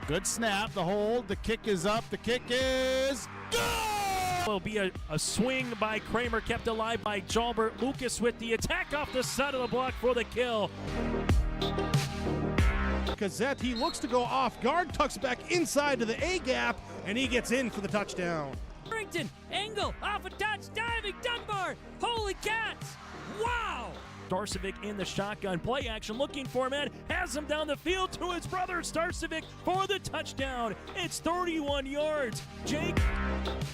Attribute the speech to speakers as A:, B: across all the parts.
A: Good snap, the hold, the kick is up, the kick is good!
B: Will be a swing by Kramer, kept alive by Jalbert. Lucas with the attack off the side of the block for the kill.
C: Kazette, he looks to go off guard, tucks back inside to the A gap, and he gets in for the touchdown.
D: Harrington, angle, off a touch, diving, Dunbar, holy cats, wow!
B: Starcevic in the shotgun, play action, looking for a man, has him down the field to his brother Starcevic for the touchdown. It's 31 yards. Jake.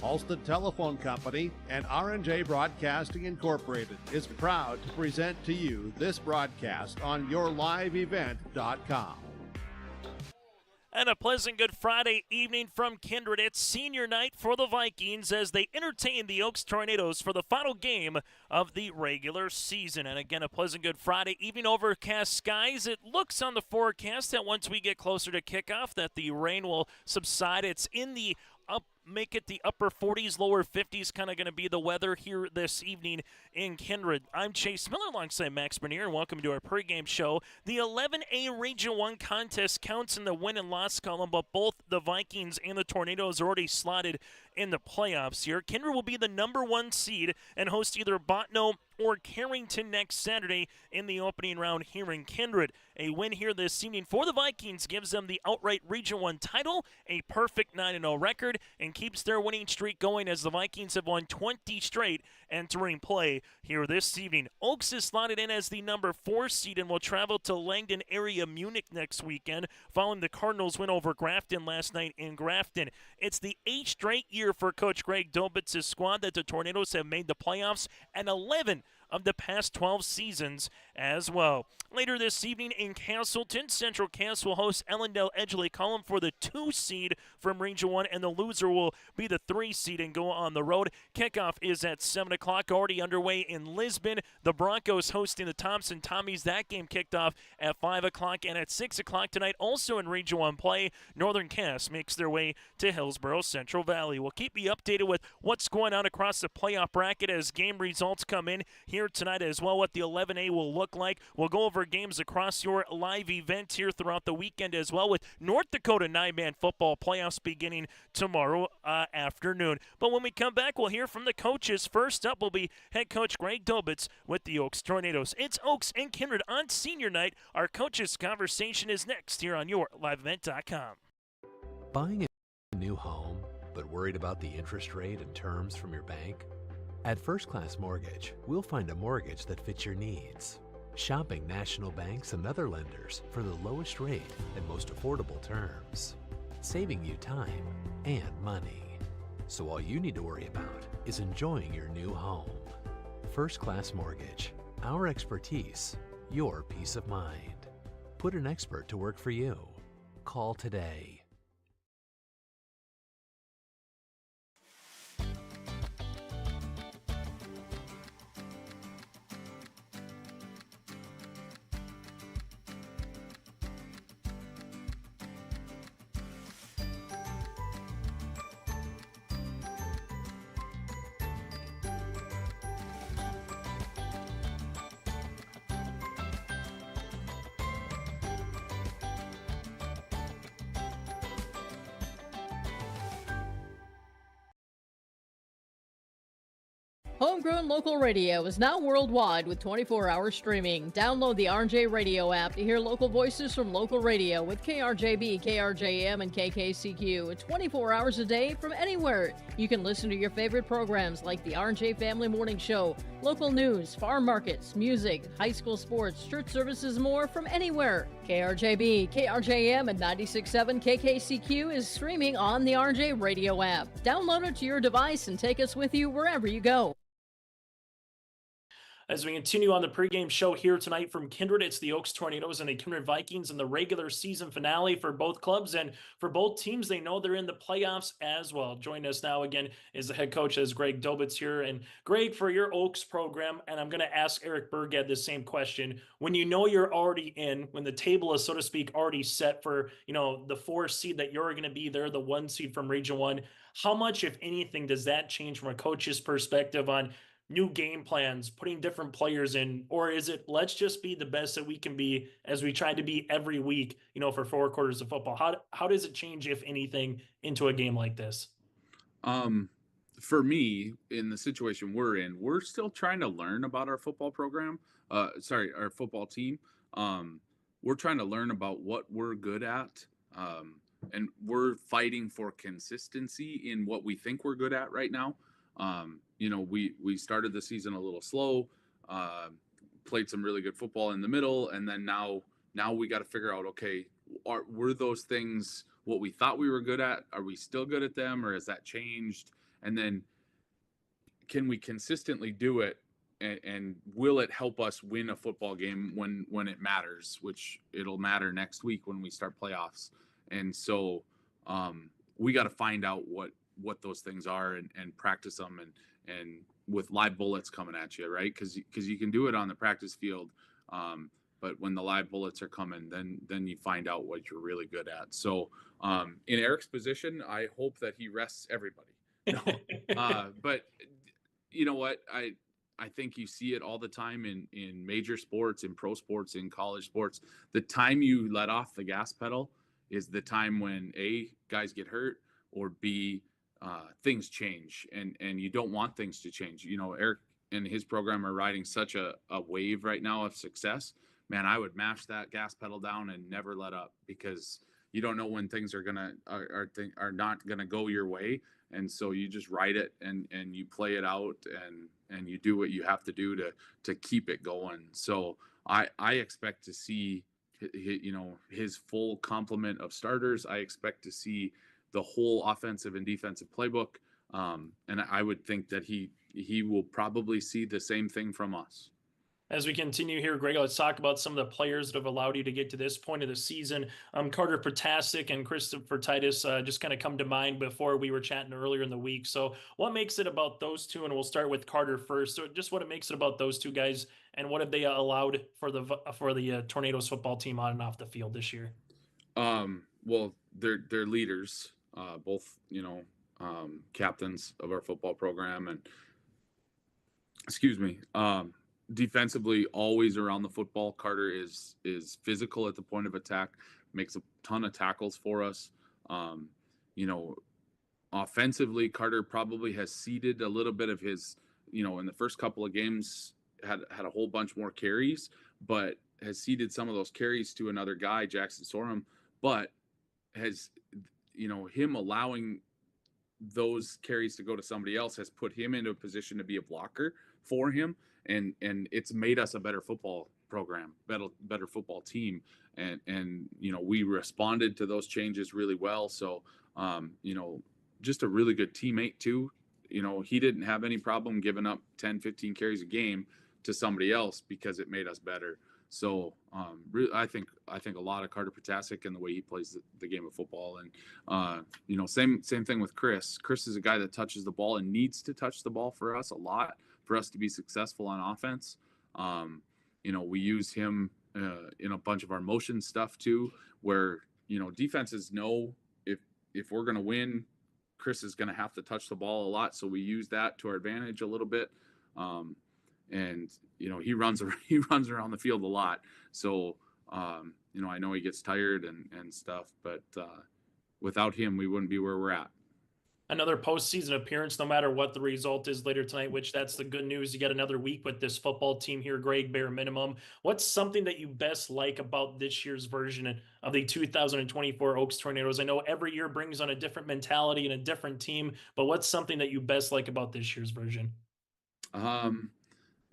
E: Alston Telephone Company and R&J Broadcasting Incorporated is proud to present to you this broadcast on yourliveevent.com.
B: And a pleasant good Friday evening from Kindred. It's senior night for the Vikings as they entertain the Oaks Tornadoes for the final game of the regular season. And again, a pleasant good Friday evening, overcast skies. It looks on the forecast that once we get closer to kickoff that the rain will subside. It's in the make it the upper 40s, lower 50s, kind of going to be the weather here this evening in Kindred. I'm Chase Miller alongside Max Bernier, and welcome to our pregame show. The 11A Region 1 contest counts in the win and loss column, but both the Vikings and the Tornadoes are already slotted in the playoffs here. Kindred will be the number 1 seed and host either Botno or Carrington next Saturday in the opening round here in Kindred. A win here this evening for the Vikings gives them the outright Region 1 title, a perfect 9-0 record, and keeps their winning streak going as the Vikings have won 20 straight entering play here this evening. Oaks is slotted in as the number 4 seed and will travel to Langdon area Munich next weekend following the Cardinals win over Grafton last night in Grafton. It's the 8th straight year for Coach Greg Dobitz's squad that the Tornadoes have made the playoffs, and 11 of the past 12 seasons as well. Later this evening in Castleton, Central Cass will host Ellendale Edgeley Column for the 2 seed from Region 1, and the loser will be the 3 seed and go on the road. Kickoff is at 7 o'clock, already underway in Lisbon. The Broncos hosting the Thompson Tommies. That game kicked off at 5 o'clock, and at 6 o'clock tonight, also in Region 1 play, Northern Cass makes their way to Hillsborough Central Valley. We'll keep you updated with what's going on across the playoff bracket as game results come in here tonight as well, what the 11A will look like. We'll go over games across your live event here throughout the weekend as well, with North Dakota 9-man football playoffs beginning tomorrow afternoon. But when we come back, we'll hear from the coaches. First up will be head coach Greg Dobitz with the Oaks Tornadoes. It's Oaks and Kindred on senior night. Our coaches' conversation is next here on yourliveevent.com.
F: Buying a new home, but worried about the interest rate and terms from your bank? At First Class Mortgage, we'll find a mortgage that fits your needs. Shopping national banks and other lenders for the lowest rate and most affordable terms, saving you time and money. So all you need to worry about is enjoying your new home. First Class Mortgage, our expertise, your peace of mind. Put an expert to work for you. Call today.
G: Homegrown local radio is now worldwide with 24-hour streaming. Download the RJ Radio app to hear local voices from local radio with KRJB, KRJM, and KKCQ 24 hours a day from anywhere. You can listen to your favorite programs like the RJ Family Morning Show, local news, farm markets, music, high school sports, church services, more from anywhere. KRJB, KRJM, and 96.7 KKCQ is streaming on the RJ Radio app. Download it to your device and take us with you wherever you go.
B: As we continue on the pregame show here tonight from Kindred, it's the Oaks Tornadoes and the Kindred Vikings in the regular season finale for both clubs, and for both teams, they know they're in the playoffs as well. Joining us now again is the head coach, as Greg Dobitz here. And Greg, for your Oaks program, and I'm going to ask Eric Burgad the same question. When you know you're already in, when the table is, so to speak, already set for, the 4 seed that you're going to be there, the 1 seed from Region 1, how much, if anything, does that change from a coach's perspective on new game plans, putting different players in, or is it let's just be the best that we can be as we try to be every week, for 4 quarters of football? How does it change, if anything, into a game like this?
H: Um, for me, in the situation we're in, we're still trying to learn about our football program. Our football team. We're trying to learn about what we're good at. And we're fighting for consistency in what we think we're good at right now. We started the season a little slow, played some really good football in the middle, and then now we got to figure out, okay, were those things what we thought we were good at? Are we still good at them, or has that changed? And then can we consistently do it, and will it help us win a football game when it matters, which it'll matter next week when we start playoffs. And so we got to find out what those things are and practice them and with live bullets coming at you, right? Because you can do it on the practice field, but when the live bullets are coming, then you find out what you're really good at. So in Eric's position, I hope that he rests everybody. No, but you know what? I think you see it all the time in major sports, in pro sports, in college sports. The time you let off the gas pedal is the time when A, guys get hurt, or B, things change, and you don't want things to change. Eric and his program are riding such a wave right now of success. Man, I would mash that gas pedal down and never let up, because you don't know when things are not gonna go your way, and so you just ride it and you play it out and you do what you have to do to keep it going. So I expect to see his full complement of starters. I expect to see the whole offensive and defensive playbook. And I would think that he will probably see the same thing from us.
B: As we continue here, Greg, let's talk about some of the players that have allowed you to get to this point of the season. Carter Protasek and Christopher Titus just kind of come to mind before we were chatting earlier in the week. So what makes it about those two? And we'll start with Carter first. So just what it makes it about those two guys, and what have they allowed for the Tornadoes football team on and off the field this year?
H: Well, they're leaders, both, captains of our football program, and excuse me, defensively, always around the football. Carter is physical at the point of attack, makes a ton of tackles for us. Offensively, Carter probably has ceded a little bit of his, in the first couple of games, had a whole bunch more carries, but has ceded some of those carries to another guy, Jackson Sorum, but has, him allowing those carries to go to somebody else has put him into a position to be a blocker for him. And it's made us a better football program, better football team. And we responded to those changes really well. So, just a really good teammate too. He didn't have any problem giving up 10, 15 carries a game to somebody else because it made us better. So, I think a lot of Carter Protasek and the way he plays the game of football. And, same thing with Chris. Chris is a guy that touches the ball and needs to touch the ball for us a lot, for us to be successful on offense. We use him in a bunch of our motion stuff too, where, defenses know if we're going to win, Chris is going to have to touch the ball a lot. So we use that to our advantage a little bit. And, he runs around the field a lot. So, I know he gets tired and stuff, but without him, we wouldn't be where we're at.
B: Another postseason appearance, no matter what the result is later tonight, which that's the good news. You get another week with this football team here, Greg, bare minimum. What's something that you best like about this year's version of the 2024 Oaks Tornadoes? I know every year brings on a different mentality and a different team, but what's something that you best like about this year's version?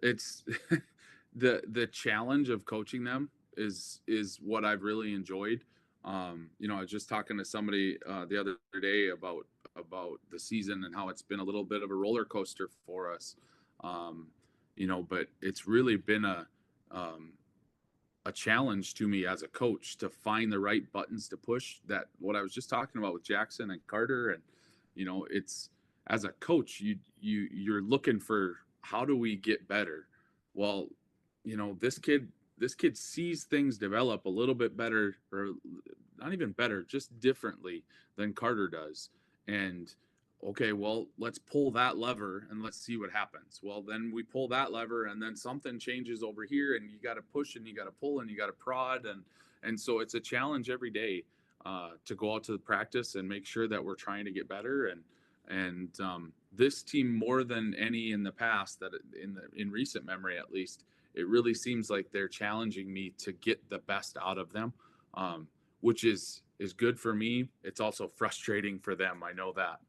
H: It's the challenge of coaching them is what I've really enjoyed. I was just talking to somebody the other day about the season and how it's been a little bit of a roller coaster for us. But it's really been a challenge to me as a coach to find the right buttons to push. That what I was just talking about with Jackson and Carter, and it's, as a coach, you're looking for, how do we get better? Well, this kid sees things develop a little bit better, or not even better, just differently than Carter does. And okay, well, let's pull that lever and let's see what happens. Well, then we pull that lever and then something changes over here and you got to push and you got to pull and you got to prod. And so it's a challenge every day to go out to the practice and make sure that we're trying to get better. And this team, more than any in the past, that in recent memory at least, it really seems like they're challenging me to get the best out of them, which is good for me. It's also frustrating for them. I know that.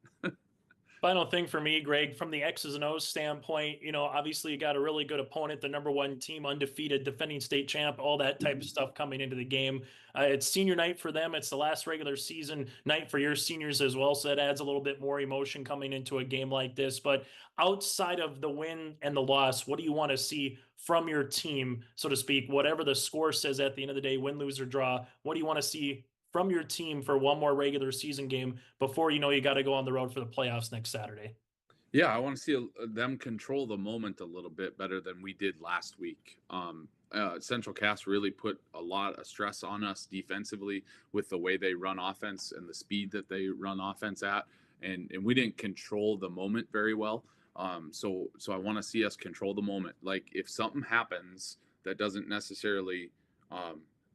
B: Final thing for me, Greg, from the X's and O's standpoint, obviously you got a really good opponent, the number one team, undefeated, defending state champ, all that type of stuff coming into the game. It's senior night for them. It's the last regular season night for your seniors as well. So that adds a little bit more emotion coming into a game like this. But outside of the win and the loss, what do you want to see from your team, so to speak? Whatever the score says at the end of the day, win, lose, or draw, what do you want to see from your team for one more regular season game before you got to go on the road for the playoffs next Saturday?
H: Yeah, I want to see them control the moment a little bit better than we did last week. Central Cass really put a lot of stress on us defensively with the way they run offense and the speed that they run offense at, and we didn't control the moment very well. So I want to see us control the moment. Like if something happens that doesn't necessarily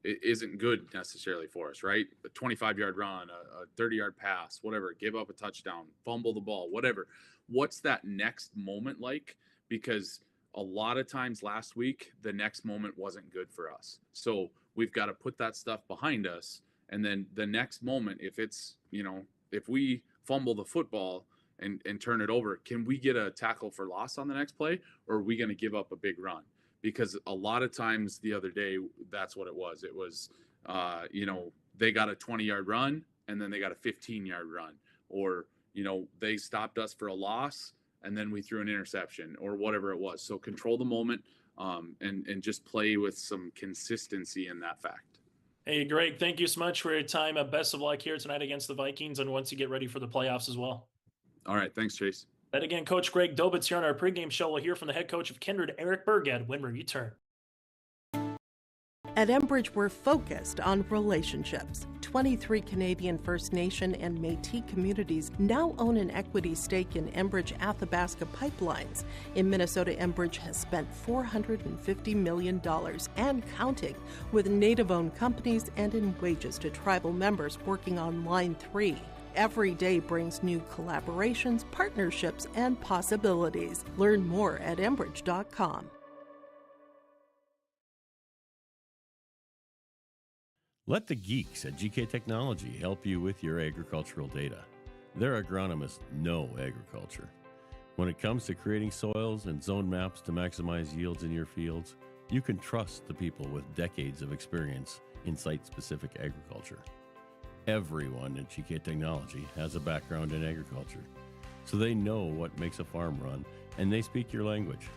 H: it isn't good necessarily for us, right? A 25-yard run, a 30-yard pass, whatever, give up a touchdown, fumble the ball, whatever. What's that next moment like? Because a lot of times last week, the next moment wasn't good for us. So we've got to put that stuff behind us. And then the next moment, if it's, if we fumble the football and turn it over, can we get a tackle for loss on the next play? Or are we going to give up a big run? Because a lot of times the other day, that's what it was. It was, they got a 20-yard run and then they got a 15-yard run, or, they stopped us for a loss and then we threw an interception or whatever it was. So control the moment and just play with some consistency in that fact.
B: Hey, Greg, thank you so much for your time. Best of luck here tonight against the Vikings and once you get ready for the playoffs as well.
H: All right. Thanks, Chase.
B: That again, Coach Greg Dobitz here on our pregame show. We'll hear from the head coach of Kindred, Eric Burgad, when we return.
I: At Enbridge, we're focused on relationships. 23 Canadian First Nation and Métis communities now own an equity stake in Enbridge Athabasca Pipelines. In Minnesota, Enbridge has spent $450 million and counting with Native-owned companies and in wages to tribal members working on Line 3. Every day brings new collaborations, partnerships, and possibilities. Learn more at Enbridge.com.
J: Let the geeks at GK Technology help you with your agricultural data. Their agronomists know agriculture. When it comes to creating soils and zone maps to maximize yields in your fields, you can trust the people with decades of experience in site-specific agriculture. Everyone at GK Technology has a background in agriculture, so they know what makes a farm run, and they speak your language.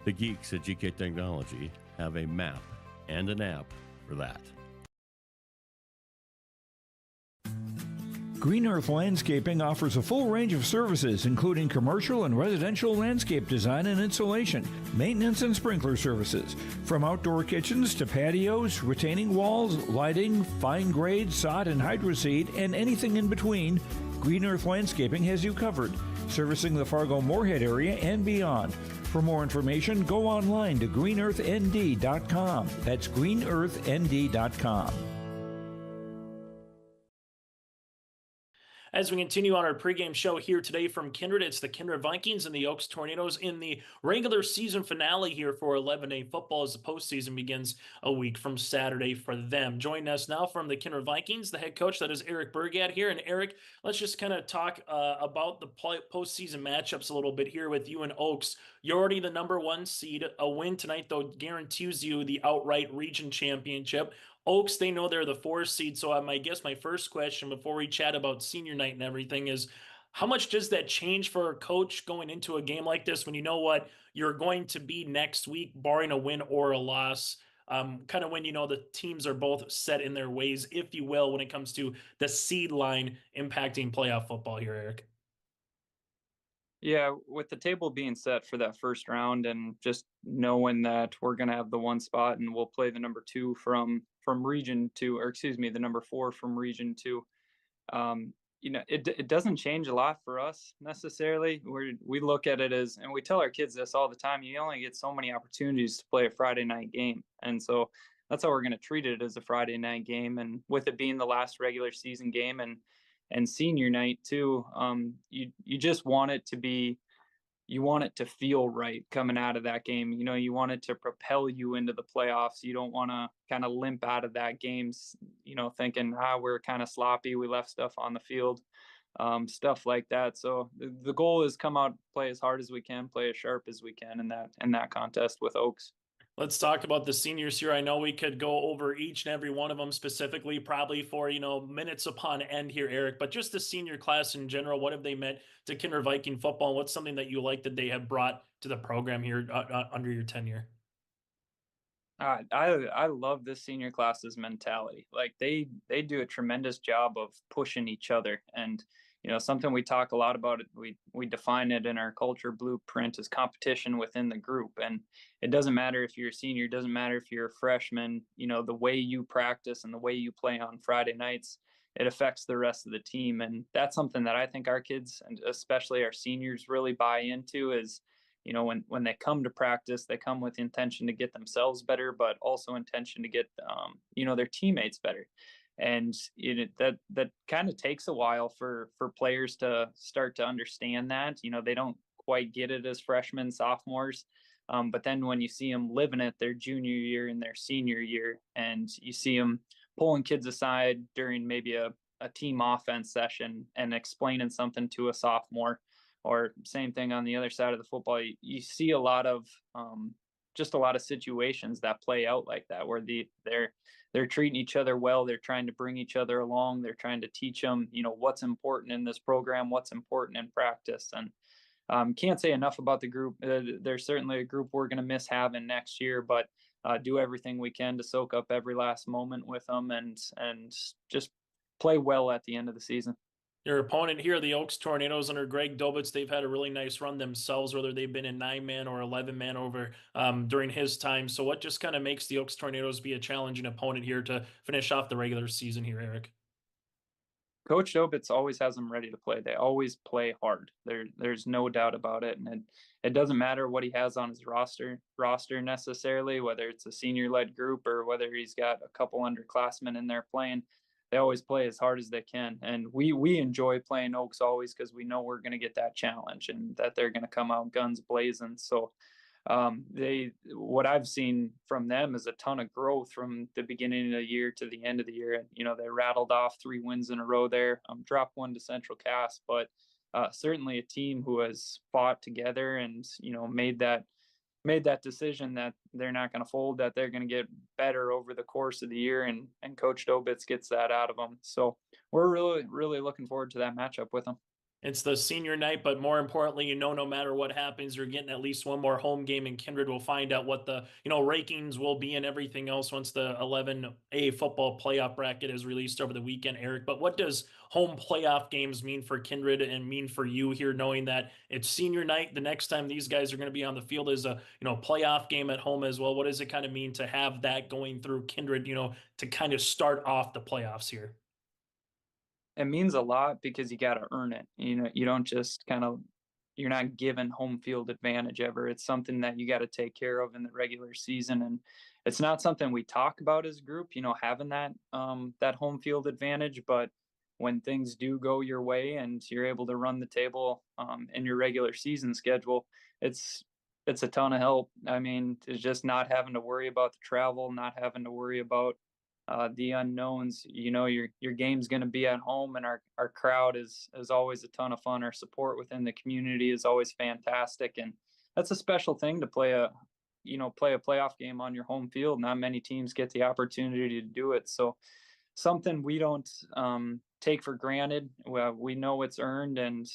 J: The geeks at GK Technology have a map and an app for that.
K: Green Earth Landscaping offers a full range of services, including commercial and residential landscape design and installation, maintenance and sprinkler services. From outdoor kitchens to patios, retaining walls, lighting, fine grade, sod and hydroseed, and anything in between, Green Earth Landscaping has you covered, servicing the Fargo-Moorhead area and beyond. For more information, go online to greenearthnd.com. That's greenearthnd.com.
B: As we continue on our pregame show here today from Kindred, it's the Kindred Vikings and the Oaks Tornadoes in the regular season finale here for 11A football as the postseason begins a week from Saturday for them. Joining us now from the Kindred Vikings, the head coach, that is Eric Burgad here. And Eric, let's just kind of talk about the postseason matchups a little bit here with you and Oaks. You're already the number one seed. A win tonight, though, guarantees you the outright region championship. Oaks, they know they're the 4 seed, so I guess my first question before we chat about senior night and everything is, how much does that change for a coach going into a game like this when you know what you're going to be next week, barring a win or a loss, kind of when the teams are both set in their ways, if you will, when it comes to the seed line impacting playoff football here, Eric?
L: Yeah, with the table being set for that first round and just knowing that we're going to have the 1 spot and we'll play the number 2 from region 2, or excuse me, the number 4 from region 2. it doesn't change a lot for us necessarily. We look at it as, and we tell our kids this all the time, you only get so many opportunities to play a Friday night game. And so that's how we're going to treat it, as a Friday night game. And with it being the last regular season game and senior night too, you just want it to be, you want it to feel right coming out of that game. You want it to propel you into the playoffs. You don't want to kind of limp out of that game, thinking, we're kind of sloppy, we left stuff on the field, stuff like that. So the goal is come out, play as hard as we can, play as sharp as we can in that contest with Oaks.
B: Let's talk about the seniors here. I know we could go over each and every one of them specifically, probably for, minutes upon end here, Eric, but just the senior class in general, what have they meant to Kindred Viking football? What's something that you like that they have brought to the program here under your tenure?
L: I love this senior class's mentality. Like they do a tremendous job of pushing each other. And, something we talk a lot about, we define it in our culture blueprint as competition within the group. And it doesn't matter if you're a senior, it doesn't matter if you're a freshman, the way you practice and the way you play on Friday nights, it affects the rest of the team. And that's something that I think our kids, and especially our seniors, really buy into is, when they come to practice, they come with intention to get themselves better, but also intention to get, their teammates better. And that kind of takes a while for players to start to understand that. They don't quite get it as freshmen, sophomores. But then when you see them living it their junior year and their senior year, and you see them pulling kids aside during maybe a team offense session and explaining something to a sophomore, or same thing on the other side of the football, you see a lot of just a lot of situations that play out like that, where they're treating each other well, they're trying to bring each other along, they're trying to teach them, what's important in this program, what's important in practice. And can't say enough about the group. There's certainly a group we're going to miss having next year, but do everything we can to soak up every last moment with them and just play well at the end of the season.
B: Your opponent here, the Oaks Tornadoes under Greg Dobitz, they've had a really nice run themselves, whether they've been in 9-man or 11-man over during his time. So what just kind of makes the Oaks Tornadoes be a challenging opponent here to finish off the regular season here, Eric?
L: Coach Dobitz always has them ready to play. They always play hard. There's no doubt about it. And it doesn't matter what he has on his roster necessarily, whether it's a senior-led group or whether he's got a couple underclassmen in there playing. They always play as hard as they can. And we enjoy playing Oaks always, because we know we're going to get that challenge and that they're going to come out guns blazing. So what I've seen from them is a ton of growth from the beginning of the year to the end of the year. They rattled off 3 wins in a row there, dropped 1 to Central Cass, but certainly a team who has fought together and, made that decision that they're not going to fold, that they're going to get better over the course of the year. And Coach Dobitz gets that out of them. So we're really, really looking forward to that matchup with them.
B: It's the senior night, but more importantly, no matter what happens, you're getting at least one more home game in Kindred. We'll find out what the, rankings will be and everything else once the 11A football playoff bracket is released over the weekend, Eric. But what does home playoff games mean for Kindred and mean for you here, knowing that it's senior night? The next time these guys are going to be on the field is a, playoff game at home as well. What does it kind of mean to have that going through Kindred, to kind of start off the playoffs here?
L: It means a lot because you got to earn it. You don't just you're not given home field advantage ever. It's something that you got to take care of in the regular season. And it's not something we talk about as a group, having that home field advantage. But when things do go your way and you're able to run the table in your regular season schedule, it's a ton of help. I mean, it's just not having to worry about the travel, not having to worry about the unknowns. Your game's going to be at home, and our crowd is always a ton of fun. Our support within the community is always fantastic, and that's a special thing to play a playoff game on your home field. Not many teams get the opportunity to do it, so something we don't take for granted. We know it's earned, and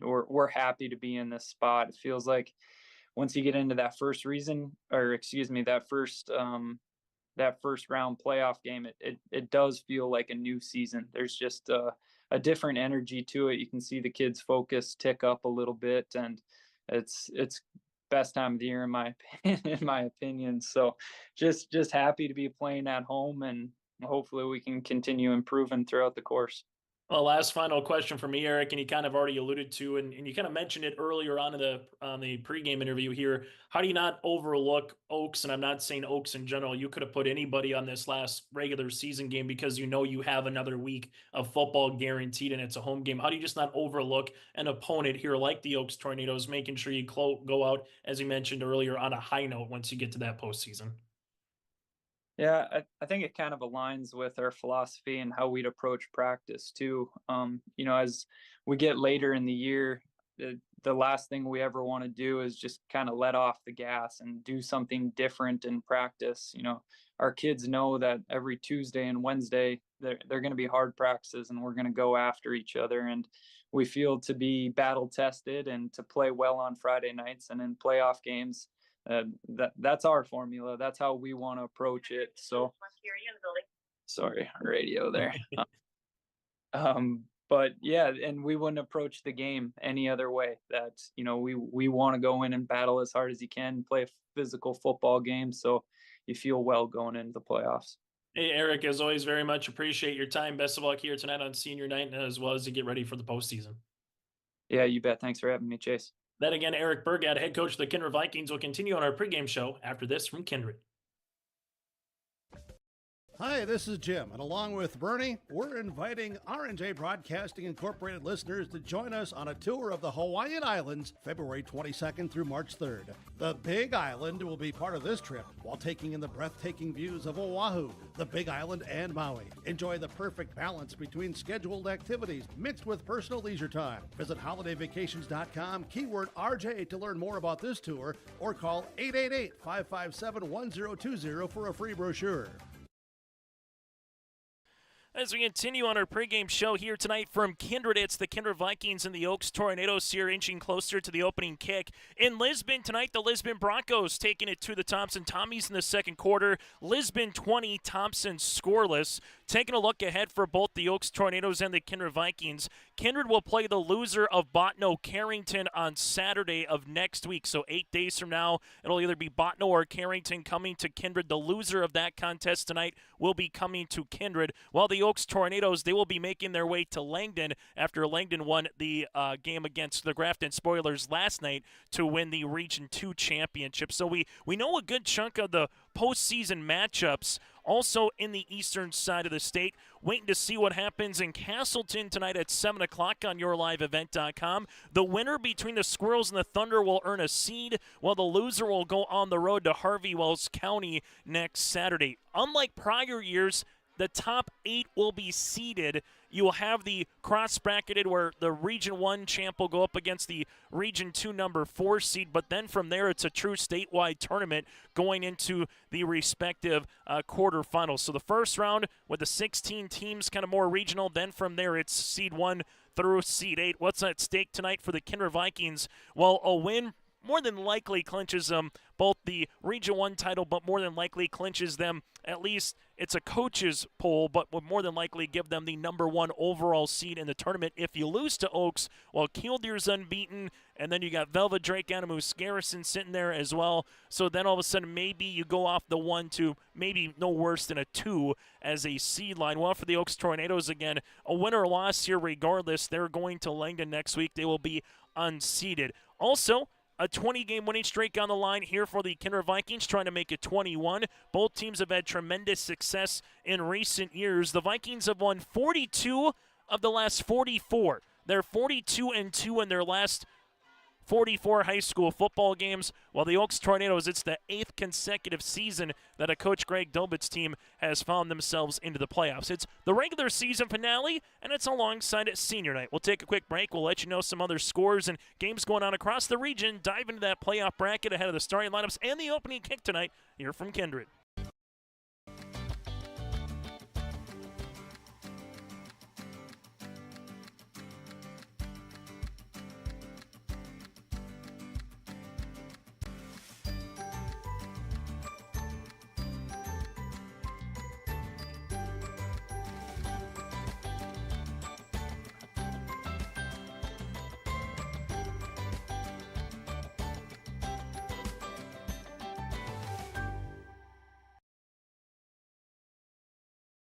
L: we're happy to be in this spot. It feels like once you get into that first that first round playoff game, it does feel like a new season. There's just a different energy to it. You can see the kids' focus tick up a little bit, and it's best time of the year in my opinion. So just happy to be playing at home, and hopefully we can continue improving throughout the course.
B: Well, last final question for me, Eric, and you kind of already alluded to, and you kind of mentioned it earlier on the pregame interview here. How do you not overlook Oaks? And I'm not saying Oaks in general. You could have put anybody on this last regular season game because you know you have another week of football guaranteed, and it's a home game. How do you just not overlook an opponent here like the Oaks Tornadoes, making sure you go out, as you mentioned earlier, on a high note once you get to that postseason?
L: Yeah, I think it kind of aligns with our philosophy and how we'd approach practice too. As we get later in the year, the last thing we ever want to do is just kind of let off the gas and do something different in practice. Our kids know that every Tuesday and Wednesday they're going to be hard practices, and we're going to go after each other. And we feel to be battle tested and to play well on Friday nights and in playoff games. That's our formula. That's how we want to approach it. So, sorry, radio there. But yeah, and we wouldn't approach the game any other way. That we want to go in and battle as hard as you can, play a physical football game, so you feel well going into the playoffs.
B: Hey, Eric, as always, very much appreciate your time. Best of luck here tonight on senior night, and as well as you get ready for the postseason.
L: Yeah, you bet. Thanks for having me, Chase.
B: Then again, Eric Burgad, head coach of the Kindred Vikings, will continue on our pregame show after this from Kindred.
E: Hi, this is Jim, and along with Bernie, we're inviting R&J Broadcasting Incorporated listeners to join us on a tour of the Hawaiian Islands, February 22nd through March 3rd. The Big Island will be part of this trip while taking in the breathtaking views of Oahu, the Big Island, and Maui. Enjoy the perfect balance between scheduled activities mixed with personal leisure time. Visit holidayvacations.com, keyword RJ to learn more about this tour, or call 888-557-1020 for a free brochure.
B: As we continue on our pregame show here tonight from Kindred, it's the Kindred Vikings and the Oaks Tornadoes here inching closer to the opening kick. In Lisbon tonight, the Lisbon Broncos taking it to the Thompson Tommies in the second quarter. Lisbon 20, Thompson scoreless. Taking a look ahead for both the Oaks Tornadoes and the Kindred Vikings. Kindred will play the loser of Bottineau-Carrington on Saturday of next week. So 8 days from now, it'll either be Bottineau or Carrington coming to Kindred. The loser of that contest tonight will be coming to Kindred, while the Oaks Tornadoes, they will be making their way to Langdon after Langdon won the game against the Grafton Spoilers last night to win the Region 2 championship. So we know a good chunk of the postseason matchups also in the eastern side of the state. Waiting to see what happens in Castleton tonight at 7 o'clock on yourliveevent.com. The winner between the Squirrels and the Thunder will earn a seed, while the loser will go on the road to Harvey Wells County next Saturday. Unlike prior years, the top 8 will be seeded. You will have the cross-bracketed where the Region 1 champ will go up against the Region 2 number 4 seed, but then from there it's a true statewide tournament going into the respective quarterfinals. So the first round with the 16 teams, kind of more regional, then from there it's seed 1 through seed 8. What's at stake tonight for the Kindred Vikings? Well, a win more than likely clinches them both the Region 1 title, but more than likely clinches them, at least it's a coach's poll, but would more than likely give them the number 1 overall seed in the tournament. If you lose to Oaks, well, Killdeer's unbeaten, and then you got Velva Drake and Moose Garrison sitting there as well. So then all of a sudden maybe you go off the 1 to maybe no worse than a 2 as a seed line. Well, for the Oaks Tornadoes, again, a win or loss here regardless. They're going to Langdon next week. They will be unseeded. Also, a 20-game winning streak on the line here for the Kindred Vikings, trying to make it 21. Both teams have had tremendous success in recent years. The Vikings have won 42 of the last 44. They're 42-2 in their last 44 high school football games, while the Oaks Tornadoes, it's the 8th consecutive season that a Coach Greg Dilbert's team has found themselves into the playoffs. It's the regular season finale, and it's alongside senior night. We'll take a quick break. We'll let you know some other scores and games going on across the region, dive into that playoff bracket ahead of the starting lineups and the opening kick tonight here from Kindred.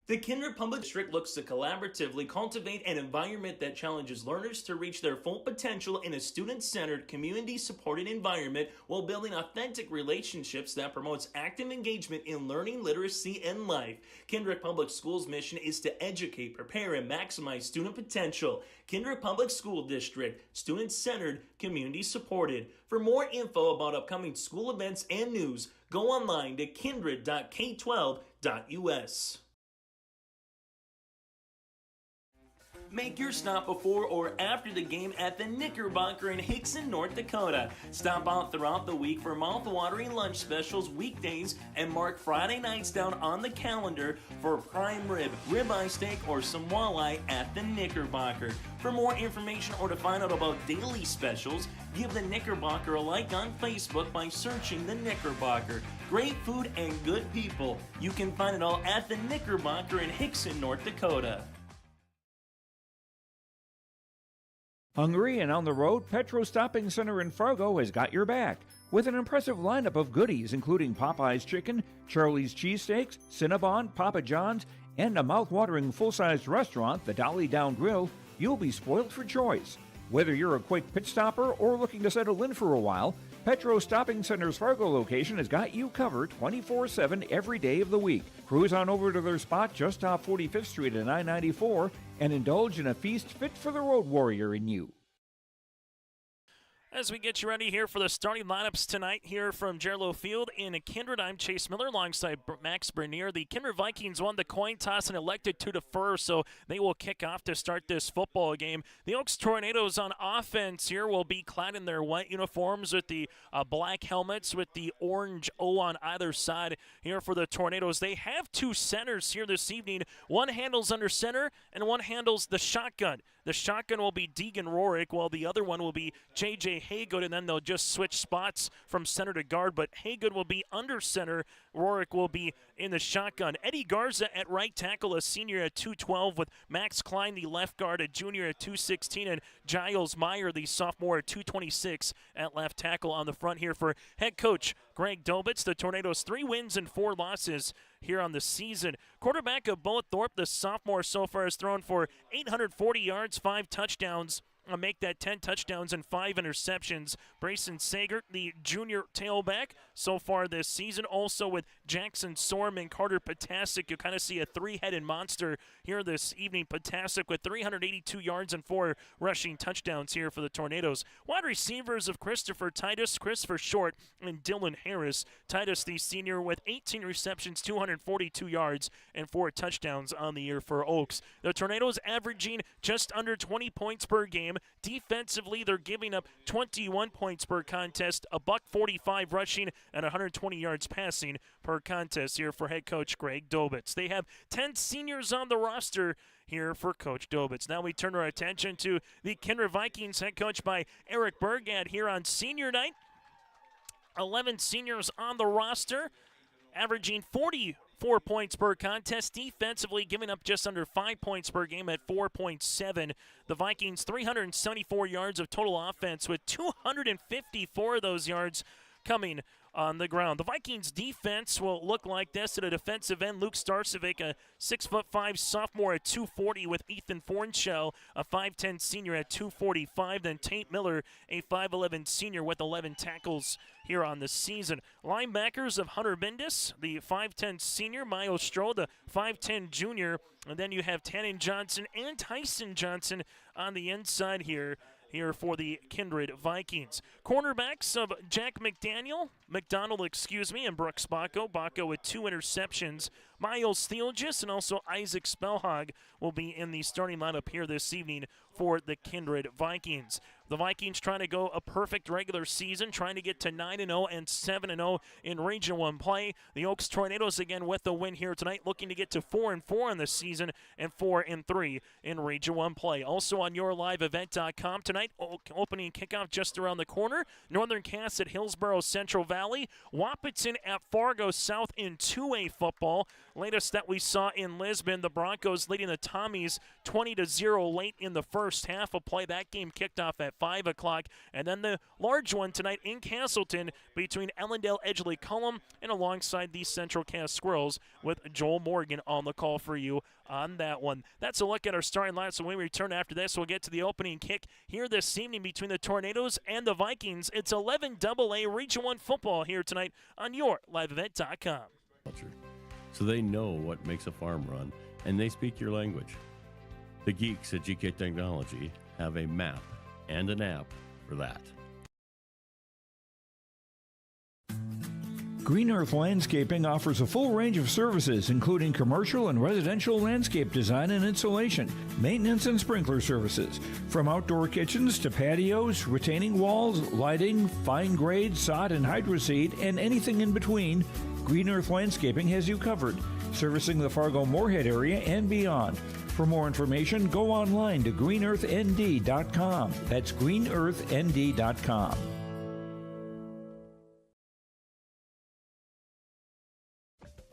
B: The Kindred Public District looks to collaboratively cultivate an environment that challenges learners to reach their full potential in a student-centered, community-supported environment while building authentic relationships that promotes active engagement in learning, literacy, and life. Kindred Public Schools' mission is to educate, prepare, and maximize student potential. Kindred Public School District, student-centered, community-supported. For more info about upcoming school events and news, go online to kindred.k12.us. Make your stop before or after the game at the Knickerbocker in Hickson, North Dakota. Stop out throughout the week for mouth-watering lunch specials weekdays and mark Friday nights down on the calendar for prime rib, ribeye steak, or some walleye at the Knickerbocker. For more information or to find out about daily specials, give the Knickerbocker a like on Facebook by searching the Knickerbocker. Great food and good people. You can find it all at the Knickerbocker in Hickson, North Dakota.
K: Hungry and on the road, Petro Stopping Center in Fargo has got your back. With an impressive lineup of goodies including Popeye's Chicken, Charlie's Cheesesteaks, Cinnabon, Papa John's, and a mouth-watering full-sized restaurant, the Dolly Down Grill, you'll be spoiled for choice. Whether you're a quick pit stopper or looking to settle in for a while, Petro Stopping Center's Fargo location has got you covered 24/7 every day of the week. Cruise on over to their spot just off 45th Street and I-94 and indulge in a feast fit for the road warrior in you.
B: As we get you ready here for the starting lineups tonight here from Gerlo Field in Kindred, I'm Chase Miller alongside Max Bernier. The Kindred Vikings won the coin toss and elected to defer, so they will kick off to start this football game. The Oaks Tornadoes on offense here will be clad in their white uniforms with the black helmets with the orange O on either side here for the Tornadoes. They have two centers here this evening. One handles under center and one handles the shotgun. The shotgun will be Deegan Rorick, while the other one will be J.J. Haygood, and then they'll just switch spots from center to guard, but Haygood will be under center. Rorick will be in the shotgun. Eddie Garza at right tackle, a senior at 212, with Max Klein, the left guard, a junior at 216, and Giles Meyer, the sophomore at 226 at left tackle on the front here for head coach Greg Dobitz. The Tornadoes 3 wins and 4 losses here on the season. Quarterback of Bo Thorpe, the sophomore so far, has thrown for 840 yards, 5 touchdowns. Make that 10 touchdowns and 5 interceptions. Brayson Sagert, the junior tailback, so far this season. Also with Jackson Sorm and Carter Potasic, you kind of see a 3-headed monster here this evening. Potasic with 382 yards and 4 rushing touchdowns here for the Tornadoes. Wide receivers of Christopher Titus, Christopher Short, and Dylan Harris. Titus, the senior, with 18 receptions, 242 yards, and 4 touchdowns on the year for Oaks. The Tornadoes averaging just under 20 points per game. Defensively, they're giving up 21 points per contest, a $145 rushing, and 120 yards passing per contest here for head coach Greg Dobitz. They have 10 seniors on the roster here for Coach Dobitz. Now we turn our attention to the Kindred Vikings, head coached by Eric Burgad here on senior night. 11 seniors on the roster, averaging 44 points per contest, defensively giving up just under 5 points per game at 4.7. The Vikings 374 yards of total offense, with 254 of those yards coming on the ground. The Vikings defense will look like this. At a defensive end, Luke Starcevic, a 6'5" sophomore at 240, with Ethan Fornshell, a 5'10" senior at 245. Then Tate Miller, a 5'11" senior with 11 tackles here on the season. Linebackers of Hunter Bendis, the 5'10" senior, Miles Stroh, the 5'10" junior, and then you have Tannen Johnson and Tyson Johnson on the inside here for the Kindred Vikings. Cornerbacks of Jack McDonald, and Brooks Bacco with 2 interceptions. Miles Theolgis and also Isaac Spellhog will be in the starting lineup here this evening for the Kindred Vikings. The Vikings trying to go a perfect regular season, trying to get to 9-0 and 7-0 in Region 1 play. The Oaks Tornadoes again with the win here tonight, looking to get to 4-4 in the season and 4-3 in Region 1 play. Also on yourliveevent.com tonight, opening kickoff just around the corner. Northern Cass at Hillsborough Central Valley Valley. Wahpeton at Fargo South in 2A football. Latest that we saw in Lisbon, the Broncos leading the Tommies 20-0 late in the first half of play. That game kicked off at 5 o'clock. And then the large one tonight in Castleton between Ellendale Edgeley Cullum and alongside the Central Cass Squirrels with Joel Morgan on the call for you on that one. That's a look at our starting line. So when we return after this, we'll get to the opening kick here this evening between the Tornadoes and the Vikings. It's 11 AA Region 1 football here tonight on your liveevent.com.
J: So they know what makes a farm run, and they speak your language. The geeks at GK Technology have a map and an app for that.
K: Green Earth Landscaping offers a full range of services, including commercial and residential landscape design and installation, maintenance and sprinkler services. From outdoor kitchens to patios, retaining walls, lighting, fine grade, sod and hydroseed, and anything in between, Green Earth Landscaping has you covered, servicing the Fargo-Moorhead area and beyond. For more information, go online to greenearthnd.com. That's greenearthnd.com.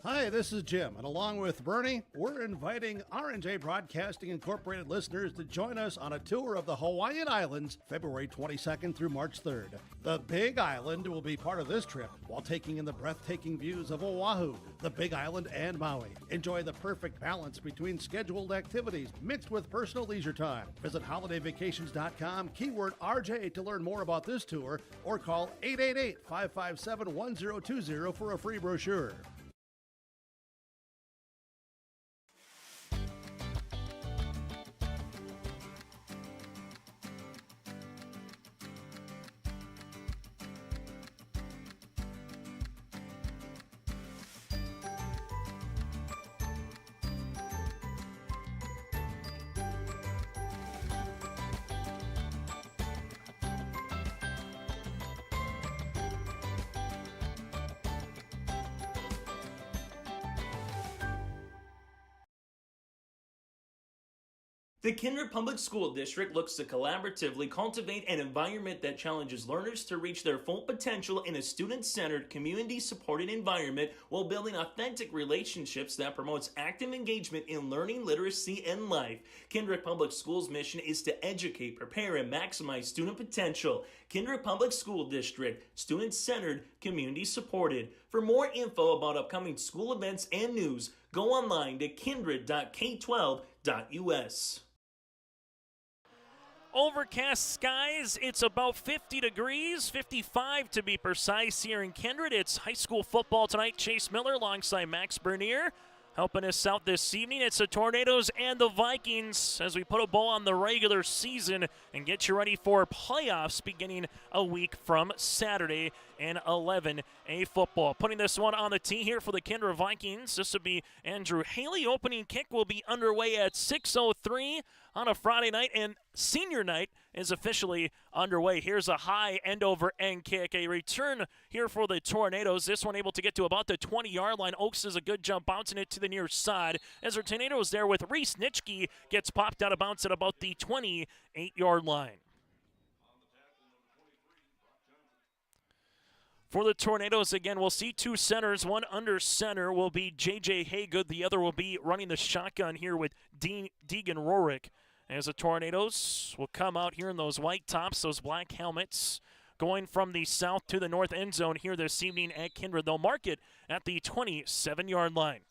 E: Hi, this is Jim, and along with Bernie, we're inviting R&J Broadcasting Incorporated listeners to join us on a tour of the Hawaiian Islands, February 22nd through March 3rd. The Big Island will be part of this trip while taking in the breathtaking views of Oahu, the Big Island, and Maui. Enjoy the perfect balance between scheduled activities mixed with personal leisure time. Visit holidayvacations.com, keyword RJ to learn more about this tour, or call 888-557-1020 for a free brochure.
B: The Kindred Public School District looks to collaboratively cultivate an environment that challenges learners to reach their full potential in a student-centered, community-supported environment while building authentic relationships that promotes active engagement in learning, literacy, and life. Kindred Public Schools' mission is to educate, prepare, and maximize student potential. Kindred Public School District, student-centered, community-supported. For more info about upcoming school events and news, go online to kindred.k12.us. Overcast skies, it's about 50 degrees, 55 to be precise here in Kindred. It's high school football tonight. Chase Miller alongside Max Bernier helping us out this evening. It's the Tornadoes and the Vikings as we put a bow on the regular season and get you ready for playoffs beginning a week from Saturday in 11A football. Putting this one on the tee here for the Kindred Vikings. This will be Andrew Haley. Opening kick will be underway at 6:03 on a Friday night, and senior night is officially underway. Here's a high end-over-end kick. A return here for the Tornadoes. This one able to get to about the 20-yard line. Oaks does a good jump bouncing it to the near side. As our Tornadoes there with Reese Nitschke gets popped out of bounds at about the 28-yard line. For the Tornadoes, again, we'll see two centers. One under center will be J.J. Haygood. The other will be running the shotgun here with Deegan Rorick. As the Tornadoes will come out here in those white tops, those black helmets, going from the south to the north end zone here this evening at Kindred. They'll mark it at the 27-yard line.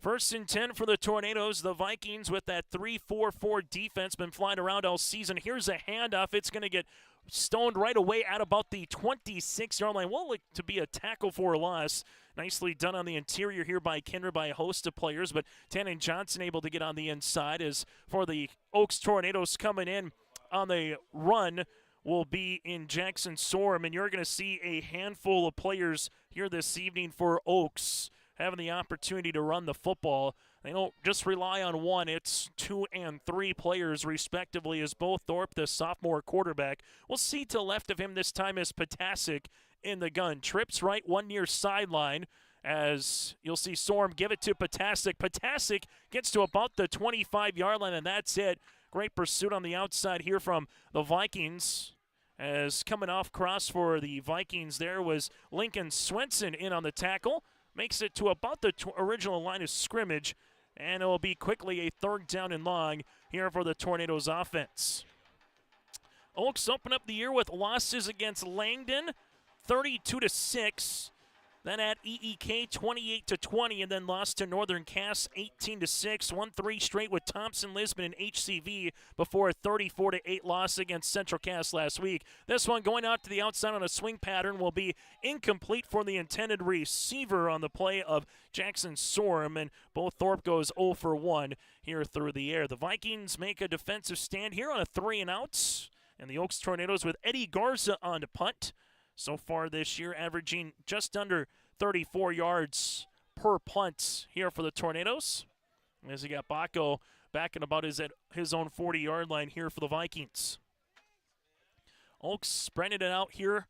B: 1st and 10 for the Tornadoes. The Vikings with that 3-4-4 defense been flying around all season. Here's a handoff. It's going to get stoned right away at about the 26-yard line. Will look to be a tackle for a loss. Nicely done on the interior here by Kindred by a host of players, but Tannen Johnson able to get on the inside. As for the Oaks Tornadoes coming in on the run will be in Jackson Sorum, and you're going to see a handful of players here this evening for Oaks having the opportunity to run the football. They don't just rely on one. It's 2 and 3 players, respectively, as Bo Thorpe, the sophomore quarterback. We'll see to the left of him this time is Potasic in the gun. Trips right, one near sideline, as you'll see Sorum give it to Potasic. Potasic gets to about the 25-yard line, and that's it. Great pursuit on the outside here from the Vikings, As coming off cross for the Vikings there was Lincoln Swenson in on the tackle. Makes it to about the original line of scrimmage, and it will be quickly a 3rd down and long here for the Tornadoes offense. Oaks open up the year with losses against Langdon, 32-6. Then at EEK, 28-20, and then lost to Northern Cass, 18-6. Won 3 straight with Thompson, Lisbon, and HCV before a 34-8 loss against Central Cass last week. This one going out to the outside on a swing pattern will be incomplete for the intended receiver on the play of Jackson Sorum, and Bo Thorpe goes 0 for 1 here through the air. The Vikings make a defensive stand here on a 3-and-out, and the Oaks Tornadoes with Eddie Garza on to punt. So far this year, averaging just under 34 yards per punt here for the Tornadoes. As he got Baco back in about his own 40-yard line here for the Vikings. Oaks spreading it out here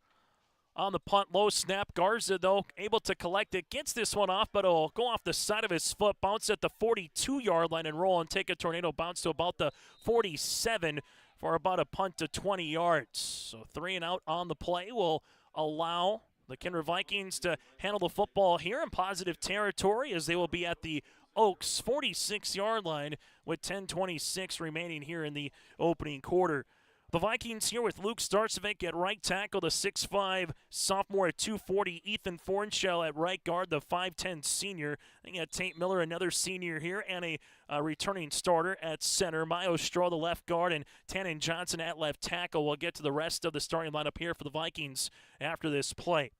B: on the punt. Low snap. Garza, though, able to collect it. Gets this one off, but it'll go off the side of his foot. Bounce at the 42-yard line and roll and take a Tornado bounce to about the 47 for about a punt to 20 yards. So 3-and-out on the play will allow the Kindred Vikings to handle the football here in positive territory, as they will be at the Oaks 46-yard line with 10:26 remaining here in the opening quarter. The Vikings here with Luke Starcevic at right tackle, the 6'5 sophomore at 240, Ethan Fornshell at right guard, the 5'10 senior. Then you got Tate Miller, another senior here, and a returning starter at center. Mayo Stroh, the left guard, and Tannen Johnson at left tackle. We'll get to the rest of the starting lineup here for the Vikings after this play.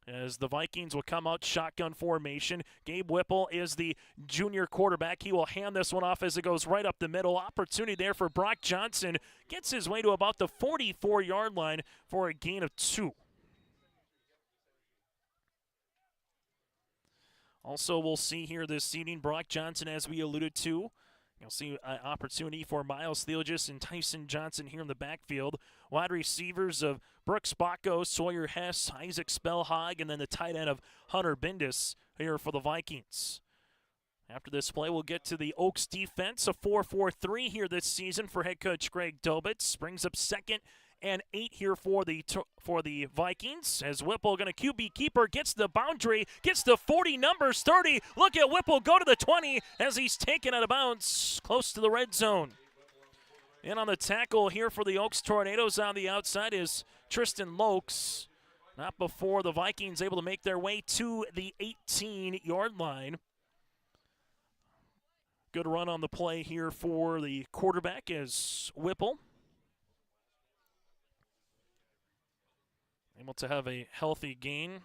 B: As the Vikings will come out shotgun formation. Gabe Whipple is the junior quarterback. He will hand this one off as it goes right up the middle. Opportunity there for Brock Johnson. Gets his way to about the 44-yard line for a gain of 2. Also, we'll see here this seating, Brock Johnson, as we alluded to. You'll see an opportunity for Miles Theologis and Tyson Johnson here in the backfield. Wide receivers of Brooks Baco, Sawyer Hess, Isaac Spellhog, and then the tight end of Hunter Bindus here for the Vikings. After this play, we'll get to the Oaks defense, a 4-4-3 here this season for head coach Greg Dobitz. Brings up 2nd and 8 here for the Vikings, as Whipple going to QB keeper, gets the boundary, gets the 40, numbers 30. Look at Whipple go to the 20 as he's taken out of bounds close to the red zone. And on the tackle here for the Oaks Tornadoes on the outside is Tristan Lokes. Not before the Vikings able to make their way to the 18-yard line. Good run on the play here for the quarterback as Whipple able to have a healthy gain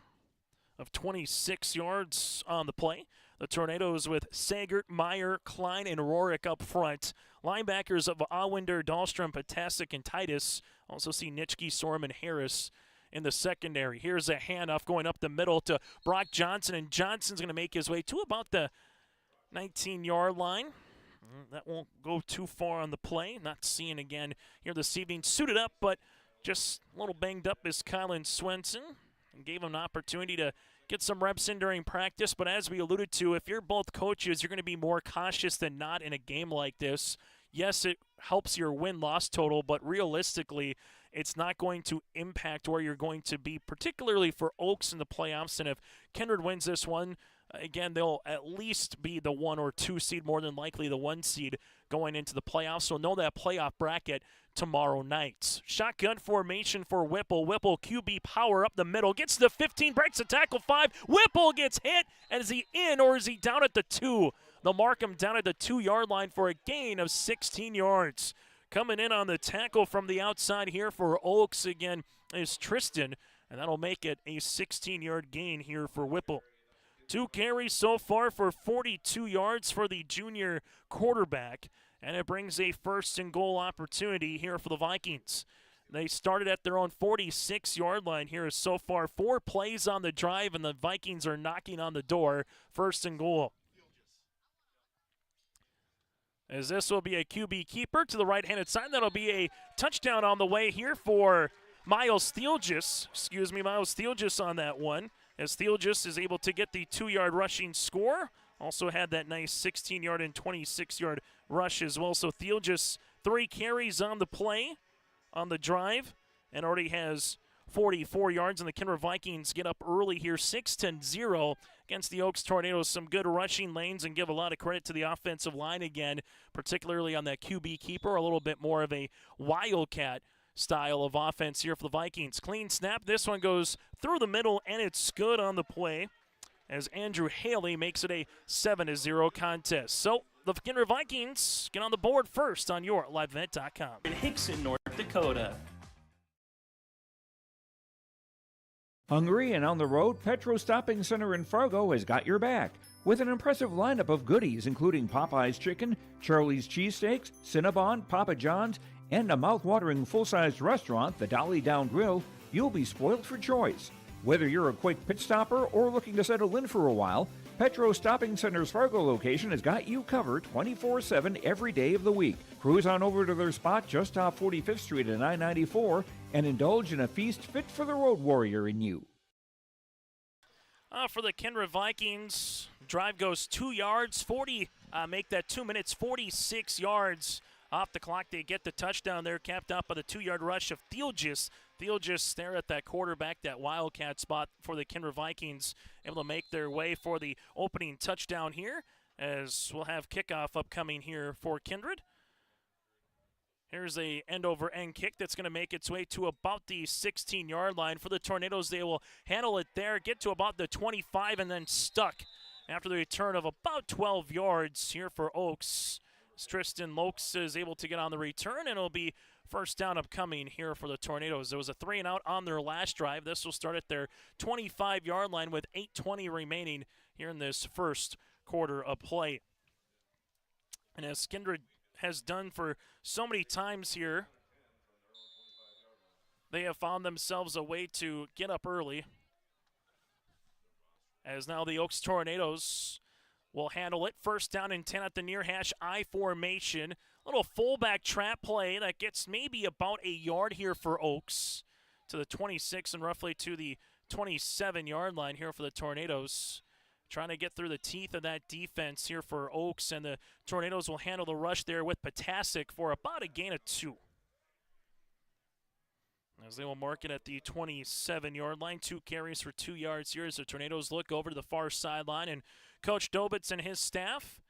B: of 26 yards on the play. The Tornadoes with Sagert, Meyer, Klein, and Rorick up front. Linebackers of Awinder, Dahlstrom, Patasic, and Titus. Also see Nitschke, Sorum, and Harris in the secondary. Here's a handoff going up the middle to Brock Johnson, and Johnson's going to make his way to about the 19-yard line. That won't go too far on the play. Not seeing again here this evening. Suited up, but just a little banged up is Kylan Swenson, and gave him an opportunity to get some reps in during practice. But as we alluded to, if you're both coaches, you're going to be more cautious than not in a game like this. Yes, it helps your win-loss total, but realistically, it's not going to impact where you're going to be, particularly for Oaks in the playoffs. And if Kindred wins this one, again, they'll at least be the 1 or 2 seed, more than likely the 1 seed going into the playoffs. So know that playoff bracket tomorrow night. Shotgun formation for Whipple. Whipple QB power up the middle. Gets to the 15, breaks the tackle 5. Whipple gets hit. And is he in or is he down at the 2? They'll mark him down at the 2-yard line for a gain of 16 yards. Coming in on the tackle from the outside here for Oaks again is Tristan. And that'll make it a 16-yard gain here for Whipple. 2 carries so far for 42 yards for the junior quarterback, and it brings a 1st and goal opportunity here for the Vikings. They started at their own 46-yard line here so far. 4 plays on the drive, and the Vikings are knocking on the door. 1st and goal. As this will be a QB keeper to the right-handed side. That'll be a touchdown on the way here for Miles Theologis. Miles Theologis on that one, as Theologis is able to get the 2-yard rushing score. Also had that nice 16-yard and 26-yard rush as well. So Theologis 3 carries on the play, on the drive, and already has 44 yards, and the Kindred Vikings get up early here, 6-0 against the Oaks Tornadoes. Some good rushing lanes, and give a lot of credit to the offensive line again, particularly on that QB keeper, a little bit more of a wildcat style of offense here for the Vikings. Clean snap. This one goes through the middle, and it's good on the play as Andrew Haley makes it a 7-0 contest. So the Kindred Vikings get on the board first on your liveevent.com.
M: In Hickson, North Dakota.
K: Hungry and on the road, Petro Stopping Center in Fargo has got your back with an impressive lineup of goodies including Popeye's Chicken, Charlie's Cheesesteaks, Cinnabon, Papa John's, and a mouth-watering full-sized restaurant, the Dolly Down Grill. You'll be spoiled for choice. Whether you're a quick pit stopper or looking to settle in for a while, Petro Stopping Center's Fargo location has got you covered 24/7 every day of the week. Cruise on over to their spot just off 45th Street and I-94 and indulge in a feast fit for the road warrior in you.
B: For the Kindred Vikings, drive goes 2 yards, make that 2 minutes, 46 yards off the clock. They get the touchdown there, capped out by the 2-yard rush of Theelgis. Theelgis there at that quarterback, that wildcat spot for the Kindred Vikings, able to make their way for the opening touchdown here, as we'll have kickoff upcoming here for Kindred. Here's a end-over-end kick that's going to make its way to about the 16-yard line. For the Tornadoes, they will handle it there, get to about the 25, and then stuck after the return of about 12 yards here for Oaks. Tristan Lokes is able to get on the return, and it'll be first down upcoming here for the Tornadoes. There was a 3-and-out on their last drive. This will start at their 25-yard line with 8:20 remaining here in this first quarter of play. And as Kindred has done for so many times here, they have found themselves a way to get up early. As now the Oaks Tornadoes will handle it. First down and 10 at the near hash I formation. Little fullback trap play that gets maybe about a yard here for Oaks to the 26 and roughly to the 27-yard line here for the Tornadoes. Trying to get through the teeth of that defense here for Oaks, and the Tornadoes will handle the rush there with Potasic for about a gain of 2. As they will mark it at the 27-yard line, 2 carries for 2 yards here as the Tornadoes look over to the far sideline, and Coach Dobitz and his staff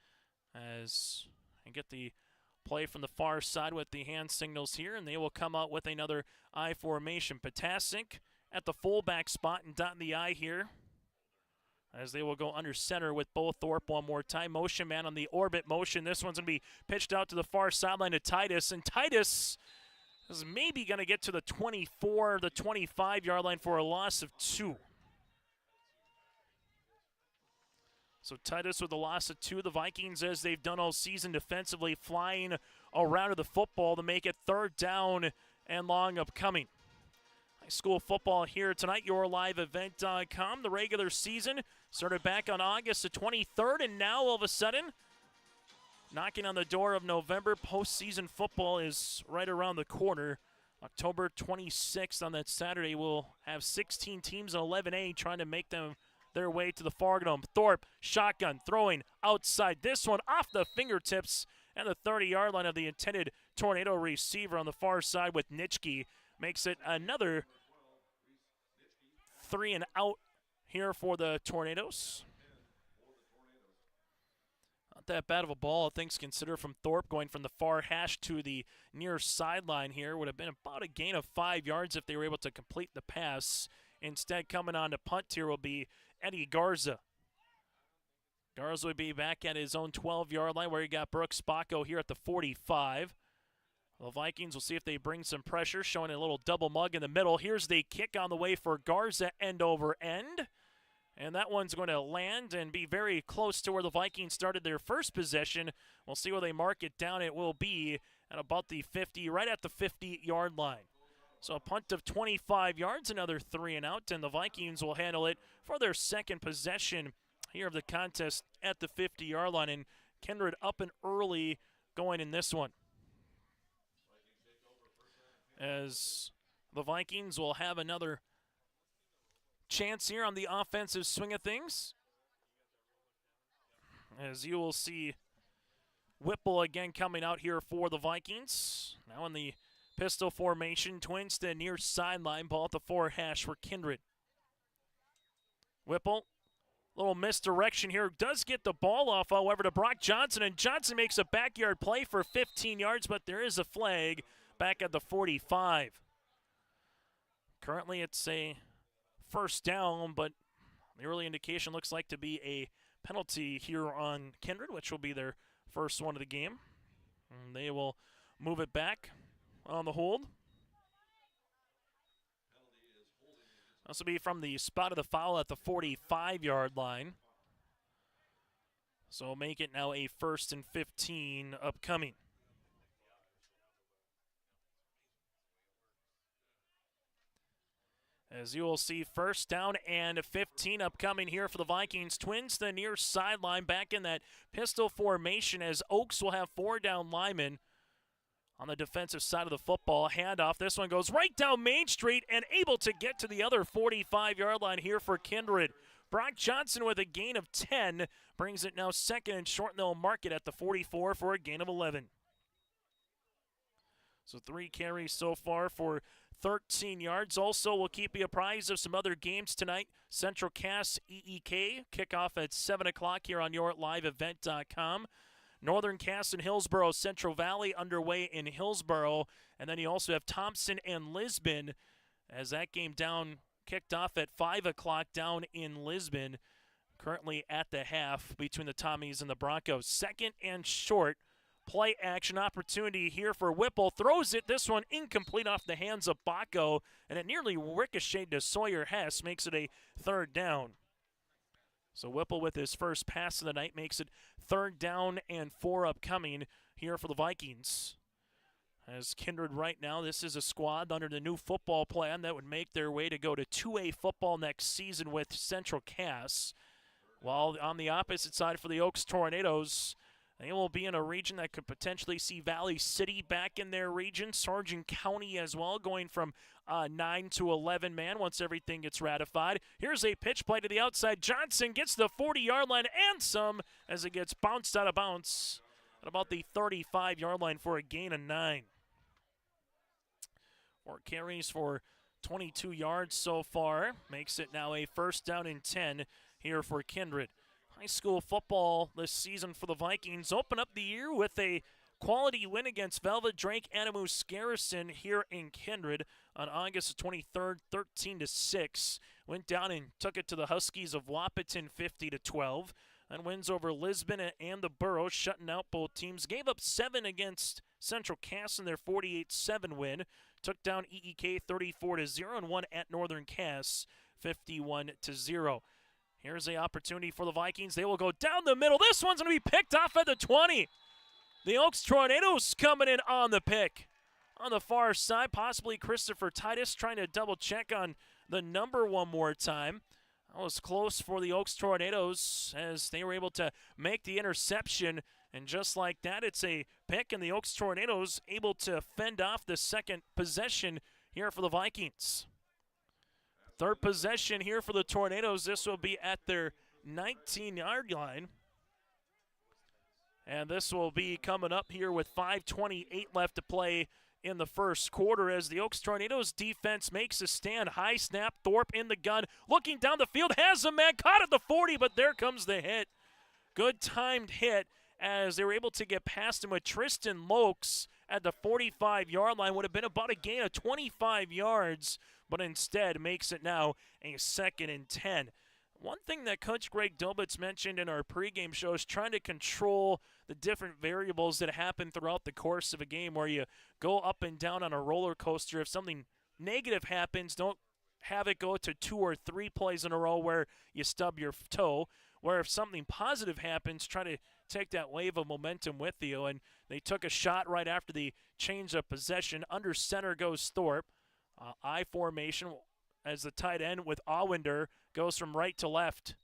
B: as they get the play from the far side with the hand signals here, and they will come out with another I formation. Potasic at the fullback spot and dot in the I here, as they will go under center with Bo Thorpe one more time. Motion man on the orbit motion. This one's going to be pitched out to the far sideline to Titus, and Titus is maybe going to get to the 24, the 25-yard line for a loss of 2. So Titus with a loss of 2. The Vikings, as they've done all season defensively, flying around to the football to make it third down and long upcoming. High school football here tonight, yourliveevent.com. The regular season started back on August the 23rd, and now all of a sudden, knocking on the door of November, postseason football is right around the corner. October 26th on that Saturday, we'll have 16 teams in 11A trying to make their way to the Fargo. Thorpe, shotgun, throwing outside. This one off the fingertips and the 30-yard line of the intended Tornado receiver on the far side with Nitschke. Makes it another 3-and-out here for the Tornadoes. Not that bad of a ball, all things considered, from Thorpe, going from the far hash to the near sideline here. Would have been about a gain of 5 yards if they were able to complete the pass. Instead, coming on to punt here will be Eddie Garza. Garza would be back at his own 12-yard line where he got Brooks Spacco here at the 45. The Vikings will see if they bring some pressure, showing a little double mug in the middle. Here's the kick on the way for Garza, end over end. And that one's going to land and be very close to where the Vikings started their first possession. We'll see where they mark it down. It will be at about the 50, right at the 50-yard line. So a punt of 25 yards, another 3-and-out, and the Vikings will handle it for their second possession here of the contest at the 50-yard line. And Kindred up and early going in this one, as the Vikings will have another chance here on the offensive swing of things. As you will see Whipple again coming out here for the Vikings. Now in the Pistol formation, twins to near sideline, ball at the 4 hash for Kindred. Whipple, little misdirection here, does get the ball off, however, to Brock Johnson, and Johnson makes a backyard play for 15 yards, but there is a flag back at the 45. Currently it's a first down, but the early indication looks like to be a penalty here on Kindred, which will be their first one of the game. And they will move it back on the hold. This will be from the spot of the foul at the 45-yard line. So make it now a 1st and 15 upcoming. As you will see, 1st down and 15 upcoming here for the Vikings. Twins to the near sideline, back in that pistol formation as Oaks will have 4 down linemen on the defensive side of the football. Handoff, this one goes right down Main Street and able to get to the other 45-yard line here for Kindred. Brock Johnson with a gain of 10 brings it now 2nd and short, and they'll mark it at the 44 for a gain of 11. So 3 carries so far for 13 yards. Also, we'll keep you apprised of some other games tonight. Central Cass EEK, kickoff at 7 o'clock here on yourliveevent.com. Northern Cass and Hillsborough Central Valley underway in Hillsborough. And then you also have Thompson and Lisbon as that game kicked off at 5 o'clock down in Lisbon. Currently at the half between the Tommies and the Broncos. 2nd and short. Play action opportunity here for Whipple. Throws it. This one incomplete off the hands of Baco. And it nearly ricocheted to Sawyer Hess. Makes it a 3rd down. So Whipple with his first pass of the night makes it 3rd down and 4 upcoming here for the Vikings. As Kindred right now, this is a squad under the new football plan that would make their way to go to 2A football next season with Central Cass. While on the opposite side for the Oaks Tornadoes, they will be in a region that could potentially see Valley City back in their region. Sargent County as well, going from 9 to 11 man once everything gets ratified. Here's a pitch play to the outside. Johnson gets the 40-yard line and some as it gets bounced out of bounds at about the 35-yard line for a gain of 9. 4 carries for 22 yards so far. Makes it now a 1st down and 10 here for Kindred. High school football this season for the Vikings open up the year with a quality win against Velvet Drake Animus Garrison here in Kindred on August 23rd, 13-6. Went down and took it to the Huskies of Wahpeton 50-12. And wins over Lisbon and the Burros, shutting out both teams. Gave up 7 against Central Cass in their 48-7 win. Took down EEK 34-0 and won at Northern Cass 51-0. Here's the opportunity for the Vikings. They will go down the middle. This one's going to be picked off at the 20. The Oaks Tornadoes coming in on the pick. On the far side, possibly Christopher Titus trying to double check on the number one more time. That was close for the Oaks Tornadoes as they were able to make the interception. And just like that, it's a pick, and the Oaks Tornadoes able to fend off the second possession here for the Vikings. 3rd possession here for the Tornadoes. This will be at their 19-yard line. And this will be coming up here with 5:28 left to play in the first quarter as the Oaks Tornadoes defense makes a stand. High snap, Thorpe in the gun, looking down the field, has a man caught at the 40, but there comes the hit. Good timed hit as they were able to get past him with Tristan Lokes at the 45-yard line. Would have been about a gain of 25 yards, but instead makes it now a 2nd and 10. One thing that Coach Greg Dobitz mentioned in our pregame show is trying to control the different variables that happen throughout the course of a game where you go up and down on a roller coaster. If something negative happens, don't have it go to 2 or 3 plays in a row where you stub your toe. Where if something positive happens, try to take that wave of momentum with you. And they took a shot right after the change of possession. Under center goes Thorpe. I formation as the tight end with Awender goes from right to left.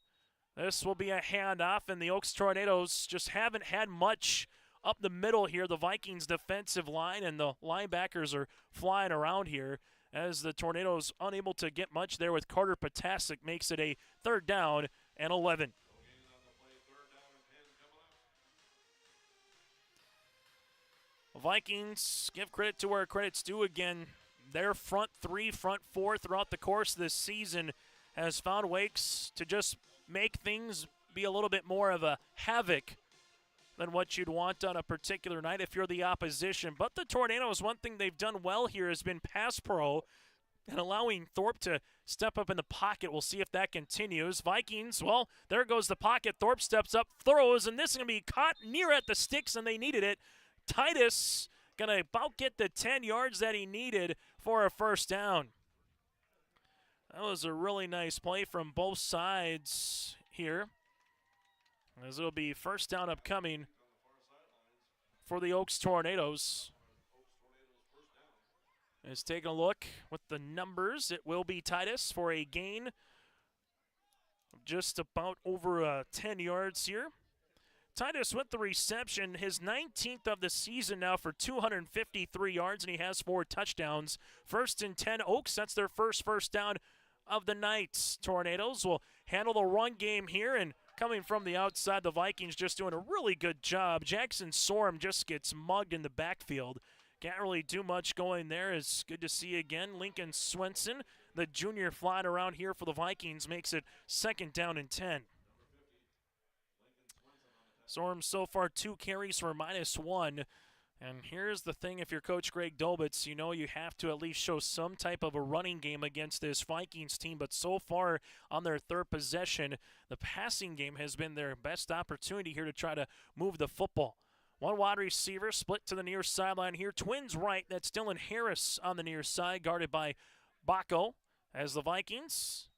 B: This will be a handoff, and the Oaks Tornadoes just haven't had much up the middle here. The Vikings defensive line and the linebackers are flying around here as the Tornadoes unable to get much there with Carter Potasic makes it a 3rd down and 11. Vikings, give credit to where credit's due again. Their front three, front four throughout the course of this season has found ways to just make things be a little bit more of a havoc than what you'd want on a particular night if you're the opposition. But the Tornadoes, one thing they've done well here has been pass pro and allowing Thorpe to step up in the pocket. We'll see if that continues. Vikings, well, there goes the pocket. Thorpe steps up, throws, and this is going to be caught near at the sticks, and they needed it. Titus going to about get the 10 yards that he needed for a first down. That was a really nice play from both sides here, as it'll be first down upcoming for the Oaks Tornadoes. Is taking a look with the numbers. It will be Titus for a gain of just about over 10 yards here. Titus with the reception, his 19th of the season now for 253 yards, and he has 4 touchdowns. 1st and 10 Oaks, that's their first down of the night. Tornadoes will handle the run game here, and coming from the outside, the Vikings just doing a really good job. Jackson Sorum just gets mugged in the backfield. Can't really do much going there. It's good to see again. Lincoln Swenson, the junior flying around here for the Vikings, makes it 2nd down and 10. Sorum so far 2 carries for -1. And here's the thing, if you're Coach Greg Dolbitz, you know you have to at least show some type of a running game against this Vikings team. But so far on their 3rd possession, the passing game has been their best opportunity here to try to move the football. One wide receiver split to the near sideline here. Twins right, that's Dylan Harris on the near side, guarded by Baco. As the Vikings,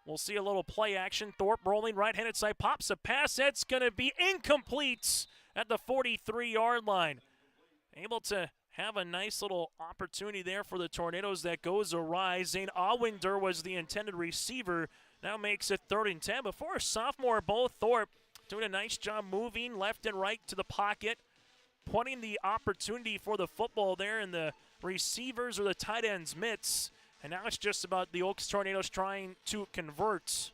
B: we'll see a little play action. Thorpe rolling right-handed side, pops a pass. That's going to be incomplete at the 43-yard line. Able to have a nice little opportunity there for the Tornadoes that goes awry. Zane Awinder was the intended receiver. Now makes it 3rd and 10. Before a sophomore, Bo Thorpe doing a nice job moving left and right to the pocket, pointing the opportunity for the football there in the receivers or the tight ends' mitts. And now it's just about the Oaks Tornadoes trying to convert.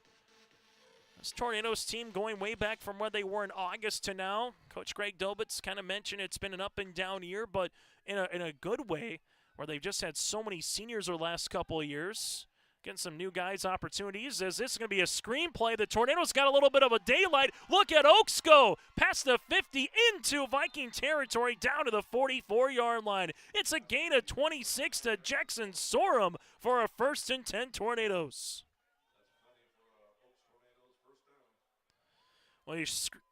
B: This Tornadoes team going way back from where they were in August to now. Coach Greg Dolbitz kind of mentioned it's been an up and down year, but in a good way, where they've just had so many seniors the last couple of years. Getting some new guys opportunities, as this is going to be a screenplay. The Tornadoes got a little bit of a daylight. Look at Oaks go past the 50 into Viking territory down to the 44-yard line. It's a gain of 26 to Jackson Sorum for a 1st and 10 Tornadoes. Well,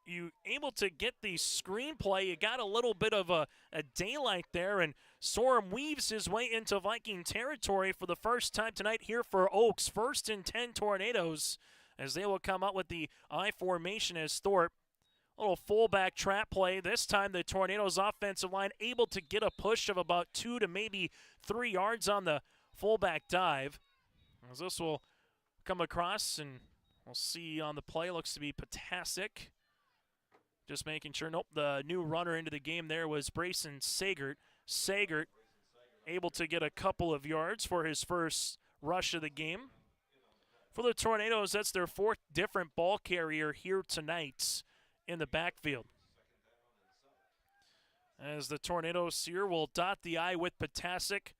B: you able to get the screenplay. You got a little bit of a daylight there, and Sorum weaves his way into Viking territory for the first time tonight here for Oaks. 1st and 10 Tornadoes, as they will come out with the I formation as Thorpe. A little fullback trap play. This time the Tornadoes offensive line able to get a push of about 2 to maybe 3 yards on the fullback dive. As this will come across, and we'll see on the play. Looks to be Potasic. Just making sure. Nope, the new runner into the game there was Brayson Sagert. Sagert able to get a couple of yards for his first rush of the game. For the Tornadoes, that's their 4th different ball carrier here tonight in the backfield. As the Tornadoes here will dot the I with Potasic.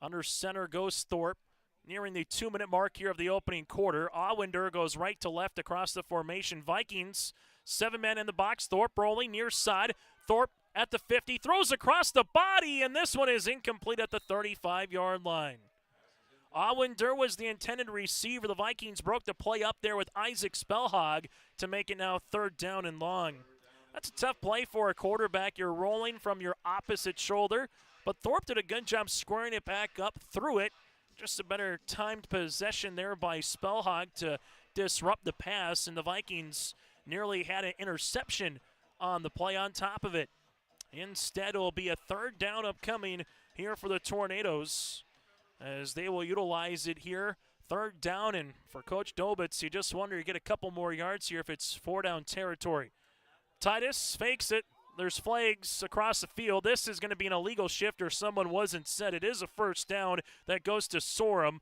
B: Under center goes Thorpe. Nearing the 2-minute mark here of the opening quarter. Awinder goes right to left across the formation. Vikings, 7 men in the box. Thorpe rolling near side. Thorpe at the 50, throws across the body, and this one is incomplete at the 35-yard line. Awinder was the intended receiver. The Vikings broke the play up there with Isaac Spellhog to make it now 3rd down and long. That's a tough play for a quarterback. You're rolling from your opposite shoulder, but Thorpe did a good job squaring it back up through it. Just a better timed possession there by Spellhog to disrupt the pass, and the Vikings nearly had an interception on the play on top of it. Instead, it will be a 3rd down upcoming here for the Tornadoes, as they will utilize it here. 3rd down, and for Coach Dolbitz, you just wonder you get a couple more yards here if it's 4-down territory. Titus fakes it. There's flags across the field. This is going to be an illegal shift, or someone wasn't set. It is a 1st down that goes to Sorum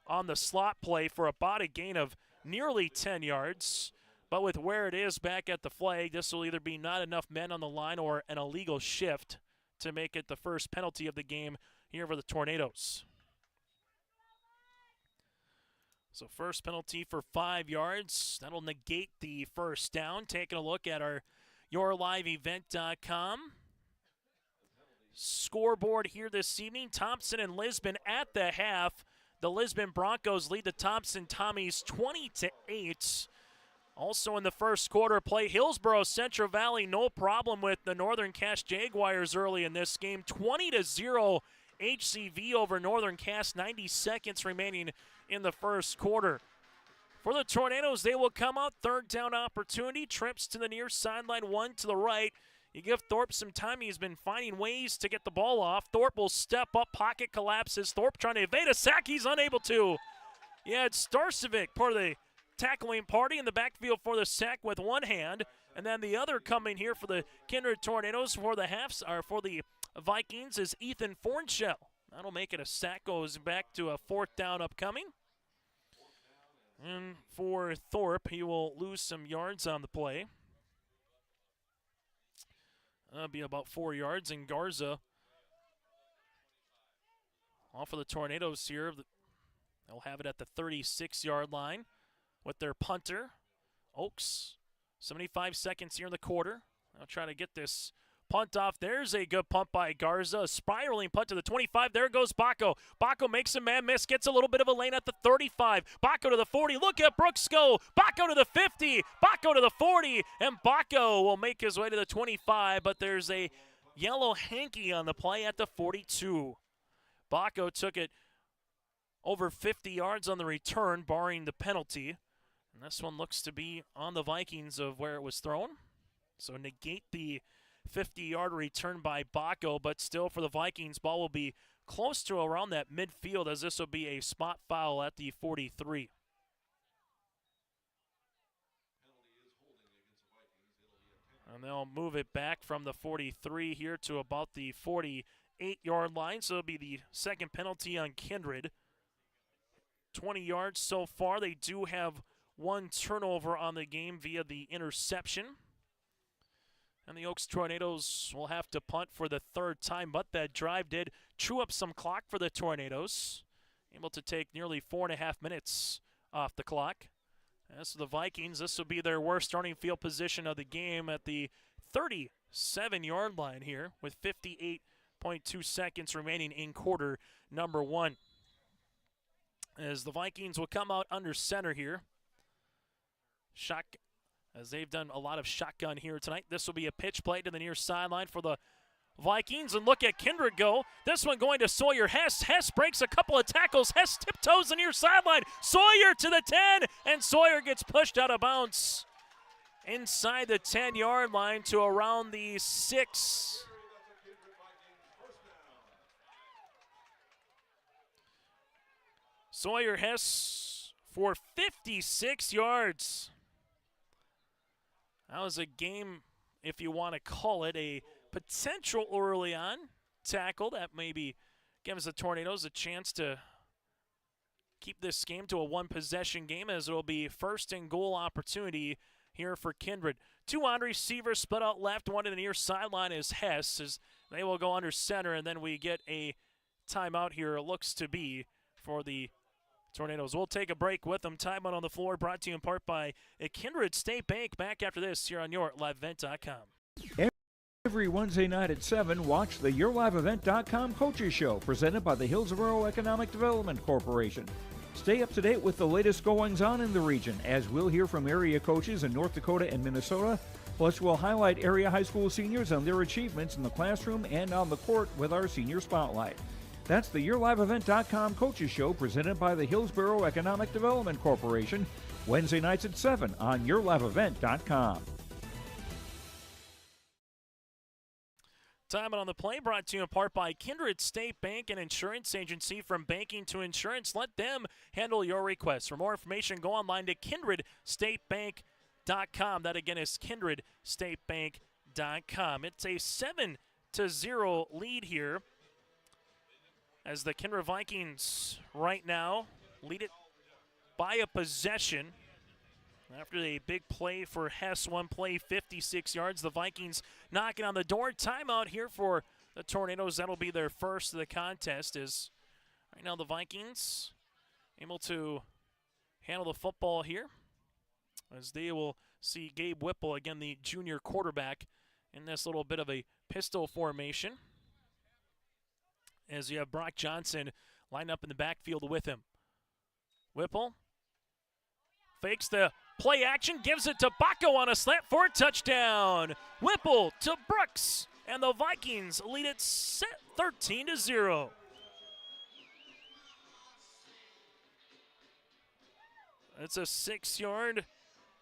B: on the slot play for about a gain of nearly 10 yards. But with where it is back at the flag, this will either be not enough men on the line or an illegal shift to make it the first penalty of the game here for the Tornadoes. So first penalty for 5 yards. That'll negate the first down. Taking a look at our YourLiveEvent.com scoreboard here this evening. Thompson and Lisbon at the half. The Lisbon Broncos lead the Thompson Tommies 20-8. Also in the first quarter play, Hillsborough Central Valley, no problem with the Northern Cass Jaguars early in this game. 20-0 HCV over Northern Cass, 90 seconds remaining in the first quarter. For the Tornadoes, they will come out, third down opportunity, trips to the near sideline, one to the right. You give Thorpe some time. He's been finding ways to get the ball off. Thorpe will step up, pocket collapses. Thorpe trying to evade a sack. He's unable to. Yeah, it's Starcevic, part of the tackling party in the backfield for the sack with one hand. And then the other coming here for the Kindred Tornadoes for the for the Vikings is Ethan Fornshell. That'll make it a sack, goes back to a fourth down upcoming. And for Thorpe, he will lose some yards on the play. That'll be about 4 yards, and Garza off of the Tornadoes here. They'll have it at the 36-yard line with their punter, Oaks. 75 seconds here in the quarter. They'll try to get this punt off. There's a good punt by Garza. A spiraling punt to the 25. There goes Baco. Baco makes a man miss. Gets a little bit of a lane at the 35. Baco to the 40. Look at Brooks go. Baco to the 50. Baco to the 40. And Baco will make his way to the 25. But there's a yellow hanky on the play at the 42. Baco took it over 50 yards on the return, barring the penalty. And this one looks to be on the Vikings of where it was thrown. So negate the 50-yard return by Baco, but still for the Vikings, ball will be close to around that midfield as this will be a spot foul at the 43. And they'll move it back from the 43 here to about the 48-yard line, so it'll be the second penalty on Kindred. 20 yards so far. They do have one turnover on the game via the interception. And the Oaks Tornadoes will have to punt for the third time, but that drive did chew up some clock for the Tornadoes. Able to take nearly 4.5 minutes off the clock. As for the Vikings, this will be their worst starting field position of the game at the 37-yard line here with 58.2 seconds remaining in quarter number one. As the Vikings will come out under center here. As they've done a lot of shotgun here tonight. This will be a pitch play to the near sideline for the Vikings. And look at Kindred go. This one going to Sawyer Hess. Hess breaks a couple of tackles. Hess tiptoes the near sideline. Sawyer to the 10. And Sawyer gets pushed out of bounds inside the 10-yard line to around the 6. Sawyer Hess for 56 yards. That was a game, if you want to call it, a potential early on tackle that maybe gives the Tornadoes a chance to keep this game to a one-possession game, as it will be first and goal opportunity here for Kindred. Two on receivers split out left, one to the near sideline is Hess, as they will go under center, and then we get a timeout here, it looks to be, for the Tornadoes. We'll take a break with them. Timeout on the floor, brought to you in part by a Kindred State Bank. Back after this here on YourLiveEvent.com.
K: Every Wednesday night at 7, watch the YourLiveEvent.com Coaches Show, presented by the Hillsborough Economic Development Corporation. Stay up to date with the latest goings-on in the region, as we'll hear from area coaches in North Dakota and Minnesota. Plus, we'll highlight area high school seniors and their achievements in the classroom and on the court with our Senior Spotlight. That's the YourLiveEvent.com Coaches Show, presented by the Hillsborough Economic Development Corporation, Wednesday nights at 7 on YourLiveEvent.com.
B: Time on the play, brought to you in part by Kindred State Bank, an insurance agency. From banking to insurance, let them handle your requests. For more information, go online to KindredStateBank.com. That again is KindredStateBank.com. It's a 7-0 lead here, as the Kindred Vikings right now lead it by a possession. After a big play for Hess, one play, 56 yards, the Vikings knocking on the door. Timeout here for the Tornadoes. That'll be their first of the contest. Is right now the Vikings able to handle the football here, as they will see Gabe Whipple, again the junior quarterback, in this little bit of a pistol formation, as you have Brock Johnson lined up in the backfield with him. Whipple fakes the play action, gives it to Baco on a slant for a touchdown. Whipple to Brooks, and the Vikings lead it 13-0. It's a 6-yard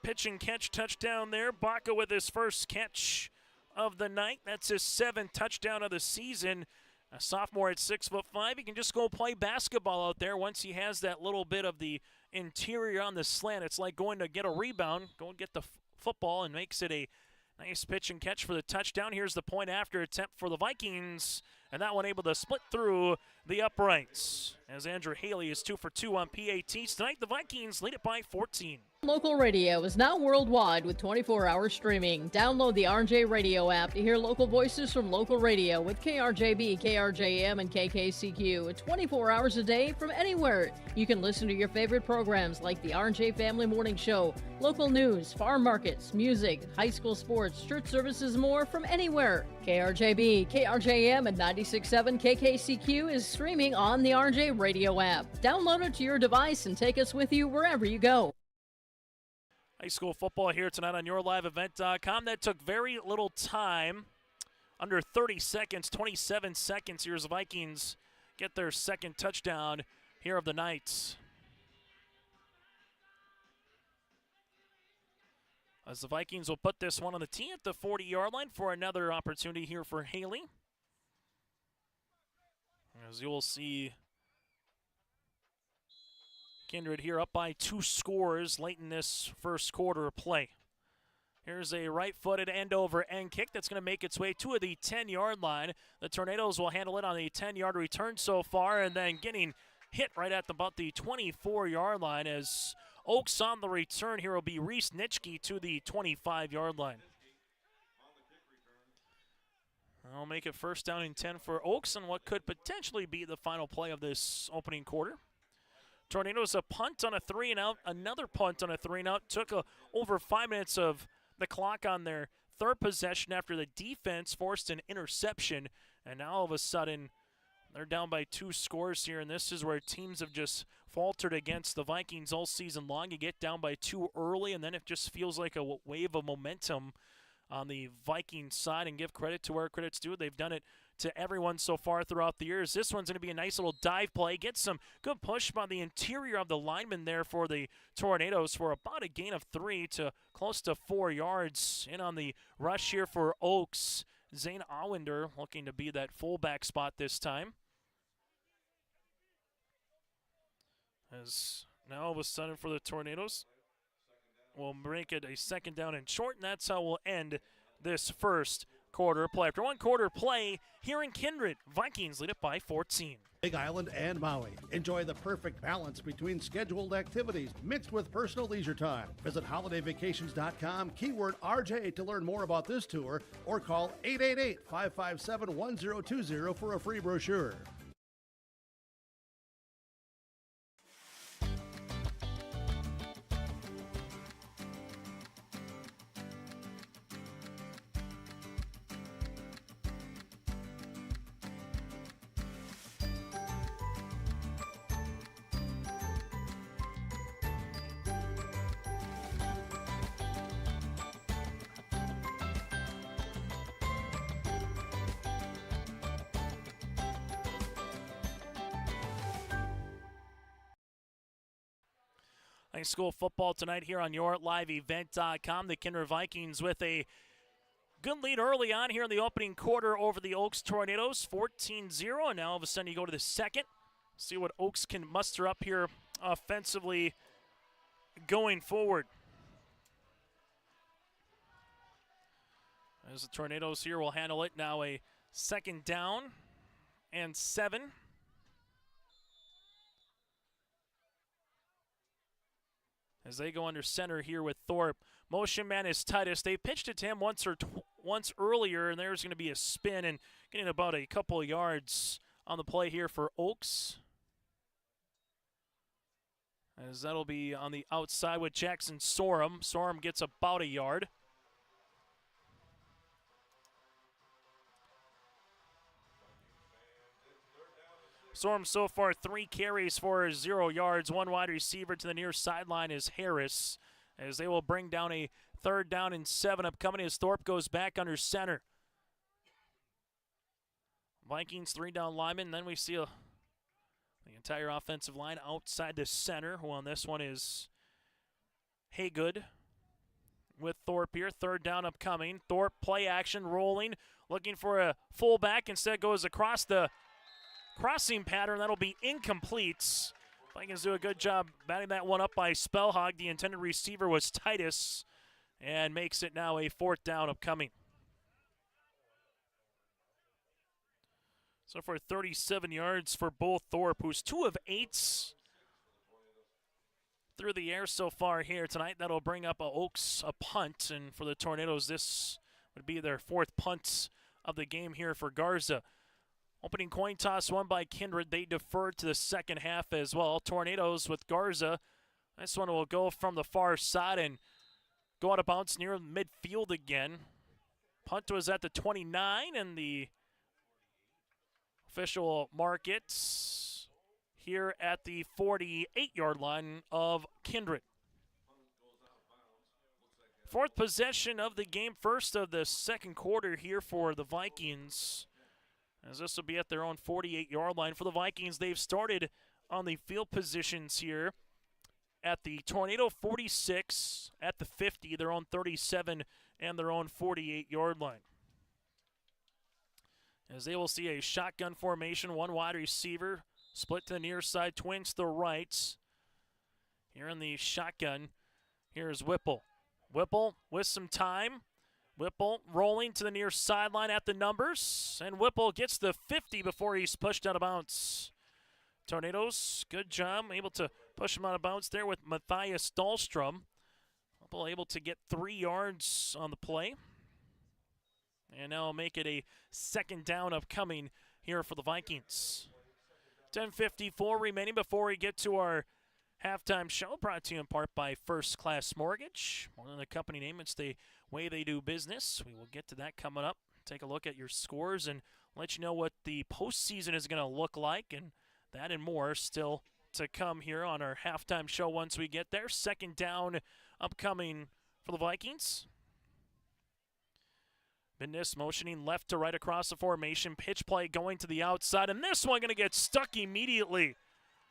B: pitch and catch touchdown there. Baco with his first catch of the night. That's his 7th touchdown of the season. A sophomore at 6'5". He can just go play basketball out there once he has that little bit of the interior on the slant. It's like going to get a rebound, go and get the football, and makes it a nice pitch and catch for the touchdown. Here's the point after attempt for the Vikings, and that one able to split through the uprights. As Andrew Haley is 2 for 2 on PATs tonight, the Vikings lead it by 14.
G: Local radio is now worldwide with 24-hour streaming. Download the RJ Radio app to hear local voices from local radio with KRJB, KRJM, and KKCQ 24 hours a day from anywhere. You can listen to your favorite programs like the RJ Family Morning Show, local news, farm markets, music, high school sports, church services, more from anywhere. KRJB, KRJM, and 96.7 KKCQ is streaming on the RJ Radio app. Download it to your device and take us with you wherever you go.
B: High school football here tonight on YourLiveEvent.com. That took very little time, under 30 seconds, 27 seconds. Here's the Vikings get their second touchdown here of the night. As the Vikings will put this one on the tee at the 40-yard line for another opportunity here for Haley. As you will see, Kindred here up by 2 scores late in this first quarter of play. Here's a right-footed end-over-end kick that's going to make its way to the 10-yard line. The Tornadoes will handle it on the 10-yard return so far, and then getting hit right at about the 24-yard line as Oaks on the return here will be Reese Nitschke to the 25-yard line. I'll make it first down and 10 for Oaks on what could potentially be the final play of this opening quarter. Tornadoes a punt on a 3-and-out, another punt on a 3-and-out. Took over 5 minutes of the clock on their third possession after the defense forced an interception. And now all of a sudden, they're down by 2 scores here, and this is where teams have just faltered against the Vikings all season long. You get down by 2 early, and then it just feels like a wave of momentum on the Viking side, and give credit to where credit's due. They've done it to everyone so far throughout the years. This one's going to be a nice little dive play. Get some good push by the interior of the lineman there for the Tornadoes for about a gain of 3 to close to 4 yards. In on the rush here for Oaks, Zane Allender looking to be that fullback spot this time. As now all of a sudden for the Tornadoes, we'll make it a second down and short, and that's how we'll end this first quarter play. After 1 quarter play here in Kindred, Vikings lead it by 14.
E: Big Island and Maui. Enjoy the perfect balance between scheduled activities mixed with personal leisure time. Visit holidayvacations.com, keyword RJ to learn more about this tour, or call 888-557-1020 for a free brochure.
B: High school football tonight here on YourLiveEvent.com. The Kindred Vikings with a good lead early on here in the opening quarter over the Oaks Tornadoes, 14-0. And now all of a sudden you go to the second. See what Oaks can muster up here offensively going forward. As the Tornadoes here will handle it now, a second down and 7. As they go under center here with Thorpe. Motion man is Titus. They pitched it to him once or once earlier, and there's going to be a spin and getting about a couple of yards on the play here for Oaks. As that'll be on the outside with Jackson Sorum. Sorum gets about a yard. Sorum so far 3 carries for 0 yards. 1 wide receiver to the near sideline is Harris, as they will bring down a 3rd down and 7 upcoming as Thorpe goes back under center. Vikings 3 down linemen. Then we see the entire offensive line outside the center, who on this one is Haygood with Thorpe here. 3rd down upcoming. Thorpe play action rolling, looking for a fullback. Instead goes across the crossing pattern. That'll be incomplete. Vikings do a good job batting that one up by Spellhog. The intended receiver was Titus, and makes it now a 4th down upcoming. So for 37 yards for both Thorpe, who's 2 of 8 through the air so far here tonight. That'll bring up Oaks a punt, and for the Tornadoes, this would be their 4th punt of the game here for Garza. Opening coin toss won by Kindred. They deferred to the second half as well. Tornadoes with Garza. This one will go from the far side and go out of bounds near midfield again. Punt was at the 29, and the official mark it here at the 48-yard line of Kindred. 4th possession of the game, first of the second quarter here for the Vikings, as this will be at their own 48-yard line. For the Vikings, they've started on the field positions here at the Tornado 46, at the 50, their own 37, and their own 48-yard line. As they will see a shotgun formation, 1 wide receiver, split to the near side, twins to the right. Here in the shotgun, here's Whipple. Whipple with some time. Whipple rolling to the near sideline at the numbers, and Whipple gets the 50 before he's pushed out of bounds. Tornadoes, good job, able to push him out of bounds there with Matthias Dahlstrom. Whipple able to get 3 yards on the play. And now make it a 2nd down upcoming here for the Vikings. 10:54 remaining before we get to our halftime show, brought to you in part by First Class Mortgage. More than a company name, it's the way they do business. We will get to that coming up. Take a look at your scores and let you know what the postseason is going to look like, and that and more still to come here on our halftime show once we get there. 2nd down upcoming for the Vikings. Bendis motioning left to right across the formation. Pitch play going to the outside, and this one going to get stuck immediately.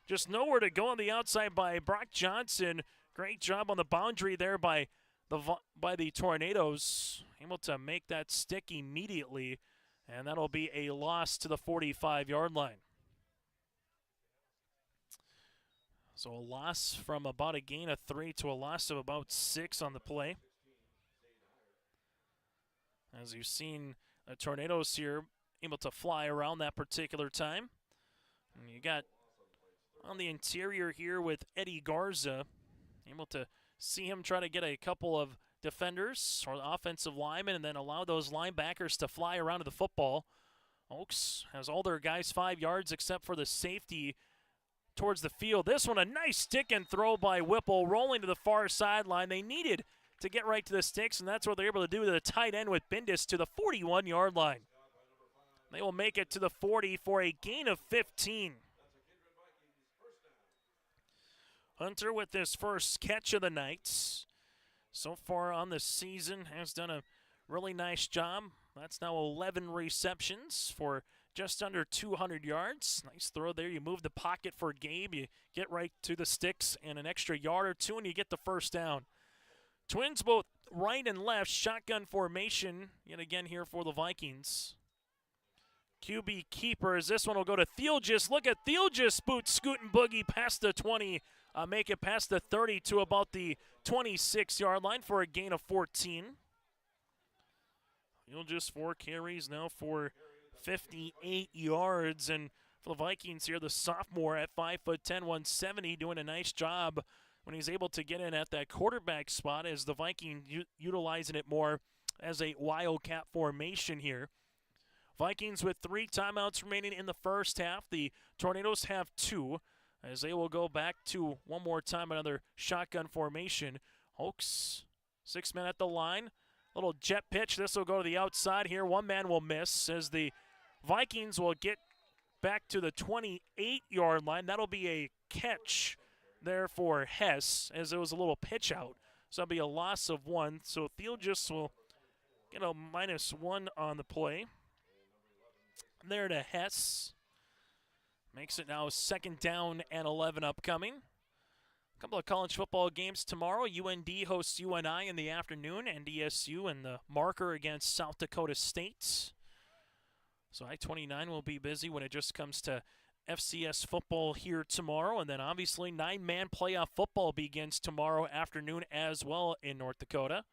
B: Just nowhere to go on the outside by Brock Johnson. Great job on the boundary there by the Tornadoes. Able to make that stick immediately, and that'll be a loss to the 45-yard line. So a loss from about a gain of 3 to a loss of about 6 on the play. As you've seen, the Tornadoes here able to fly around that particular time. And you got on the interior here with Eddie Garza, able to see him try to get a couple of defenders or offensive linemen and then allow those linebackers to fly around to the football. Oaks has all their guys 5 yards except for the safety towards the field. This one, a nice stick and throw by Whipple, rolling to the far sideline. They needed to get right to the sticks, and that's what they're able to do to the tight end with Bendis to the 41-yard line. They will make it to the 40 for a gain of 15. Hunter with his first catch of the night. So far on the season has done a really nice job. That's now 11 receptions for just under 200 yards. Nice throw there. You move the pocket for Gabe. You get right to the sticks and an extra yard or 2, and you get the 1st down. Twins both right and left, shotgun formation yet again here for the Vikings. QB keeper as this one will go to Thielgis. Look at Thielgis scoot and boogie past the 20, make it past the 30 to about the 26-yard line for a gain of 14. Thielgis 4 carries now for 58 yards, and for the Vikings here, the sophomore at 5'10", 170, doing a nice job when he's able to get in at that quarterback spot as the Vikings utilizing it more as a Wildcat formation here. Vikings with 3 timeouts remaining in the first half. The Tornadoes have 2, as they will go back to one more time another shotgun formation. Oaks, 6 men at the line. Little jet pitch. This will go to the outside here. One man will miss as the Vikings will get back to the 28-yard line. That'll be a catch there for Hess, as it was a little pitch out. So that'll be a loss of 1. So Theologist will get a -1 on the play. There to Hess. Makes it now 2nd down and 11 upcoming. A couple of college football games tomorrow. UND hosts UNI in the afternoon. NDSU and the marker against South Dakota State. So I-29 will be busy when it just comes to FCS football here tomorrow. And then obviously 9-man playoff football begins tomorrow afternoon as well in North Dakota,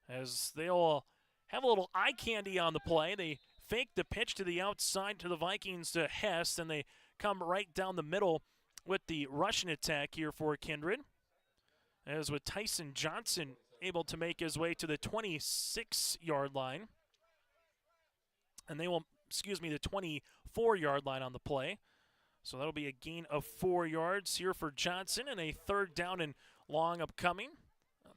B: as they'll have a little eye candy on the play. They fake the pitch to the outside to the Vikings to Hess, and they come right down the middle with the rushing attack here for Kindred, as with Tyson Johnson able to make his way to the 26-yard line. And they will, the 24-yard line on the play. So that'll be a gain of 4 yards here for Johnson, and a 3rd down and long upcoming.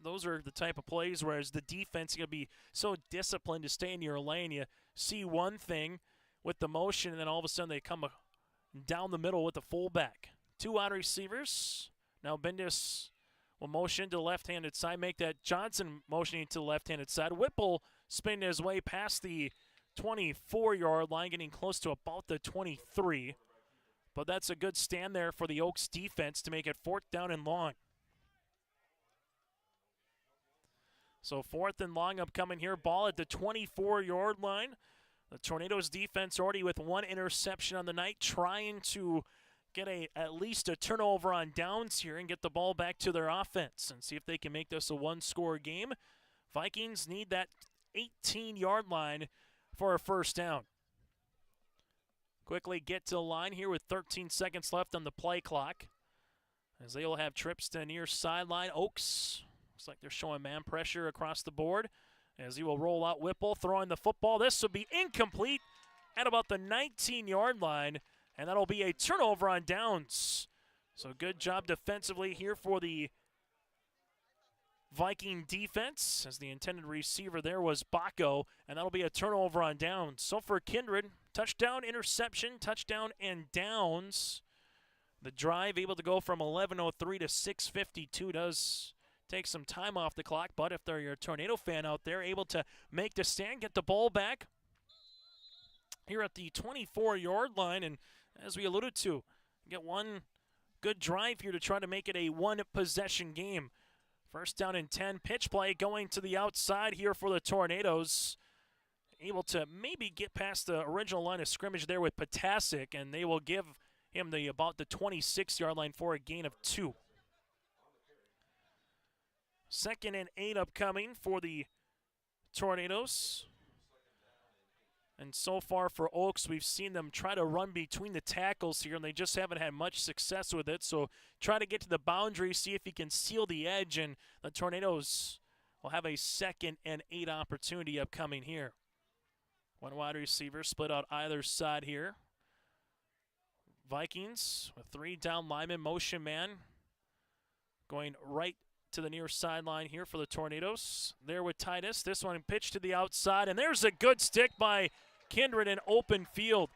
B: Those are the type of plays whereas the defense is going to be so disciplined to stay in your lane. You see one thing with the motion, and then all of a sudden they come down the middle with the fullback. 2 wide receivers. Now Bendis will motion to the left-handed side, make that Johnson motioning to the left-handed side. Whipple spin his way past the 24-yard line, getting close to about the 23. But that's a good stand there for the Oaks defense to make it 4th down and long. So 4th and long upcoming here. Ball at the 24-yard line. The Tornadoes defense already with 1 interception on the night, trying to get at least a turnover on downs here and get the ball back to their offense and see if they can make this a 1-score game. Vikings need that 18-yard line for a 1st down. Quickly get to the line here with 13 seconds left on the play clock, as they will have trips to near sideline. Oaks, looks like they're showing man pressure across the board, as he will roll out Whipple, throwing the football. This will be incomplete at about the 19-yard line, and that'll be a turnover on downs. So good job defensively here for the Viking defense, as the intended receiver there was Baco, and that'll be a turnover on downs. So for Kindred, touchdown, interception, touchdown, and downs. The drive able to go from 11:03 to 6:52 does take some time off the clock, but if they're your Tornado fan out there, able to make the stand, get the ball back here at the 24-yard line, and as we alluded to, get one good drive here to try to make it a 1-possession game. 1st down and 10, pitch play going to the outside here for the Tornadoes. Able to maybe get past the original line of scrimmage there with Potasic, and they will give him about the 26-yard line for a gain of 2. 2nd and 8 upcoming for the Tornadoes. And so far for Oaks, we've seen them try to run between the tackles here, and they just haven't had much success with it. So try to get to the boundary, see if he can seal the edge, and the Tornadoes will have a 2nd and 8 opportunity upcoming here. 1 wide receiver split out either side here. Vikings with 3 down linemen, motion man, going right to the near sideline here for the Tornadoes. There with Titus. This one pitched to the outside, and there's a good stick by Kindred in open field.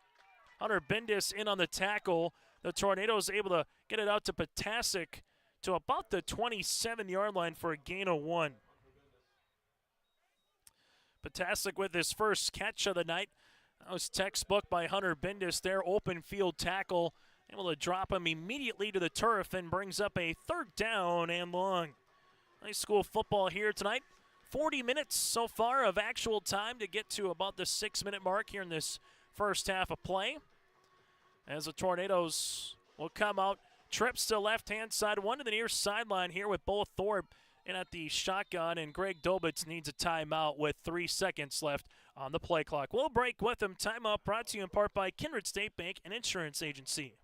B: Hunter Bendis in on the tackle. The Tornadoes able to get it out to Potasic to about the 27-yard line for a gain of 1. Potasic with his first catch of the night. That was textbook by Hunter Bendis there. Open field tackle. Able to drop him immediately to the turf and brings up a 3rd down and long. High school football here tonight. 40 minutes so far of actual time to get to about the 6-minute mark here in this first half of play. As the Tornadoes will come out, trips to left-hand side, one to the near sideline here with Bo Thorpe in at the shotgun, and Greg Dobitz needs a timeout with 3 seconds left on the play clock. We'll break with him. Timeout brought to you in part by Kindred State Bank and Insurance Agency.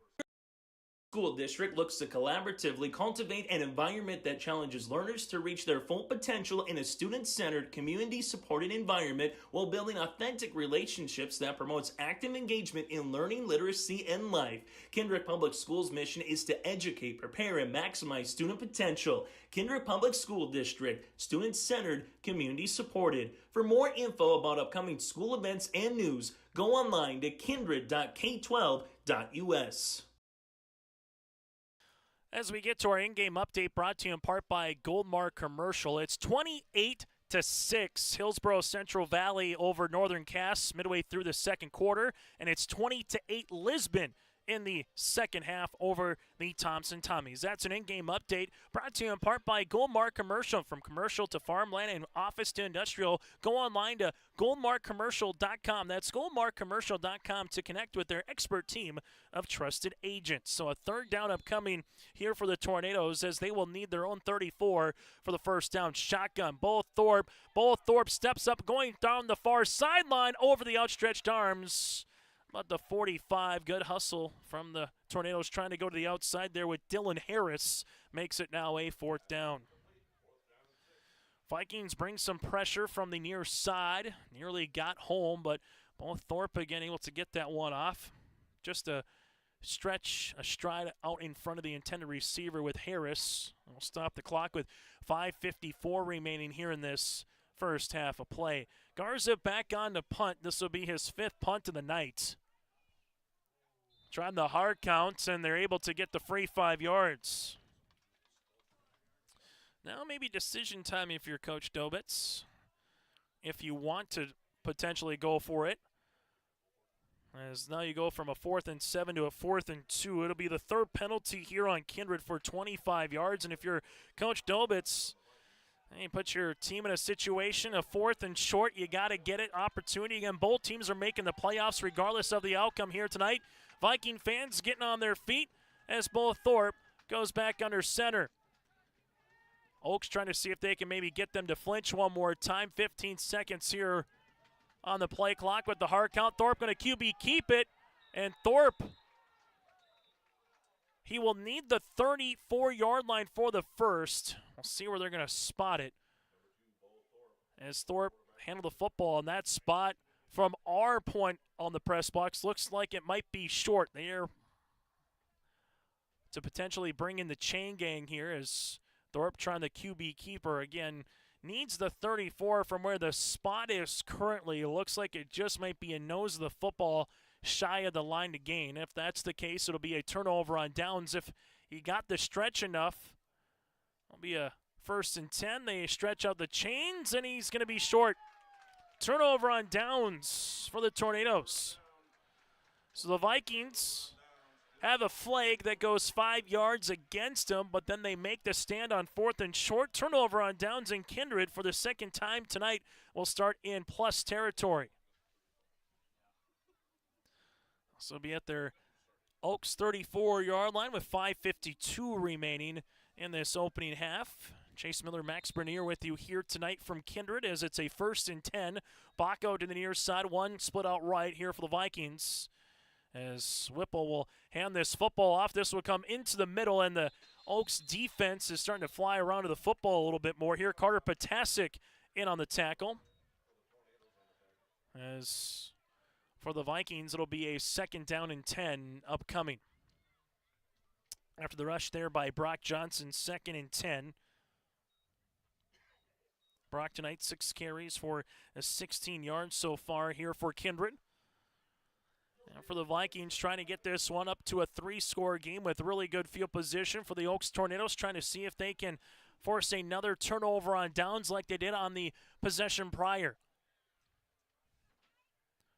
M: School District looks to collaboratively cultivate an environment that challenges learners to reach their full potential in a student-centered, community-supported environment while building authentic relationships that promotes active engagement in learning, literacy, and life. Kindred Public Schools' mission is to educate, prepare, and maximize student potential. Kindred Public School District, student-centered, community-supported. For more info about upcoming school events and news, go online to kindred.k12.us.
B: As we get to our in-game update, brought to you in part by Goldmark Commercial, it's 28-6 Hillsborough Central Valley over Northern Cass midway through the second quarter, and it's 20-8 Lisbon in the second half over the Thompson Tommies. That's an in-game update brought to you in part by Goldmark Commercial. From commercial to farmland and office to industrial, go online to goldmarkcommercial.com. That's goldmarkcommercial.com to connect with their expert team of trusted agents. So a third down upcoming here for the Tornadoes as they will need their own 34 for the first down. Shotgun, Bo Thorpe steps up, going down the far sideline over the outstretched arms. About the 45, good hustle from the Tornadoes trying to go to the outside there with Dylan Harris. Makes it now a fourth down. Vikings bring some pressure from the near side. Nearly got home, but both Thorpe again able to get that one off. Just a stride out in front of the intended receiver with Harris. We'll stop the clock with 5:54 remaining here in this first half of play. Garza back on to punt. This will be his fifth punt of the night. Trying the hard counts, and they're able to get the free 5 yards. Now maybe decision time if you're Coach Dobitz. If you want to potentially go for it. As now you go from a 4th and 7 to a 4th and 2. It'll be the third penalty here on Kindred for 25 yards. And if you're Coach Dobitz, you put your team in a situation, a 4th and short, you got to get it. Opportunity. Again, both teams are making the playoffs regardless of the outcome here tonight. Viking fans getting on their feet as Bo Thorpe goes back under center. Oaks trying to see if they can maybe get them to flinch one more time. 15 seconds here on the play clock with the hard count. Thorpe going to QB keep it, and Thorpe, he will need the 34-yard line for the first. We'll see where they're going to spot it as Thorpe handled the football in that spot. From our point on the press box, looks like it might be short there to potentially bring in the chain gang here as Thorpe trying the QB keeper again. Needs the 34 from where the spot is currently. It looks like it just might be a nose of the football shy of the line to gain. If that's the case, it'll be a turnover on downs. If he got the stretch enough, it'll be a 1st and 10. They stretch out the chains, and he's going to be short. Turnover on downs for the Tornadoes. So the Vikings have a flag that goes 5 yards against them, but then they make the stand on 4th and short. Turnover on downs, and Kindred for the second time tonight will start in plus territory. So be at their Oaks 34-yard line with 5:52 remaining in this opening half. Chase Miller, Max Bernier with you here tonight from Kindred as it's a 1st and 10. Baco to the near side, one split out right here for the Vikings. As Whipple will hand this football off, this will come into the middle, and the Oaks defense is starting to fly around to the football a little bit more here. Carter Potasic in on the tackle. As for the Vikings, it'll be a 2nd down and 10 upcoming. After the rush there by Brock Johnson, 2nd and 10. Brock tonight, 6 carries for 16 yards so far here for Kindred. And for the Vikings, trying to get this one up to a 3-score game with really good field position for the Oaks Tornadoes, trying to see if they can force another turnover on downs like they did on the possession prior.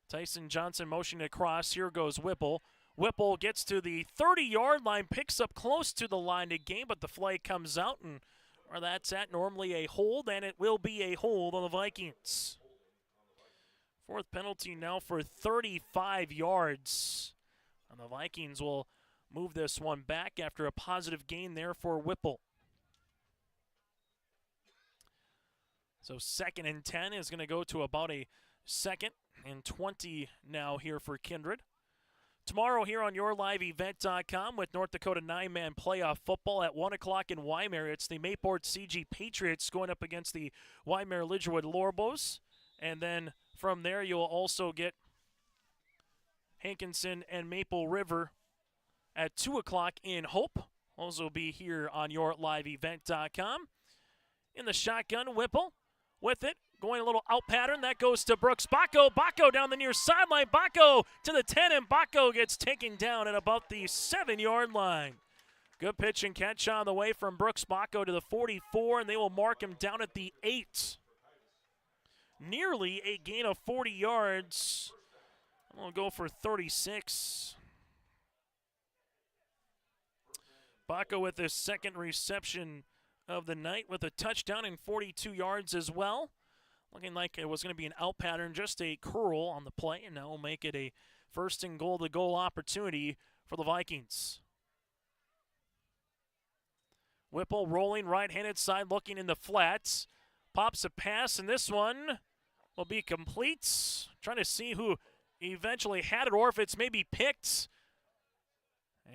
B: Tyson Johnson motioning across. Here goes Whipple. Whipple gets to the 30-yard line, picks up close to the line to gain, but the flag comes out, and where that's at, normally a hold, and it will be a hold on the Vikings. 4th penalty now for 35 yards. And the Vikings will move this one back after a positive gain there for Whipple. So 2nd and 10 is going to go to about a 2nd and 20 now here for Kindred. Tomorrow here on YourLiveEvent.com with North Dakota 9-man playoff football at 1 o'clock in Wymer. It's the Mayport CG Patriots going up against the Wymer Lidgerwood Lorbeaus. And then from there you'll also get Hankinson and Maple River at 2 o'clock in Hope. Also be here on YourLiveEvent.com. In the shotgun, Whipple with it. Going a little out pattern. That goes to Brooks Bacco. Bacco down the near sideline. Bacco to the 10, and Bacco gets taken down at about the 7-yard line. Good pitch and catch on the way from Brooks Bacco to the 44, and they will mark him down at the 8. Nearly a gain of 40 yards. I'm going to go for 36. Bacco with his second reception of the night with a touchdown and 42 yards as well. Looking like it was going to be an out pattern, just a curl on the play, and now we'll make it a first and goal to goal opportunity for the Vikings. Whipple rolling right-handed side, looking in the flats. Pops a pass, and this one will be complete. Trying to see who eventually had it, or if it's maybe picked.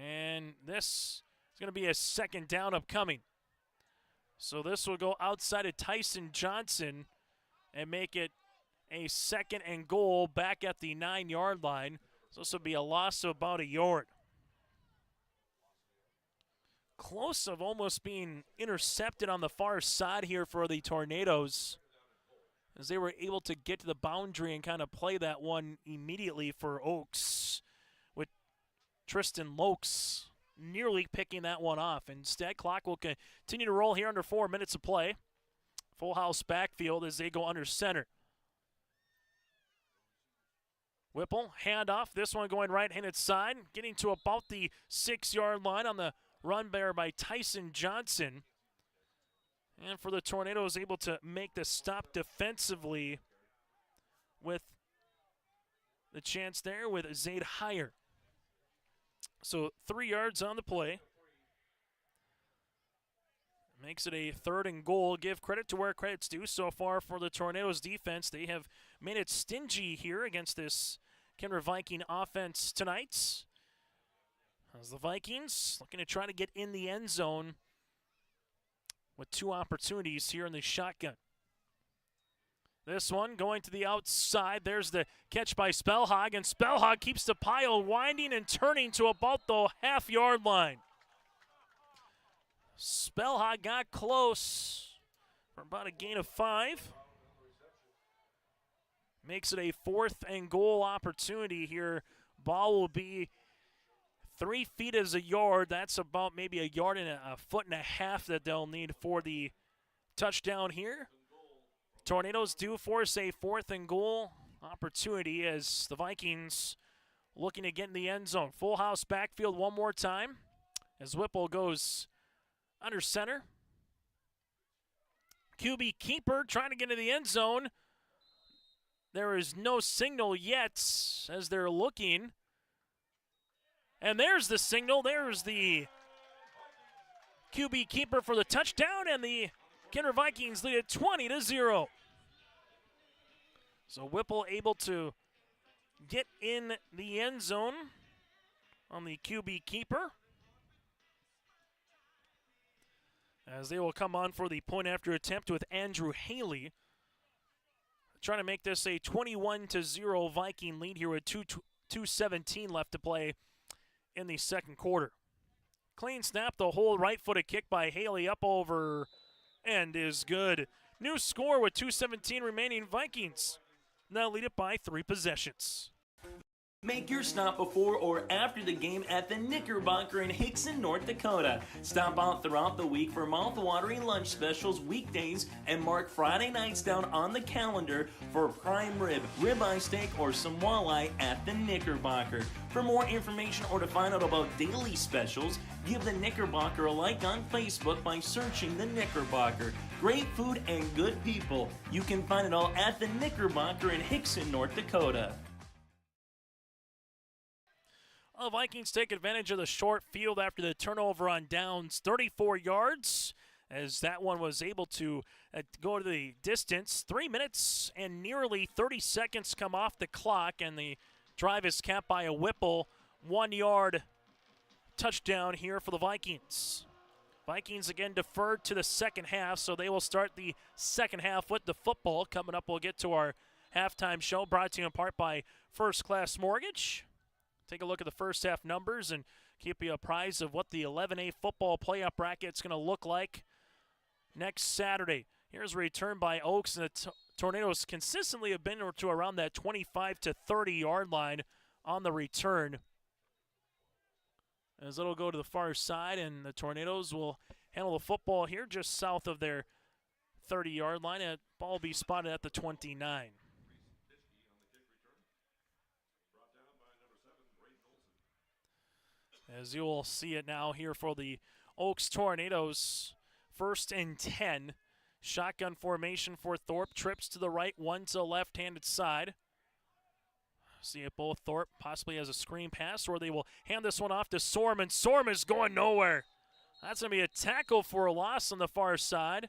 B: And this is going to be a second down upcoming. So this will go outside of Tyson Johnson and make it a second and goal back at the 9-yard line. So this will be a loss of about a yard. Close of almost being intercepted on the far side here for the Tornadoes, as they were able to get to the boundary and kind of play that one immediately for Oaks, with Tristan Lokes nearly picking that one off. Instead, clock will continue to roll here under 4 minutes of play. Full house backfield as they go under center. Whipple, handoff. This one going right-handed side, getting to about the 6-yard line on the run there by Tyson Johnson. And for the Tornadoes, able to make the stop defensively with the chance there with Zaid Heyer. So 3 yards on the play. Makes it a third and goal. Give credit to where credit's due so far for the Tornadoes defense. They have made it stingy here against this Kindred Viking offense tonight. As the Vikings looking to try to get in the end zone with 2 opportunities here in the shotgun. This one going to the outside. There's the catch by Spellhog, and Spellhog keeps the pile winding and turning to about the half-yard line. Spellhog got close for about a gain of 5. Makes it a fourth and goal opportunity here. Ball will be 3 feet as a yard. That's about maybe a yard and a foot and a half that they'll need for the touchdown here. Tornadoes do force a fourth and goal opportunity as the Vikings looking to get in the end zone. Full house backfield one more time as Whipple goes under center. QB keeper trying to get into the end zone. There is no signal yet as they're looking. And there's the signal. There's the QB keeper for the touchdown, and the Kindred Vikings lead it 20-0. So Whipple able to get in the end zone on the QB keeper, as they will come on for the point after attempt with Andrew Haley. Trying to make this a 21-0 Viking lead here with 2:17 left to play in the second quarter. Clean snap, the hold, right-footed kick by Haley up over and is good. New score with 2:17 remaining. Vikings now lead it by 3 possessions.
M: Make your stop before or after the game at the Knickerbocker in Hickson, North Dakota. Stop out throughout the week for mouth-watering lunch specials weekdays and mark Friday nights down on the calendar for prime rib, ribeye steak, or some walleye at the Knickerbocker. For more information or to find out about daily specials, give the Knickerbocker a like on Facebook by searching the Knickerbocker. Great food and good people. You can find it all at the Knickerbocker in Hickson, North Dakota.
B: The Vikings take advantage of the short field after the turnover on downs, 34 yards, as that one was able to go to the distance. 3 minutes and nearly 30 seconds come off the clock, and the drive is capped by a Whipple 1-yard touchdown here for the Vikings. Vikings again deferred to the second half, so they will start the second half with the football. Coming up, we'll get to our halftime show, brought to you in part by First Class Mortgage. Take a look at the first half numbers and keep you apprised of what the 11A football playoff bracket is going to look like next Saturday. Here's a return by Oaks, and the Tornadoes consistently have been to around that 25 to 30-yard line on the return. As it'll go to the far side, and the Tornadoes will handle the football here just south of their 30-yard line. And ball will be spotted at the 29. As you will see it now here for the Oaks Tornadoes, 1st and 10. Shotgun formation for Thorpe. Trips to the right, one to the left-handed side. See it both. Thorpe possibly has a screen pass, or they will hand this one off to Sorm, and Sorm is going nowhere. That's going to be a tackle for a loss on the far side.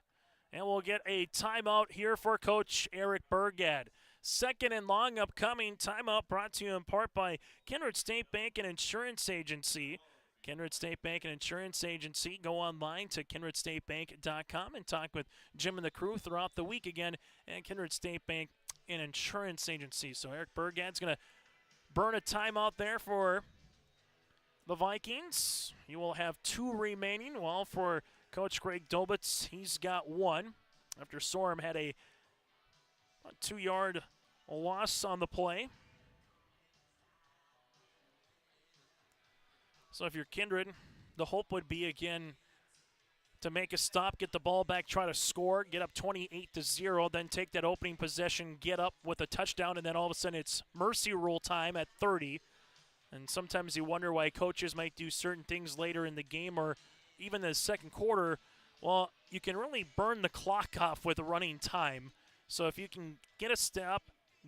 B: And we'll get a timeout here for Coach Eric Burgad. 2nd and long upcoming. Timeout brought to you in part by Kindred State Bank and Insurance Agency. Kindred State Bank and Insurance Agency. Go online to kindredstatebank.com and talk with Jim and the crew throughout the week again at Kindred State Bank and Insurance Agency. So Eric Burgad's going to burn a timeout there for the Vikings. He will have 2 remaining, while for Coach Greg Dobitz, he's got 1 after Sorum had a 2-yard loss on the play. So if you're Kindred, the hope would be, again, to make a stop, get the ball back, try to score, get up 28-0, then take that opening possession, get up with a touchdown, and then all of a sudden it's mercy rule time at 30. And sometimes you wonder why coaches might do certain things later in the game or even the second quarter. Well, you can really burn the clock off with running time. So if you can get a step,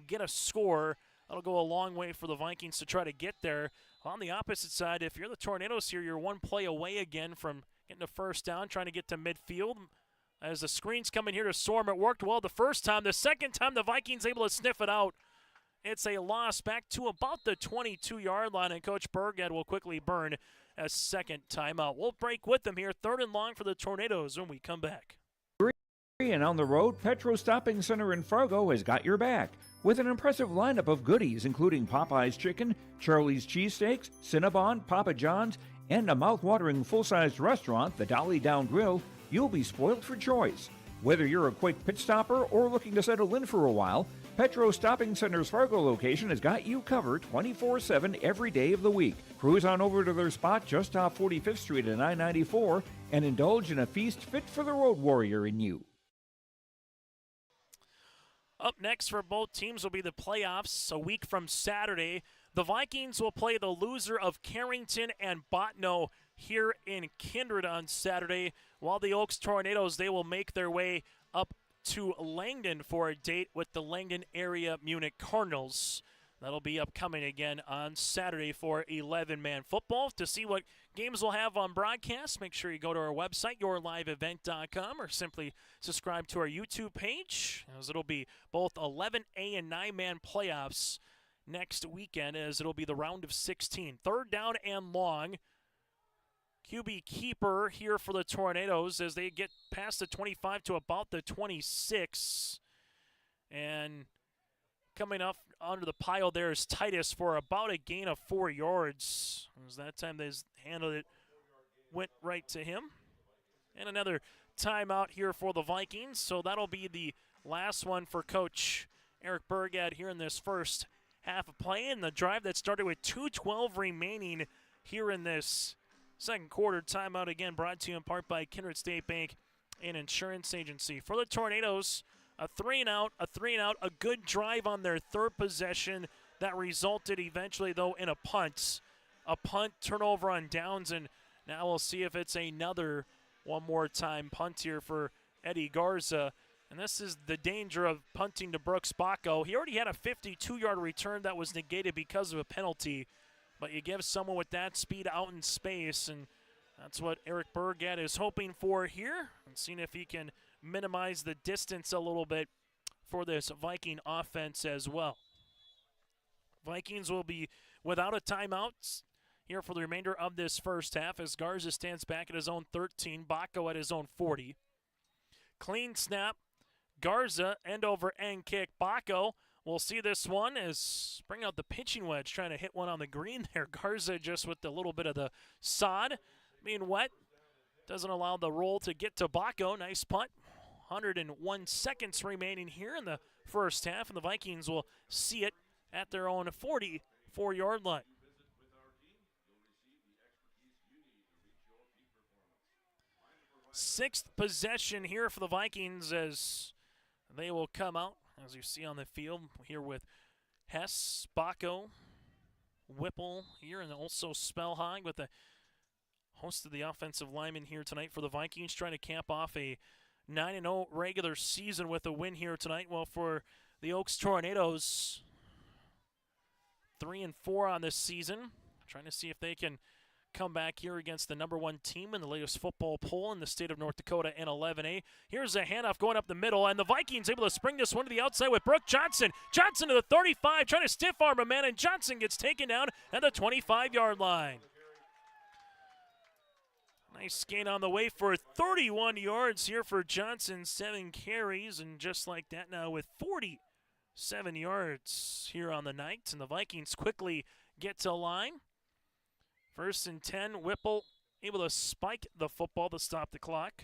B: get a score, that'll go a long way for the Vikings to try to get there. On the opposite side, if you're the Tornadoes here, you're 1 play away again from getting a first down, trying to get to midfield. As the screen's coming here to Sorm, it worked well the first time. The second time, the Vikings able to sniff it out. It's a loss back to about the 22-yard line, and Coach Burgad will quickly burn a second timeout. We'll break with them here, 3rd and long for the Tornadoes when we come back.
K: And on the road, Petro Stopping Center in Fargo has got your back with an impressive lineup of goodies, including Popeye's Chicken, Charlie's Cheesesteaks, Cinnabon, Papa John's, and a mouth-watering full-sized restaurant, the Dolly Down Grill. You'll be spoiled for choice. Whether you're a quick pit stopper or looking to settle in for a while, Petro Stopping Center's Fargo location has got you covered 24/7 every day of the week. Cruise on over to their spot just off 45th Street and I-94 and indulge in a feast fit for the road warrior in you.
B: Up next for both teams will be the playoffs a week from Saturday. The Vikings will play the loser of Carrington and Botno here in Kindred on Saturday, while the Oaks Tornadoes, they will make their way up to Langdon for a date with the Langdon area Munich Cardinals. That'll be upcoming again on Saturday for 11-man football. To see what games we'll have on broadcast, make sure you go to our website, yourliveevent.com, or simply subscribe to our YouTube page, as it'll be both 11A and 9-man playoffs next weekend, as it'll be the round of 16. 3rd down and long. QB keeper here for the Tornadoes as they get past the 25 to about the 26. And coming up under the pile there is Titus for about a gain of 4 yards. It was that time they handled it, went right to him. And another timeout here for the Vikings. So that'll be the last one for Coach Eric Burgad here in this first half of play. And the drive that started with 2:12 remaining here in this second quarter. Timeout again brought to you in part by Kindred State Bank and Insurance Agency. For the Tornadoes, a 3-and-out, a good drive on their 3rd possession that resulted eventually, though, in a punt. A punt turnover on downs, and now we'll see if it's another one more time punt here for Eddie Garza. And this is the danger of punting to Brooks Bacco. He already had a 52-yard return that was negated because of a penalty. But you give someone with that speed out in space, and that's what Eric Burgad is hoping for here, and seeing if he can minimize the distance a little bit for this Viking offense as well. Vikings will be without a timeout. here for the remainder of this first half as Garza stands back at his own 13, Baco at his own 40. Clean snap, Garza, end over end kick, Baco. We'll see this one as bring out the pitching wedge, trying to hit one on the green there. Garza just with a little bit of the sod being wet. Doesn't allow the roll to get to Baco. Nice punt. 101 seconds remaining here in the first half, and the Vikings will see it at their own 44-yard line. Sixth possession here for the Vikings as they will come out, as you see on the field here with Hess, Baco, Whipple here, and also Spellhog with the host of the offensive lineman here tonight for the Vikings, trying to cap off a 9-0 regular season with a win here tonight. Well, for the Oaks Tornadoes, 3-4 on this season, trying to see if they can come back here against the #1 team in the latest football poll in the state of North Dakota in 11A. Here's a handoff going up the middle, and the Vikings able to spring this one to the outside with Brooke Johnson. Johnson to the 35, trying to stiff arm a man, and Johnson gets taken down at the 25-yard line. Nice gain on the way for 31 yards here for Johnson, 7 carries, and just like that now with 47 yards here on the night, and the Vikings quickly get to line. 1st and 10, Whipple able to spike the football to stop the clock.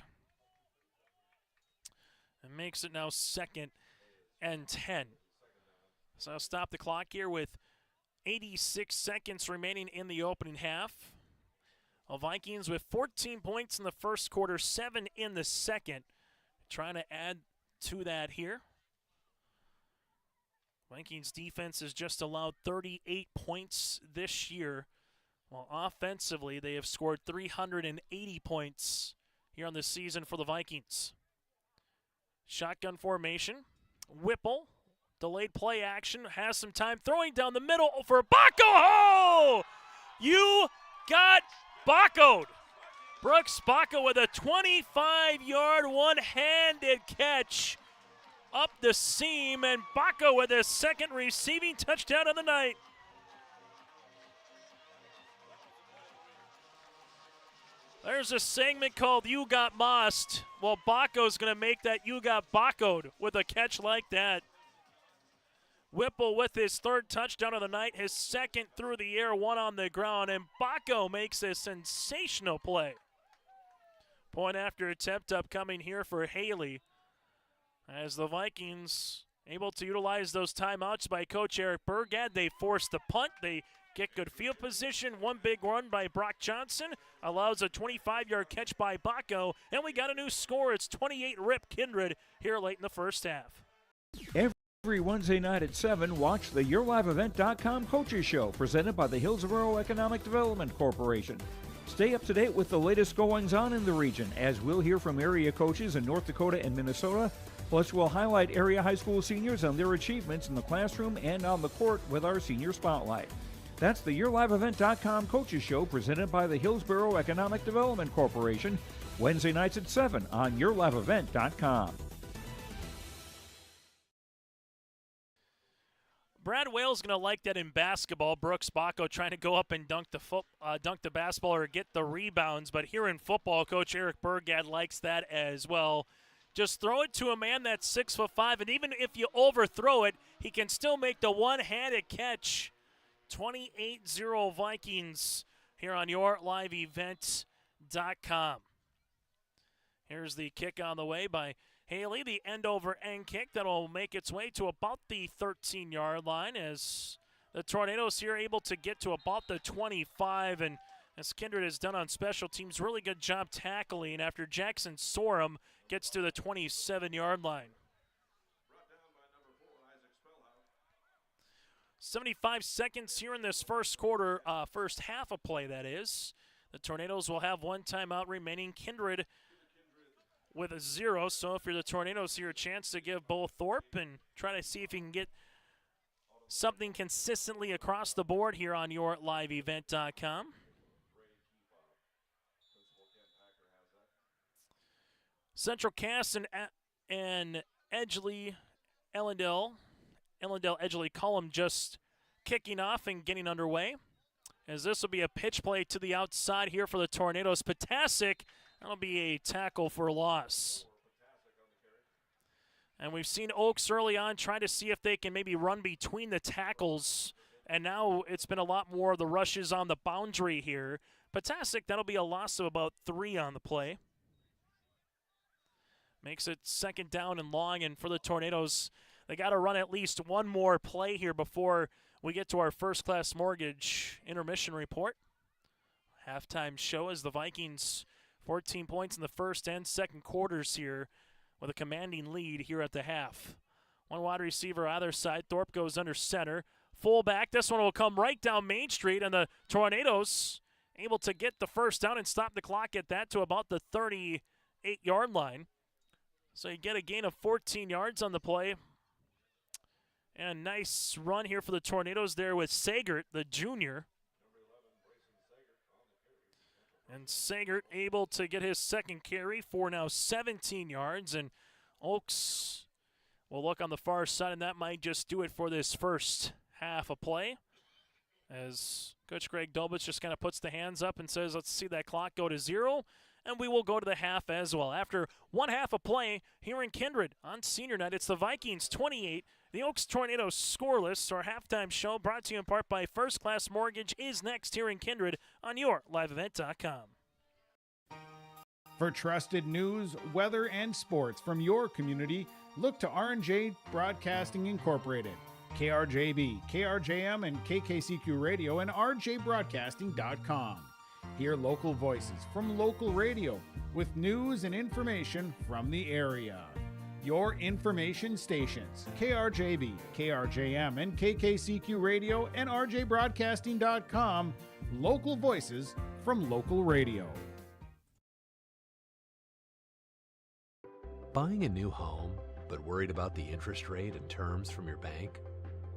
B: And makes it now 2nd and 10. So I'll stop the clock here with 86 seconds remaining in the opening half. The Vikings with 14 points in the first quarter, 7 in the second. Trying to add to that here. Vikings defense has just allowed 38 points this year. While offensively, they have scored 380 points here on this season for the Vikings. Shotgun formation. Whipple, delayed play action, has some time throwing down the middle for Baco. Oh! You got Baco'd. Brooks Baco with a 25-yard one-handed catch up the seam, and Baco with his second receiving touchdown of the night. There's a segment called You Got Mossed. Well, Baco's going to make that You Got Baco'd with a catch like that. Whipple with his 3rd touchdown of the night, his 2nd through the air, 1 on the ground, and Baco makes a sensational play. Point after attempt upcoming here for Haley. As the Vikings able to utilize those timeouts by Coach Eric Burgad, they force the punt, they get good field position. One big run by Brock Johnson allows a 25-yard catch by Baco, and we got a new score. It's 28-rip Kindred here late in the first half.
K: Every Wednesday night at 7, watch the YourLiveEvent.com Coaches Show presented by the Hillsborough Economic Development Corporation. Stay up to date with the latest goings-on in the region, as we'll hear from area coaches in North Dakota and Minnesota. Plus, we'll highlight area high school seniors and their achievements in the classroom and on the court with our Senior Spotlight. That's the YourLiveEvent.com Coaches Show presented by the Hillsborough Economic Development Corporation, Wednesday nights at 7 on YourLiveEvent.com.
B: Brad Whale's going to like that in basketball. Brooks Baco trying to go up and dunk the basketball or get the rebounds. But here in football, Coach Eric Burgad likes that as well. Just throw it to a man that's 6'5", and even if you overthrow it, he can still make the one-handed catch. 28-0 Vikings here on YourLiveEvent.com. Here's the kick on the way by Haley, the end-over-end kick that'll make its way to about the 13-yard line as the Tornadoes here able to get to about the 25, and as Kindred has done on special teams, really good job tackling after Jackson Sorum gets to the 27-yard line. 75 seconds here in this first quarter, first half of play, that is. The Tornadoes will have one timeout remaining. Kindred with a 0, so if you're the Tornadoes here, a chance to give Bo Thorpe and try to see if you can get something consistently across the board here on YourLiveEvent.com. Central Cass and Edgeley, Ellendale Edgeley column just kicking off and getting underway. as this will be a pitch play to the outside here for the Tornadoes. Potasic, that'll be a tackle for loss. And we've seen Oaks early on try to see if they can maybe run between the tackles, and now it's been a lot more of the rushes on the boundary here. Potasic, that'll be a loss of about 3 on the play. Makes it 2nd down and long, and for the Tornadoes, they got to run at least one more play here before we get to our First Class Mortgage intermission report. Halftime show as the Vikings 14 points in the first and second quarters here with a commanding lead here at the half. One wide receiver either side. Thorpe goes under center. Fullback, this one will come right down Main Street, and the Tornadoes able to get the first down and stop the clock at that to about the 38-yard line. So you get a gain of 14 yards on the play. And a nice run here for the Tornadoes there with Sagert, the junior. And Sagert able to get his second carry for now 17 yards. And Oaks will look on the far side, and that might just do it for this first half of play. As Coach Greg Dolbitz just kind of puts the hands up and says, let's see that clock go to 0. And we will go to the half as well. After one half of play here in Kindred on senior night, it's the Vikings 28, the Oaks Tornadoes scoreless. Our halftime show brought to you in part by First Class Mortgage is next here in Kindred on your liveevent.com.
N: For trusted news, weather, and sports from your community, look to R&J Broadcasting Incorporated, KRJB, KRJM, and KKCQ Radio, and rjbroadcasting.com. Hear local voices from local radio with news and information from the area. Your information stations, KRJB, KRJM, and KKCQ Radio, and rjbroadcasting.com. Local voices from local radio.
F: Buying a new home, but worried about the interest rate and terms from your bank?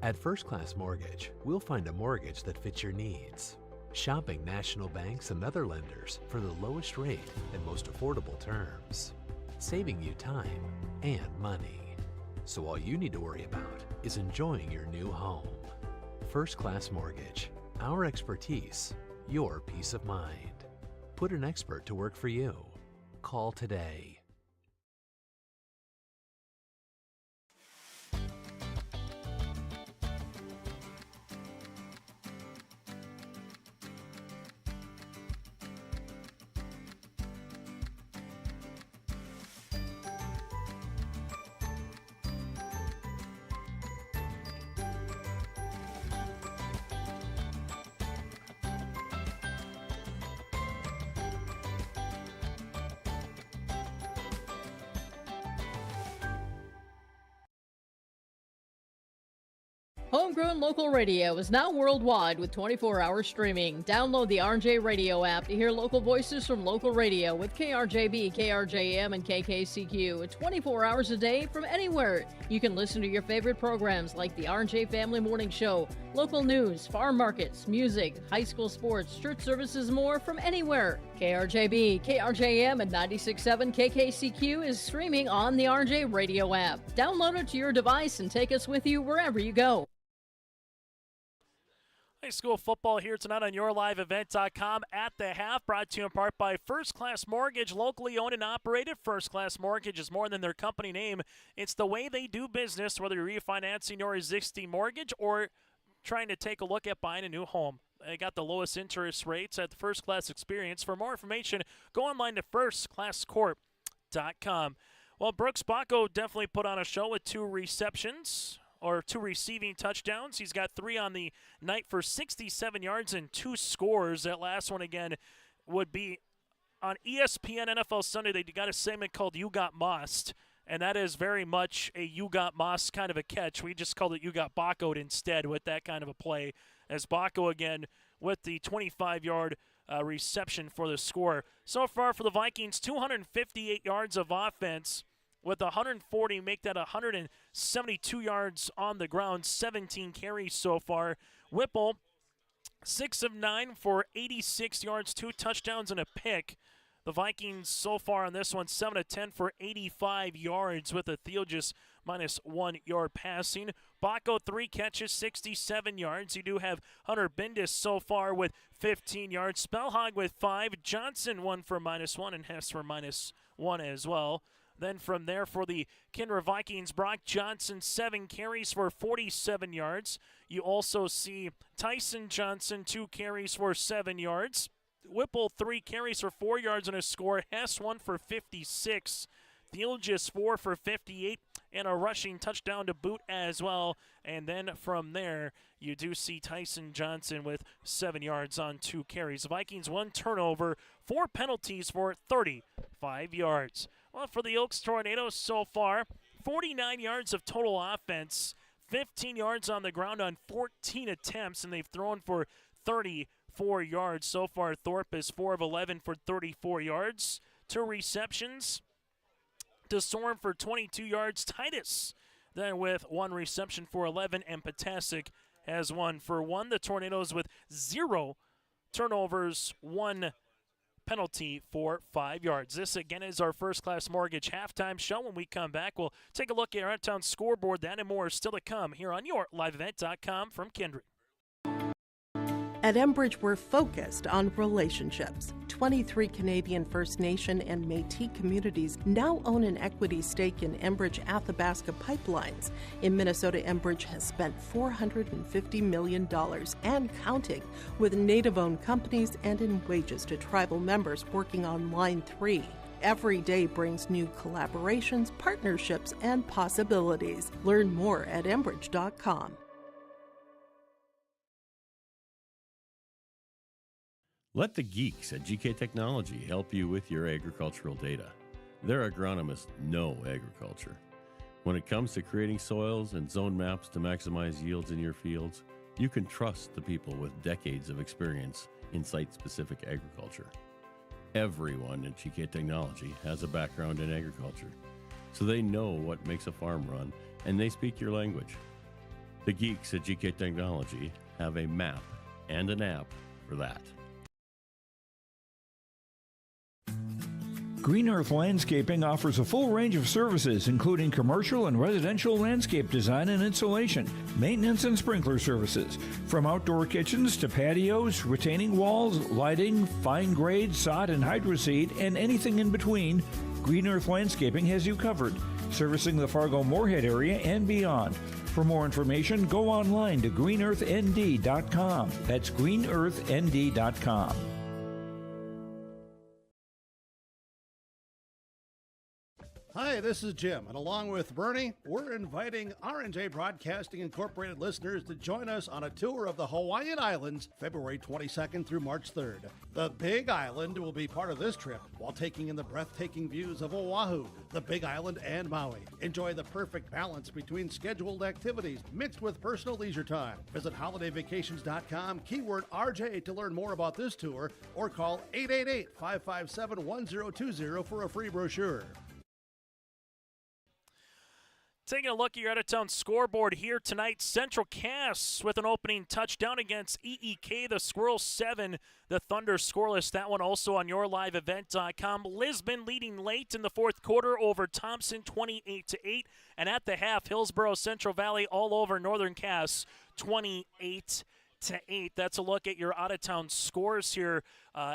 F: At First Class Mortgage, we'll find a mortgage that fits your needs. Shopping national banks and other lenders for the lowest rate and most affordable terms, saving you time and money. So all you need to worry about is enjoying your new home. First Class Mortgage, our expertise, your peace of mind. Put an expert to work for you. Call today.
G: Homegrown local radio is now worldwide with 24-hour streaming. Download the RJ Radio app to hear local voices from local radio with KRJB, KRJM, and KKCQ 24 hours a day from anywhere. You can listen to your favorite programs like the RJ Family Morning Show, local news, farm markets, music, high school sports, church services, more from anywhere. KRJB, KRJM, and 96.7 KKCQ is streaming on the RJ Radio app. Download it to your device and take us with you wherever you go.
B: High school football here tonight on yourliveevent.com at the half, brought to you in part by First Class Mortgage, locally owned and operated. First Class Mortgage is more than their company name. It's the way they do business, whether you're refinancing your existing mortgage or trying to take a look at buying a new home. They got the lowest interest rates at the First Class Experience. For more information, go online to firstclasscorp.com. Well, Brooks Bacco definitely put on a show with 2 receptions. Or 2 receiving touchdowns. He's got 3 on the night for 67 yards and 2 scores. That last one, again, would be on ESPN NFL Sunday. They got a segment called You Got Mossed, and that is very much a You Got Mossed kind of a catch. We just called it You Got Bacco'd instead with that kind of a play, as Bacco, again, with the 25-yard reception for the score. So far for the Vikings, 258 yards of offense, with 140, make that 172 yards on the ground, 17 carries so far. Whipple, 6 of 9 for 86 yards, 2 touchdowns and a pick. The Vikings so far on this one, 7 of 10 for 85 yards, with a Theo just minus 1 yard passing. Baco, 3 catches, 67 yards. You do have Hunter Bindis so far with 15 yards. Spellhog with 5. Johnson 1 for -1, and Hess for -1 as well. Then from there for the Kindred Vikings, Brock Johnson, 7 carries for 47 yards. You also see Tyson Johnson, 2 carries for 7 yards. Whipple, 3 carries for 4 yards and a score. Hess, 1 for 56. Theologist, 4 for 58, and a rushing touchdown to boot as well. And then from there, you do see Tyson Johnson with 7 yards on 2 carries. Vikings, 1 turnover, 4 penalties for 35 yards. Well, for the Oaks Tornadoes so far, 49 yards of total offense, 15 yards on the ground on 14 attempts, and they've thrown for 34 yards. So far, Thorpe is 4 of 11 for 34 yards. 2 receptions. DeSorm for 22 yards. Titus then with 1 reception for 11, and Potasic has 1 for 1. The Tornadoes with 0 turnovers, 1 penalty for 5 yards. This again is our First Class Mortgage halftime show. When we come back, we'll take a look at our out-of-town scoreboard. That and more is still to come here on your liveevent.com from Kindred.
I: At Enbridge, we're focused on relationships. 23 Canadian First Nation and Métis communities now own an equity stake in Enbridge Athabasca pipelines. In Minnesota, Enbridge has spent $450 million and counting with Native-owned companies and in wages to tribal members working on Line 3. Every day brings new collaborations, partnerships, and possibilities. Learn more at Enbridge.com.
J: Let the geeks at GK Technology help you with your agricultural data. Their agronomists know agriculture. When it comes to creating soils and zone maps to maximize yields in your fields, you can trust the people with decades of experience in site-specific agriculture. Everyone at GK Technology has a background in agriculture, so they know what makes a farm run, and they speak your language. The geeks at GK Technology have a map and an app for that.
K: Green Earth Landscaping offers a full range of services, including commercial and residential landscape design and installation, maintenance and sprinkler services. From outdoor kitchens to patios, retaining walls, lighting, fine grade, sod and hydroseed, and anything in between, Green Earth Landscaping has you covered, servicing the Fargo-Moorhead area and beyond. For more information, go online to greenearthnd.com. That's greenearthnd.com.
E: Hi, this is Jim, and along with Bernie, we're inviting R&J Broadcasting Incorporated listeners to join us on a tour of the Hawaiian Islands, February 22nd through March 3rd. The Big Island will be part of this trip while taking in the breathtaking views of Oahu, the Big Island, and Maui. Enjoy the perfect balance between scheduled activities mixed with personal leisure time. Visit holidayvacations.com, keyword RJ to learn more about this tour, or call 888-557-1020 for a free brochure.
B: Taking a look at your out-of-town scoreboard here tonight, Central Cass with an opening touchdown against EEK, the Squirrels 7, the Thunder scoreless. That one also on yourliveevent.com. Lisbon leading late in the fourth quarter over Thompson 28-8. And at the half, Hillsborough Central Valley all over Northern Cass 28-8. That's a look at your out-of-town scores here.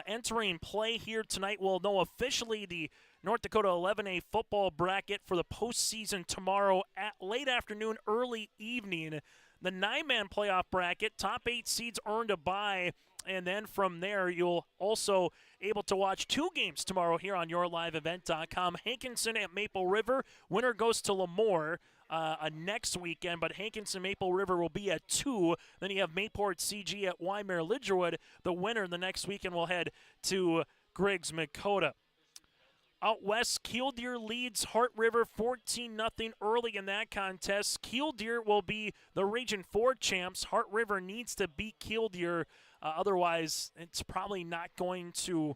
B: Entering play here tonight, we'll know officially the North Dakota 11A football bracket for the postseason tomorrow at late afternoon, early evening. The 9-man playoff bracket, top 8 seeds earned a bye, and then from there you'll also able to watch 2 games tomorrow here on yourliveevent.com. Hankinson at Maple River. Winner goes to Lemoore next weekend, but Hankinson Maple River will be at 2. Then you have Mayport CG at Wymer Lidgerwood. The winner the next weekend will head to Griggs Makota. Out west, Killdeer leads Heart River 14-0 early in that contest. Killdeer will be the Region 4 champs. Heart River needs to beat Killdeer. Otherwise, it's probably not going to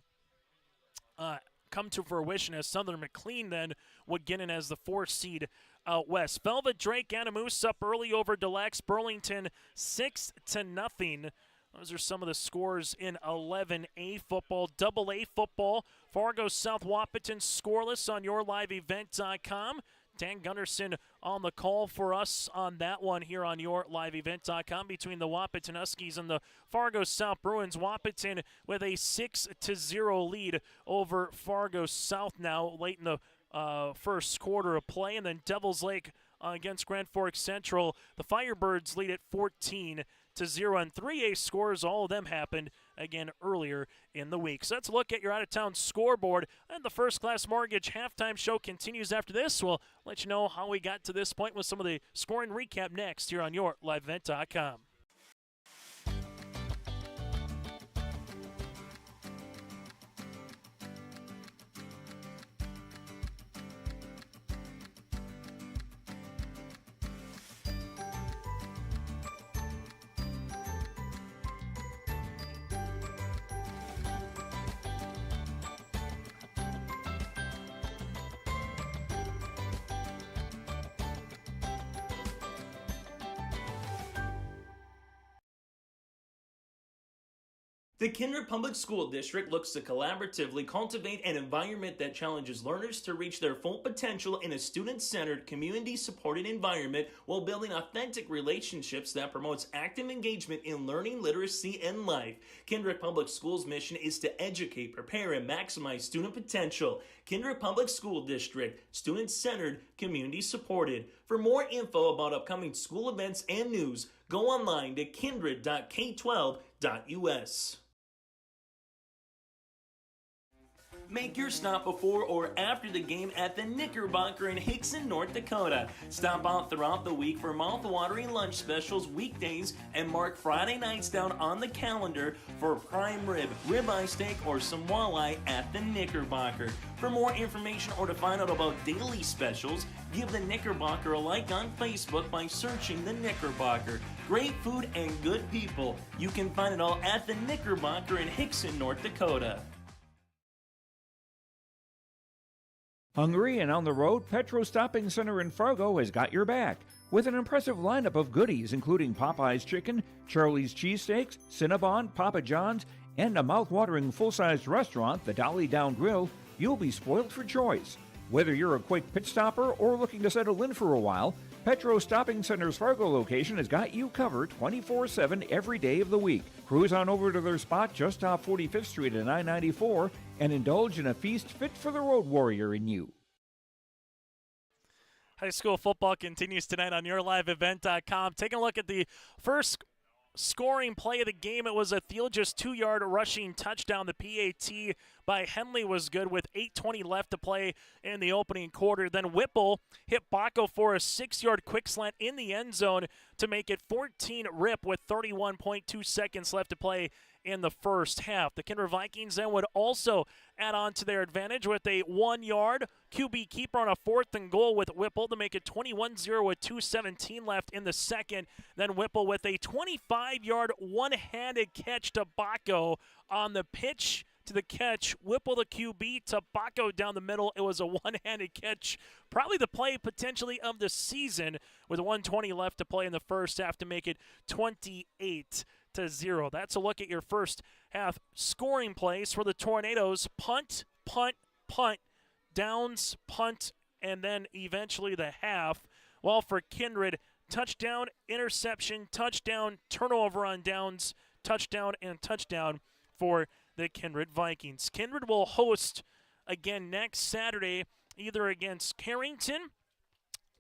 B: come to fruition, as Southern McLean then would get in as the 4th seed out west. Velvet Drake Anamoose up early over Deluxe Burlington 6-0. Those are some of the scores in 11A football. AA football, Fargo South Wapaton scoreless on yourliveevent.com. Dan Gunderson on the call for us on that one here on YourLiveEvent.com between the Wahpeton Huskies and the Fargo South Bruins. Wahpeton with a 6-0 lead over Fargo South now late in the first quarter of play. And then Devils Lake against Grand Forks Central. The Firebirds lead at 14-0. And 3A scores, all of them happened again earlier in the week. So let's look at your out-of-town scoreboard. And the First Class Mortgage halftime show continues after this. We'll let you know how we got to this point with some of the scoring recap next here on YourLiveEvent.com.
M: The Kindred Public School District looks to collaboratively cultivate an environment that challenges learners to reach their full potential in a student-centered, community-supported environment while building authentic relationships that promotes active engagement in learning, literacy, and life. Kindred Public Schools' mission is to educate, prepare, and maximize student potential. Kindred Public School District, student-centered, community-supported. For more info about upcoming school events and news, go online to kindred.k12.us. Make your stop before or after the game at the Knickerbocker in Hickson, North Dakota. Stop out throughout the week for mouth-watering lunch specials weekdays and mark Friday nights down on the calendar for prime rib, ribeye steak, or some walleye at the Knickerbocker. For more information or to find out about daily specials, give the Knickerbocker a like on Facebook by searching the Knickerbocker. Great food and good people. You can find it all at the Knickerbocker in Hickson, North Dakota.
K: Hungry and on the road, Petro Stopping Center in Fargo has got your back. With an impressive lineup of goodies including Popeye's Chicken, Charlie's Cheesesteaks, Cinnabon, Papa John's, and a mouth-watering full-sized restaurant, the Dolly Down Grill, you'll be spoiled for choice. Whether you're a quick pit stopper or looking to settle in for a while, Petro Stopping Center's Fargo location has got you covered 24/7 every day of the week. Cruise on over to their spot just off 45th Street and I-94 and indulge in a feast fit for the road warrior in you.
B: High school football continues tonight on YourLiveEvent.com. Taking a look at the first scoring play of the game. It was a Thielges 2-yard rushing touchdown. The PAT by Henley was good with 8:20 left to play in the opening quarter. Then Whipple hit Baco for a 6-yard quick slant in the end zone to make it 14-rip with 31.2 seconds left to play in the first half. The Kindred Vikings then would also add on to their advantage with a 1-yard QB keeper on a 4th and goal with Whipple to make it 21-0 with 2:17 left in the second. Then Whipple with a 25-yard one-handed catch to Baco on the pitch to the catch. Whipple the QB to Baco down the middle. It was a one-handed catch, probably the play potentially of the season with 1:20 left to play in the first half to make it 28-0. That's a look at your first half scoring plays for the Tornadoes. Punt, punt, punt, downs, punt, and then eventually the half. While for Kindred, touchdown, interception, touchdown, turnover on downs, touchdown, and touchdown for the Kindred Vikings. Kindred will host again next Saturday, either against Carrington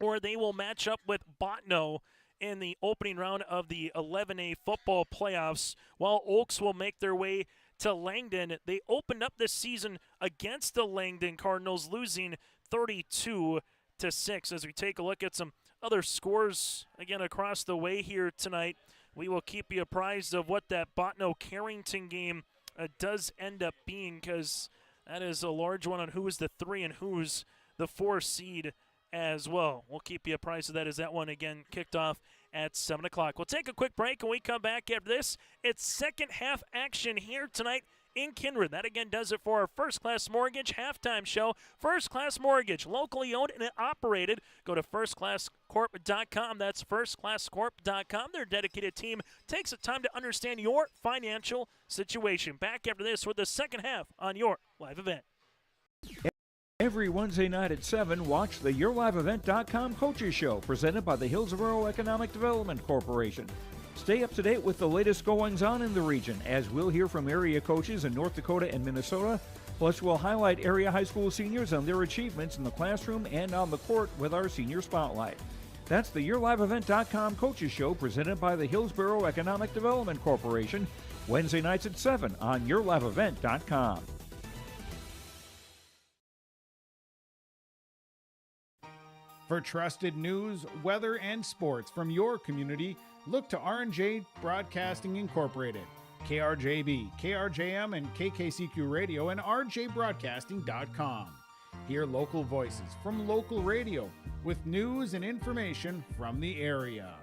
B: or they will match up with Botno in the opening round of the 11A football playoffs, while Oaks will make their way to Langdon. They opened up this season against the Langdon Cardinals, losing 32-6. As we take a look at some other scores again across the way here tonight, we will keep you apprised of what that Botno-Carrington game does end up being, because that is a large one on who is the 3 and who's the 4 seed as well. We'll keep you apprised of that as that one again kicked off at 7 o'clock. We'll take a quick break and we come back after this. It's second half action here tonight in Kindred. That again does it for our First Class Mortgage halftime show. First Class Mortgage, locally owned and operated. Go to firstclasscorp.com. That's firstclasscorp.com. Their dedicated team takes the time to understand your financial situation. Back after this with the second half on your live event.
K: Every Wednesday night at 7, watch the YourLiveEvent.com Coaches Show presented by the Hillsborough Economic Development Corporation. Stay up to date with the latest goings-on in the region, as we'll hear from area coaches in North Dakota and Minnesota. Plus, we'll highlight area high school seniors and their achievements in the classroom and on the court with our Senior Spotlight. That's the YourLiveEvent.com Coaches Show presented by the Hillsborough Economic Development Corporation, Wednesday nights at 7 on YourLiveEvent.com.
N: For trusted news, weather, and sports from your community, look to R&J Broadcasting Incorporated. KRJB, KRJM, and KKCQ Radio and rjbroadcasting.com. Hear local voices from local radio with news and information from the area.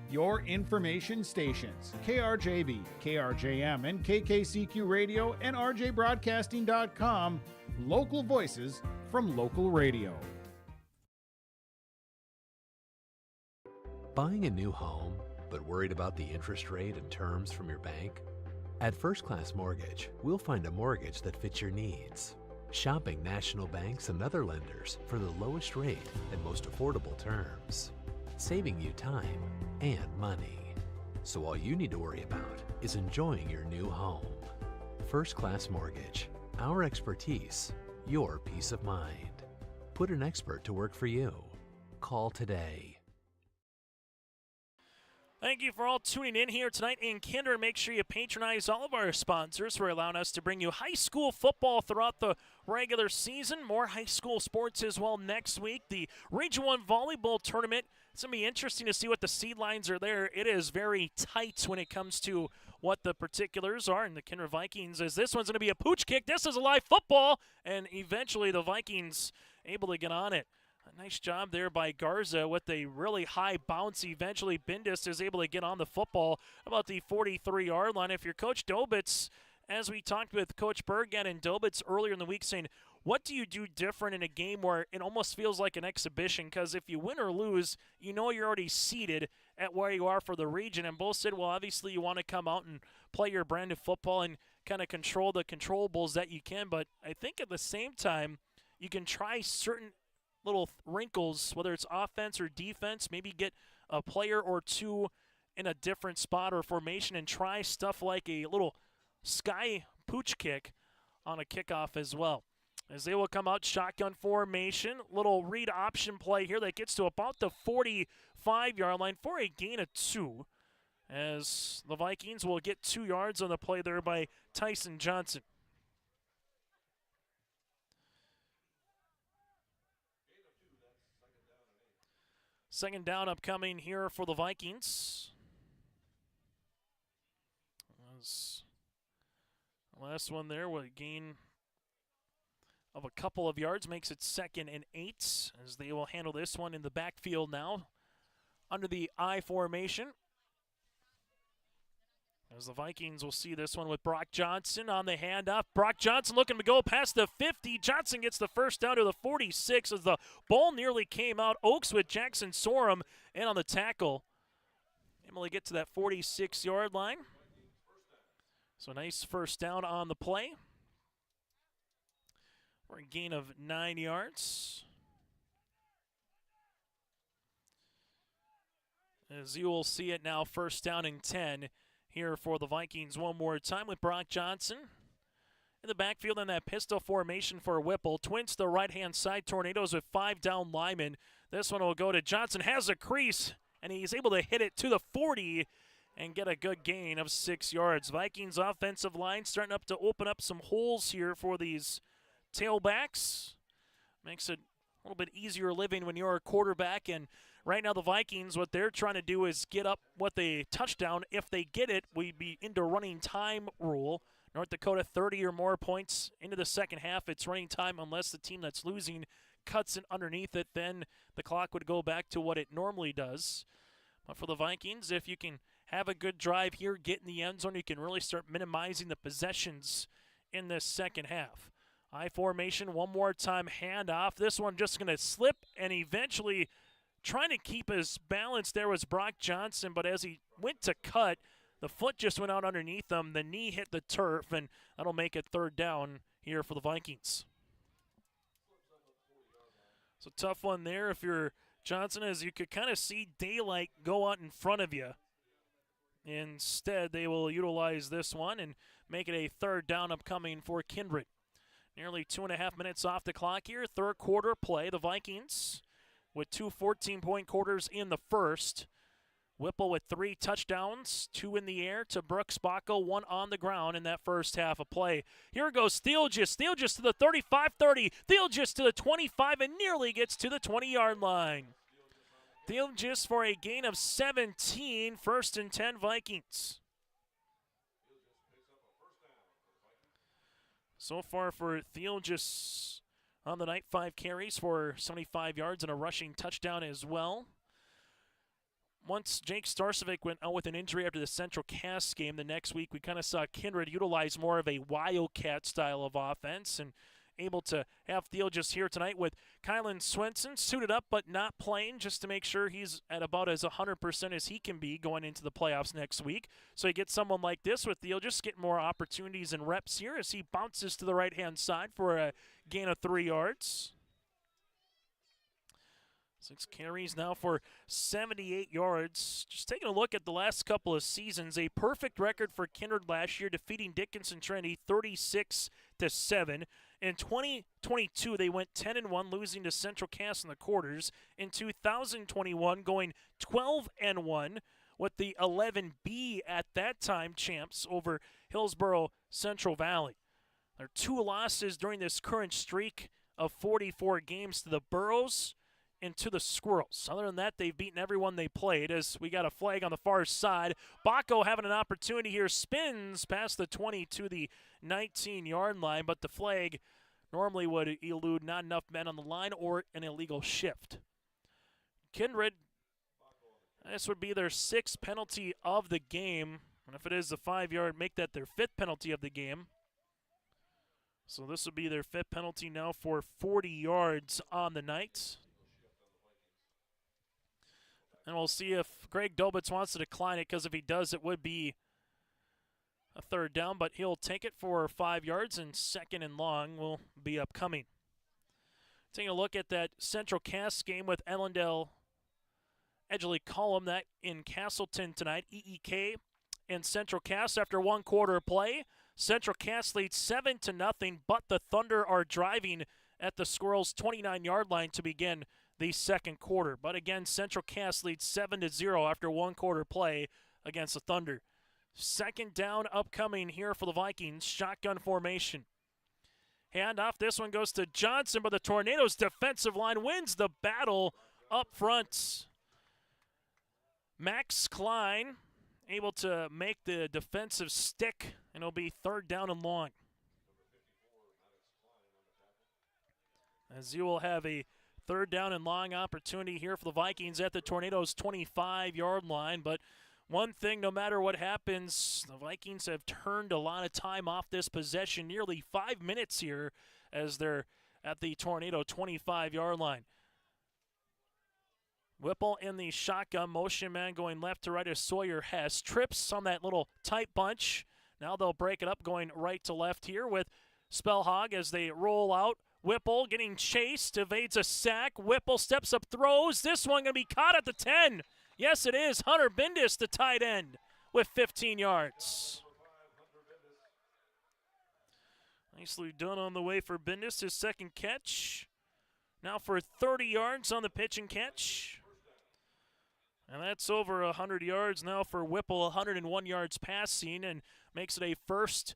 N: Your information stations, KRJB, KRJM, and KKCQ Radio and rjbroadcasting.com. Local voices from local radio.
F: Buying a new home, but worried about the interest rate and terms from your bank? At First Class Mortgage, we'll find a mortgage that fits your needs. Shopping national banks and other lenders for the lowest rate and most affordable terms. Saving you time and money. So all you need to worry about is enjoying your new home. First Class Mortgage. Our expertise, your peace of mind. Put an expert to work for you. Call today.
B: Thank you for all tuning in here tonight in Kindred. Make sure you patronize all of our sponsors for allowing us to bring you high school football throughout the regular season. More high school sports as well next week. The Region 1 volleyball tournament. It's going to be interesting to see what the seed lines are there. It is very tight when it comes to what the particulars are in the Kindred Vikings, as this one's going to be a pooch kick. This is a live football, and eventually the Vikings able to get on it. A nice job there by Garza with a really high bounce. Eventually, Bindis is able to get on the football about the 43-yard line. If you're Coach Dobitz, as we talked with Coach Bergen and Dobitz earlier in the week, saying, what do you do different in a game where it almost feels like an exhibition? Because if you win or lose, you know you're already seated at where you are for the region. And both said, well, obviously you want to come out and play your brand of football and kind of control the controllables that you can. But I think at the same time, you can try certain little wrinkles, whether it's offense or defense, maybe get a player or two in a different spot or formation and try stuff like a little sky pooch kick on a kickoff as well. As they will come out shotgun formation, little read option play here that gets to about the 45-yard line for a gain of 2, as the Vikings will get 2 yards on the play there by Tyson Johnson. Second down upcoming here for the Vikings. Last one there with a gain of a couple of yards makes it 2nd and 8, as they will handle this one in the backfield now under the I formation. As the Vikings will see this one with Brock Johnson on the handoff. Brock Johnson looking to go past the 50. Johnson gets the first down to the 46 as the ball nearly came out. Oaks with Jackson Sorum in on the tackle. Able to get to that 46-yard line. So nice first down on the play. For a gain of 9 yards. As you will see it now, first down and 10. Here for the Vikings one more time with Brock Johnson in the backfield in that pistol formation for Whipple. Twins to the right-hand side. Tornadoes with 5 down linemen. This one will go to Johnson. Has a crease, and he's able to hit it to the 40 and get a good gain of 6 yards. Vikings offensive line starting up to open up some holes here for these tailbacks. Makes it a little bit easier living when you're a quarterback, and right now the Vikings, what they're trying to do is get up with a touchdown. If they get it, we'd be into running time rule. North Dakota 30 or more points into the second half. It's running time unless the team that's losing cuts it underneath it. Then the clock would go back to what it normally does. But for the Vikings, if you can have a good drive here, get in the end zone, you can really start minimizing the possessions in this second half. I formation one more time, handoff. This one just going to slip, and eventually trying to keep his balance there was Brock Johnson, but as he went to cut, the foot just went out underneath him. The knee hit the turf, and that'll make it third down here for the Vikings. It's a tough one there if you're Johnson, as you could kind of see daylight go out in front of you. Instead, they will utilize this one and make it a third down upcoming for Kindred. Nearly 2.5 minutes off the clock here. Third quarter play. The Vikings with 2 14-point quarters in the first. Whipple with 3 touchdowns, 2 in the air to Brooks Bacco, 1 on the ground in that first half of play. Here goes Steelgis. Steelgis to the 35-30. Steelgis to the 25 and nearly gets to the 20-yard line. Steelgis for a gain of 17, 1st and 10 Vikings. So far for Steelgis on the night, 5 carries for 75 yards and a rushing touchdown as well. Once Jake Starcevic went out with an injury after the Central Cass game, the next week we kind of saw Kindred utilize more of a Wildcat style of offense and able to have Steelgis here tonight with Kylan Swenson suited up but not playing, just to make sure he's at about as 100% as he can be going into the playoffs next week. So you get someone like this with Steelgis getting more opportunities and reps here as he bounces to the right-hand side for a gain of 3 yards. 6 carries now for 78 yards. Just taking a look at the last couple of seasons, a perfect record for Kindred last year, defeating Dickinson Trinity 36-7. In 2022, they went 10-1, losing to Central Cass in the quarters. In 2021, going 12-1 with the 11B at that time champs over Hillsborough Central Valley. There are 2 losses during this current streak of 44 games to the Burros and to the Squirrels. Other than that, they've beaten everyone they played, as we got a flag on the far side. Bacco having an opportunity here, spins past the 20 to the 19-yard line, but the flag normally would elude not enough men on the line or an illegal shift. Kindred, this would be their 6th penalty of the game, and if it is the 5-yard, make that their 5th penalty of the game. So this would be their 5th penalty now for 40 yards on the night. And we'll see if Greg Dobitz wants to decline it, because if he does, it would be a 3rd down, but he'll take it for 5 yards, and 2nd and long will be upcoming. Taking a look at that Central Cass game with Ellendale Edgley Cullum, that in Castleton tonight. EEK and Central Cass after 1 quarter of play. Central Cass leads 7-0, but the Thunder are driving at the Squirrels' 29-yard line to begin the 2nd quarter. But again, Central Cass leads 7-0 after 1 quarter play against the Thunder. 2nd down upcoming here for the Vikings. Shotgun formation. Handoff. This one goes to Johnson, but the Tornadoes' defensive line wins the battle up front. Max Klein able to make the defensive stick, and it'll be 3rd down and long. As you will have a 3rd down and long opportunity here for the Vikings at the Tornadoes' 25-yard line. But one thing, no matter what happens, the Vikings have turned a lot of time off this possession, nearly 5 minutes here as they're at the Tornado 25-yard line. Whipple in the shotgun motion man going left to right as Sawyer Hess trips on that little tight bunch. Now they'll break it up going right to left here with Spellhog as they roll out. Whipple getting chased, evades a sack. Whipple steps up, throws. This one going to be caught at the 10. Yes, it is. Hunter Bindis, the tight end, with 15 yards. Nicely done on the way for Bindis, his 2nd catch. Now for 30 yards on the pitch and catch. And that's over 100 yards now for Whipple, 101 yards passing, and makes it a 1st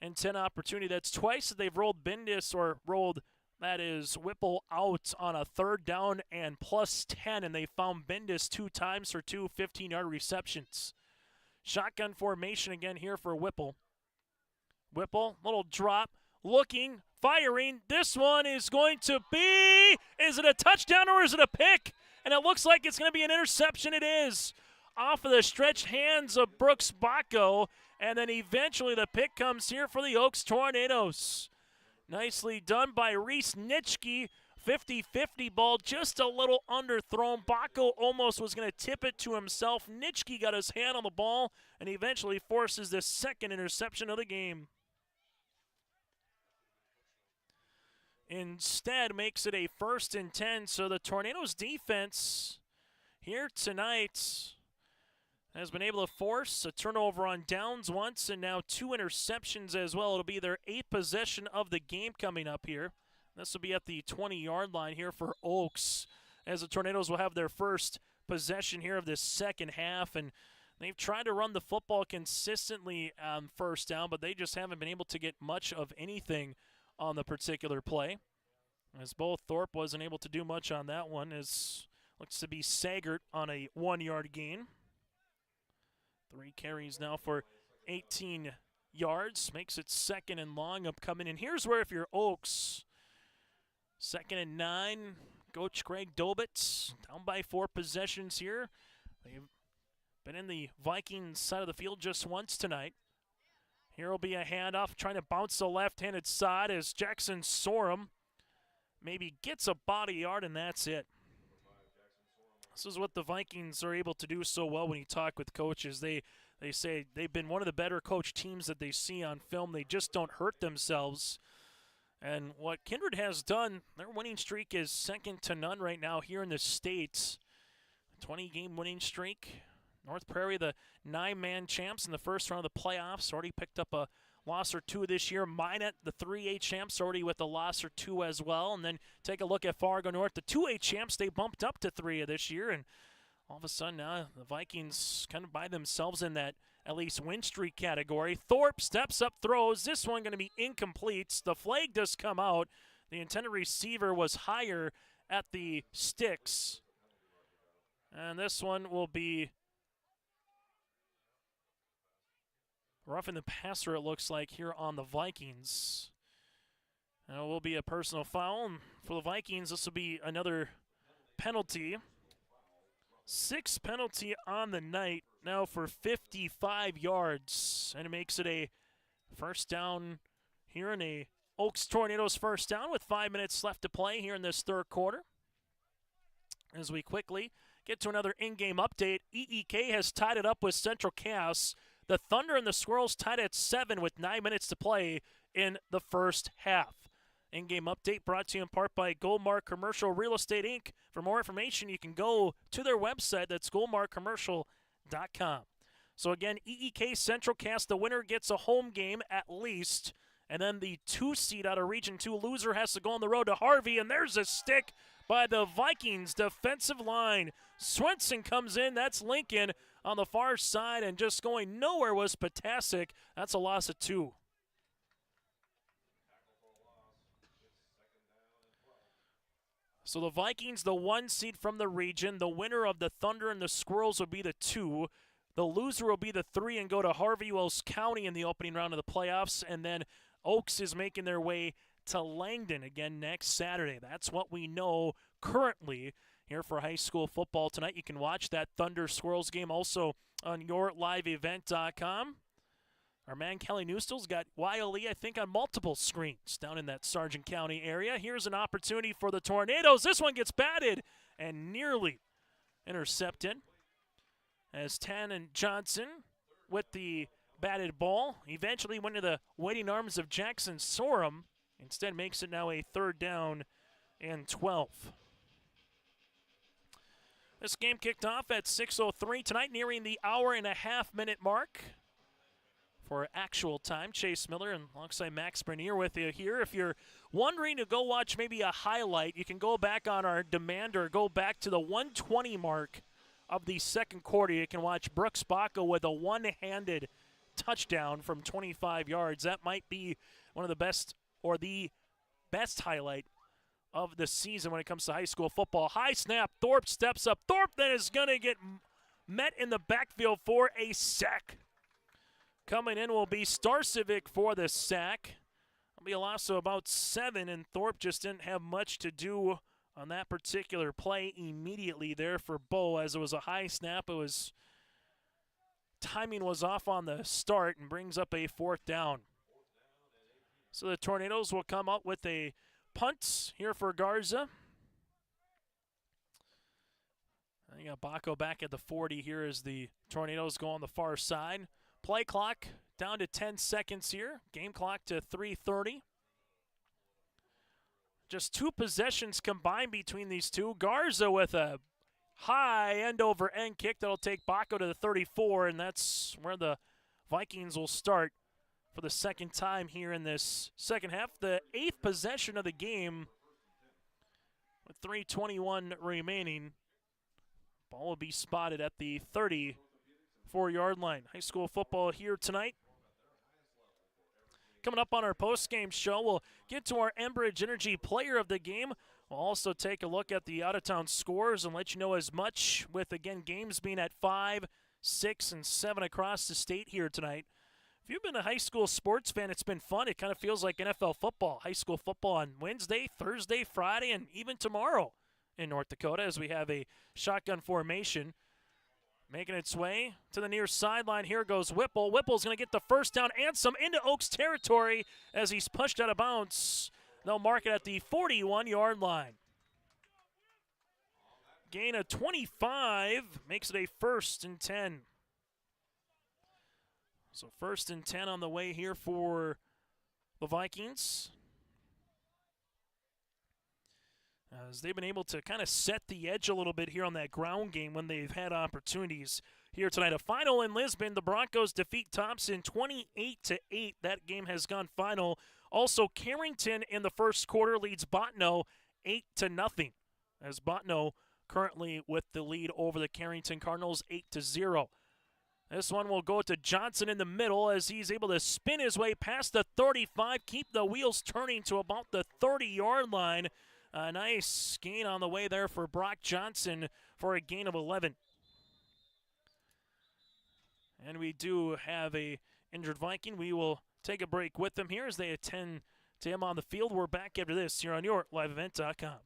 B: and 10 opportunity. That's twice that they've rolled Bindis, or rolled, that is, Whipple out on a 3rd down and +10, and they found Bindis 2 times for 2 15-yard receptions. Shotgun formation again here for Whipple. Whipple, little drop, looking, firing. This one is going to be, is it a touchdown or is it a pick? And it looks like it's going to be an interception. It is. Off of the stretched hands of Brooks Bacco. And then eventually the pick comes here for the Oaks Tornadoes. Nicely done by Reese Nitschke. 50-50 ball, just a little underthrown. Bacco almost was going to tip it to himself. Nitschke got his hand on the ball and eventually forces the 2nd interception of the game. instead makes it a 1st and 10. So the Tornadoes defense here tonight has been able to force a turnover on downs once and now 2 interceptions as well. It'll be their 8th possession of the game coming up here. This will be at the 20-yard line here for Oaks, as the Tornadoes will have their first possession here of this second half. And they've tried to run the football consistently on first down, but they just haven't been able to get much of anything on the particular play, as both Thorpe wasn't able to do much on that one, as looks to be Sagert on a 1-yard gain. 3 carries now for 18 yards. Makes it 2nd and long upcoming. And here's where, if you're Oaks, 2nd and 9, Coach Craig Dobitz down by 4 possessions here. They've been in the Vikings side of the field just once tonight. Here will be a handoff, trying to bounce the left-handed side as Jackson Sorum maybe gets about a yard, and that's it. This is what the Vikings are able to do so well when you talk with coaches. They say they've been one of the better coached teams that they see on film. They just don't hurt themselves. And what Kindred has done, their winning streak is 2nd to none right now here in the States. 20-game winning streak. North Prairie, the 9-man champs in the first round of the playoffs, already picked up a loss or 2 this year. Minot, the 3A champs, already with a loss or 2 as well. And then take a look at Fargo North, the 2A champs. They bumped up to 3 this year, and all of a sudden now the Vikings kind of by themselves in that at least win streak category. Thorpe steps up, throws. This one going to be incomplete. The flag does come out. The intended receiver was higher at the sticks, and this one will be roughing the passer, it looks like, here on the Vikings. Now will be a personal foul. And for the Vikings, this will be another penalty. 6th penalty on the night now for 55 yards. And it makes it a first down here in a Oaks Tornadoes first down with 5 minutes left to play here in this 3rd quarter. As we quickly get to another in-game update, EEK has tied it up with Central Cass. The Thunder and the Squirrels tied at 7 with 9 minutes to play in the first half. In-game update brought to you in part by Goldmark Commercial Real Estate, Inc. For more information, you can go to their website. That's goldmarkcommercial.com. So again, EEK Central Cass, the winner gets a home game at least. And then the 2 seed out of Region 2 loser has to go on the road to Harvey. And there's a stick by the Vikings defensive line. Swenson comes in. That's Lincoln on the far side, and just going nowhere was Patasic. That's a loss of 2. So the Vikings, the 1 seed from the region. The winner of the Thunder and the Squirrels will be the 2. The loser will be the 3 and go to Harvey Wells County in the opening round of the playoffs. And then Oaks is making their way to Langdon again next Saturday. That's what we know currently here for high school football tonight. You can watch that Thunder Squirrels game also on yourliveevent.com. Our man Kelly Newstill's got YLE, I think, on multiple screens down in that Sargent County area. Here's an opportunity for the Tornadoes. This one gets batted and nearly intercepted, as Tannen Johnson with the batted ball eventually went to the waiting arms of Jackson Sorum. Instead makes it now a 3rd down and 12. This game kicked off at 6:03 tonight, nearing the hour-and-a-half-minute mark for actual time. Chase Miller and alongside Max Bernier with you here. If you're wondering to go watch maybe a highlight, you can go back on our demand or go back to the 1:20 mark of the 2nd quarter. You can watch Brooks Baca with a one-handed touchdown from 25 yards. That might be one of the best or the best highlight of the season when it comes to high school football. High snap, Thorpe steps up. Thorpe then is going to get met in the backfield for a sack. Coming in will be Starcevic for the sack. It'll be a loss of about 7, and Thorpe just didn't have much to do on that particular play immediately there for Bo, as it was a high snap. It was timing was off on the start and brings up a 4th down. So the Tornadoes will come out with a punt here for Garza. I got Baco back at the 40 here as the Tornadoes go on the far side. Play clock down to 10 seconds here. Game clock to 3:30. Just 2 possessions combined between these two. Garza with a high end-over-end kick that'll take Baco to the 34, and that's where the Vikings will start for the second time here in this second half. The 8th possession of the game with 3:21 remaining. Ball will be spotted at the 34-yard line. High school football here tonight. Coming up on our post-game show, we'll get to our Enbridge Energy player of the game. We'll also take a look at the out-of-town scores and let you know as much, with, again, games being at 5, 6, and 7 across the state here tonight. If you've been a high school sports fan, it's been fun. It kind of feels like NFL football, high school football on Wednesday, Thursday, Friday, and even tomorrow in North Dakota as we have a shotgun formation. Making its way to the near sideline. Here goes Whipple. Whipple's going to get the first down and some into Oaks territory as he's pushed out of bounds. They'll mark it at the 41-yard line. Gain of 25 makes it a 1st and 10. So 1st and 10 on the way here for the Vikings, as they've been able to kind of set the edge a little bit here on that ground game when they've had opportunities here tonight. A final in Lisbon. The Broncos defeat Thompson 28-8. That game has gone final. Also, Carrington in the first quarter leads Bottineau 8-0, as Bottineau currently with the lead over the Carrington Cardinals 8-0. This one will go to Johnson in the middle as he's able to spin his way past the 35, keep the wheels turning to about the 30-yard line. A nice gain on the way there for Brock Johnson for a gain of 11. And we do have a injured Viking. We will take a break with them here as they attend to him on the field. We're back after this here on your liveevent.com.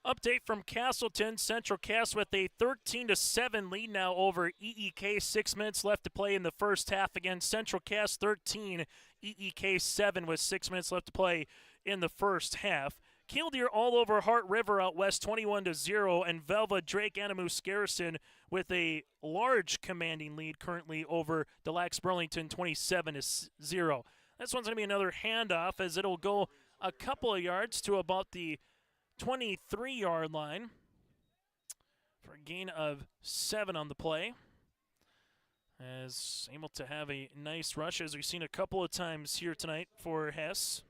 B: Update from Castleton. Central Cass with a 13-7 lead now over EEK. 6 minutes left to play in the first half. Again, Central Cass 13, EEK 7 with 6 minutes left to play in the first half. Killdeer all over Hart River out west 21-0, and Velva Drake Animus Garrison with a large commanding lead currently over Des Lacs Burlington 27-0. This one's going to be another handoff as it'll go a couple of yards to about the 23-yard line for a gain of 7 on the play. As able to have a nice rush, as we've seen a couple of times here tonight for Hess.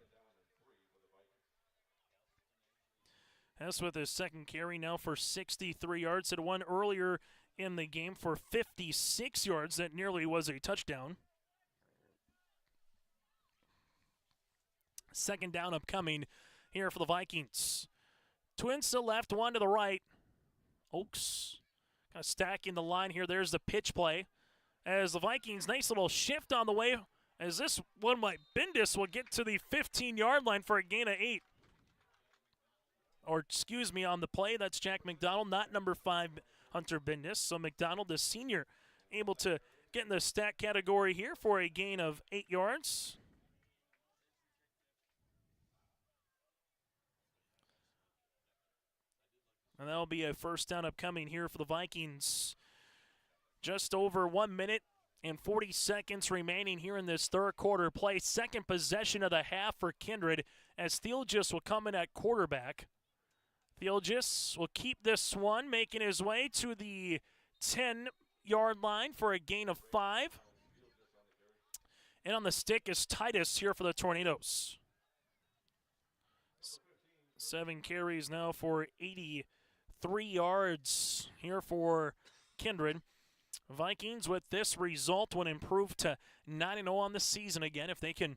B: Hess with his second carry now for 63 yards. Had one earlier in the game for 56 yards. That nearly was a touchdown. Second down upcoming here for the Vikings. Twins to the left, one to the right. Oaks kind of stacking the line here. There's the pitch play. As the Vikings, nice little shift on the way. As this one by Bendis will get to the 15-yard line for a gain of 8. Or, excuse me, on the play, that's Jack McDonald, not number 5, Hunter Bendis. So McDonald, the senior, able to get in the stat category here for a gain of 8 yards. And that'll be a first down upcoming here for the Vikings. Just over 1 minute and 40 seconds remaining here in this third quarter play. Second possession of the half for Kindred as Theolgis will come in at quarterback. Theolgis will keep this one, making his way to the 10-yard line for a gain of 5. And on the stick is Titus here for the Tornadoes. 7 carries now for 83 yards here for Kindred. Vikings with this result would improve to 9-0 on the season again if they can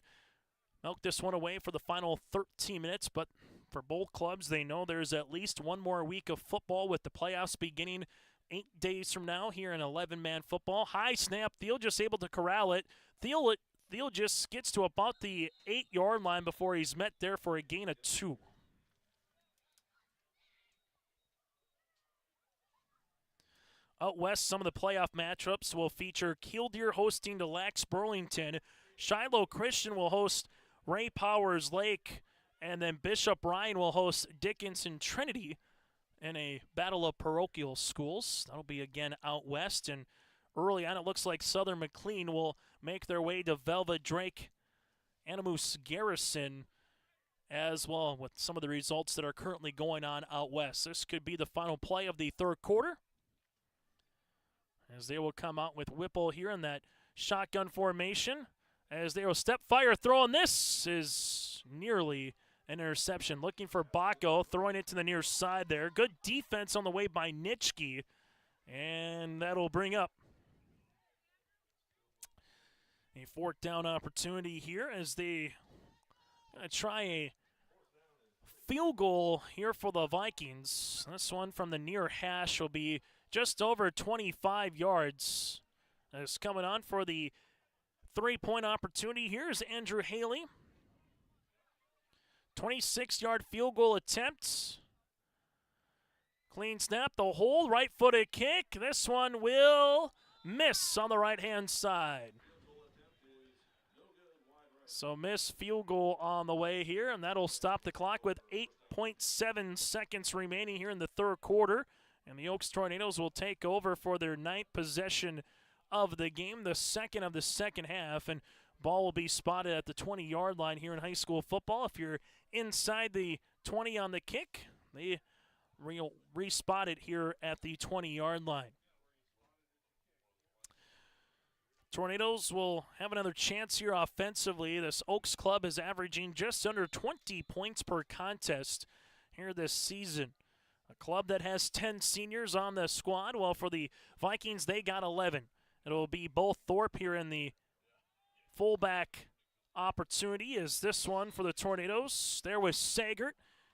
B: milk this one away for the final 13 minutes. But for both clubs, they know there's at least one more week of football with the playoffs beginning 8 days from now here in 11-man football. High snap, Thiel just able to corral it. Thiel Thiel just gets to about the 8-yard line before he's met there for a gain of 2. Out west, some of the playoff matchups will feature Killdeer hosting to Lax Burlington. Shiloh Christian will host Ray Powers Lake. And then Bishop Ryan will host Dickinson Trinity in a battle of parochial schools. That'll be again out west. And early on, it looks like Southern McLean will make their way to Velva Drake, Animus Garrison as well, with some of the results that are currently going on out west. This could be the final play of the third quarter, as they will come out with Whipple here in that shotgun formation. As they will step fire throw, and this is nearly an interception. Looking for Baco, throwing it to the near side there. Good defense on the way by Nitschke, and that'll bring up a fourth down opportunity here as they try a field goal here for the Vikings. This one from the near hash will be just over 25 yards. It's coming on for the 3-point opportunity. Here's Andrew Haley. 26-yard field goal attempt. Clean snap, the hold, right-footed kick. This one will miss on the right-hand side. So miss field goal on the way here, and that'll stop the clock with 8.7 seconds remaining here in the third quarter. And the Oaks Tornadoes will take over for their 9th possession of the game, the second of the second half. And ball will be spotted at the 20-yard line here in high school football. If you're inside the 20 on the kick, they re-spot it here at the 20-yard line. Tornadoes will have another chance here offensively. This Oaks club is averaging just under 20 points per contest here this season. A club that has 10 seniors on the squad, while for the Vikings, they got 11. It'll be both Thorpe here in the fullback opportunity. Is this one for the Tornadoes? There was Sagert.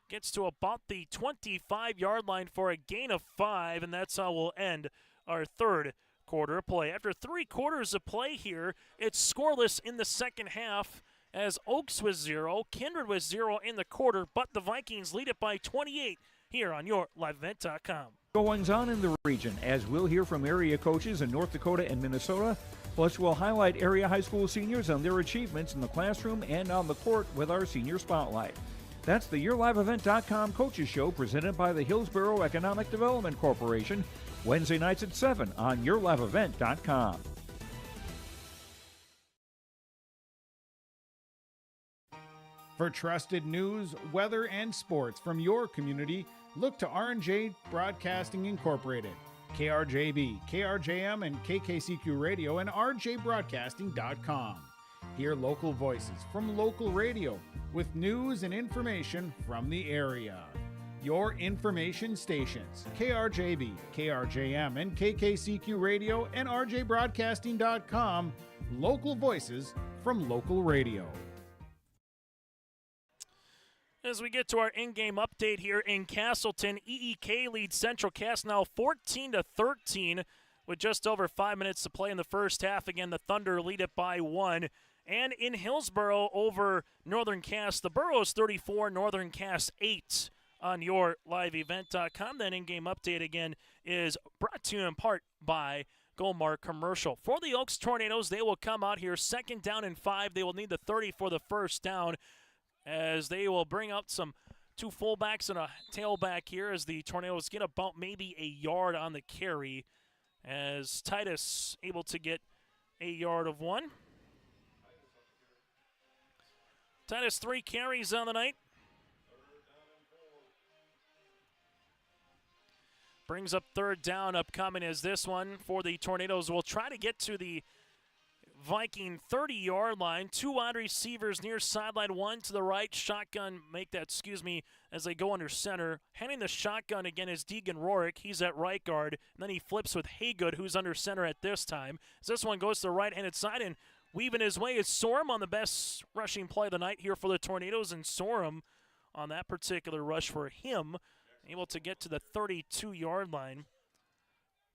B: Gets to about the 25-yard line for a gain of 5, and that's how we'll end our third quarter of play. After 3 quarters of play here, it's scoreless in the second half as Oaks was 0, Kindred was 0 in the quarter, but the Vikings lead it by 28 here on YourLiveEvent.com.
K: Goings on in the region, as we'll hear from area coaches in North Dakota and Minnesota. Plus, we'll highlight area high school seniors and their achievements in the classroom and on the court with our Senior Spotlight. That's the YourLiveEvent.com Coaches Show presented by the Hillsborough Economic Development Corporation, Wednesday nights at 7 on YourLiveEvent.com.
N: For trusted news, weather, and sports from your community, look to R&J Broadcasting Incorporated, KRJB, KRJM, and KKCQ Radio, and rjbroadcasting.com. Hear local voices from local radio with news and information from the area. Your information stations, KRJB, KRJM, and KKCQ Radio, and rjbroadcasting.com. Local voices from local radio.
B: As we get to our in-game update here in Castleton, EEK leads Central Cass now 14-13 with just over 5 minutes to play in the first half. Again, the Thunder lead it by 1. And in Hillsborough over Northern Cass, the Burros 34, Northern Cass 8 on YourLiveEvent.com. That in-game update again is brought to you in part by Goldmark Commercial. For the Oaks Tornadoes, they will come out here 2nd down and 5. They will need the 30 for the first down, as they will bring out some 2 fullbacks and a tailback here as the Tornadoes get about maybe a yard on the carry, as Titus able to get a yard of 1. Titus 3 carries on the night. Brings up 3rd down upcoming as this one for the Tornadoes will try to get to the Viking 30-yard line. 2 wide receivers near sideline, 1 to the right. Shotgun, as they go under center. Handing the shotgun again is Deegan Rorick. He's at right guard. And then he flips with Haygood, who's under center at this time. As this one goes to the right-handed side, and weaving his way is Sorum on the best rushing play of the night here for the Tornadoes. And Sorum on that particular rush for him, able to get to the 32-yard line.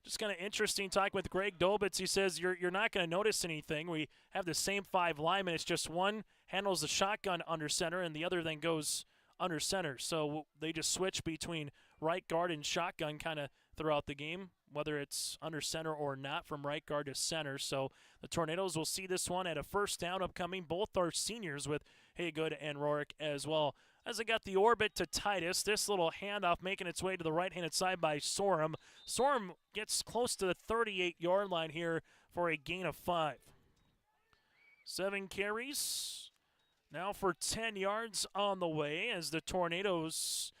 B: Just kind of interesting talk with Greg Dobitz. He says you're not going to notice anything. We have the same 5 linemen. It's just one handles the shotgun under center and the other then goes under center. So they just switch between right guard and shotgun kind of throughout the game, whether it's under center or not, from right guard to center. So the Tornadoes will see this one at a first down upcoming. Both are seniors with Haygood and Rorick as well. As they got the orbit to Titus, this little handoff making its way to the right-handed side by Sorum. Sorum gets close to the 38-yard line here for a gain of 5. 7 carries, now for 10 yards on the way, as the Tornadoes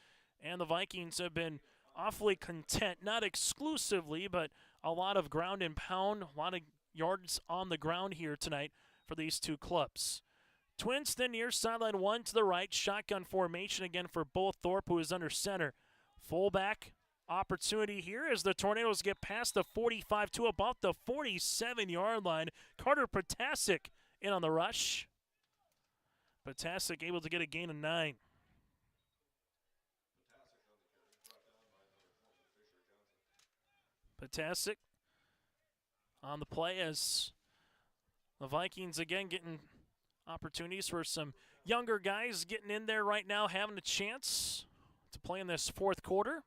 B: and the Vikings have been awfully content, not exclusively, but a lot of ground and pound, a lot of yards on the ground here tonight for these two clubs. Twins then near sideline 1 to the right. Shotgun formation again for both. Thorpe, who is under center. Fullback opportunity here as the Tornadoes get past the 45 to about the 47-yard line. Carter Potasic in on the rush. Potasic able to get a gain of 9. Potasic on the play as the Vikings again getting opportunities for some younger guys getting in there right now, having a chance to play in this fourth quarter.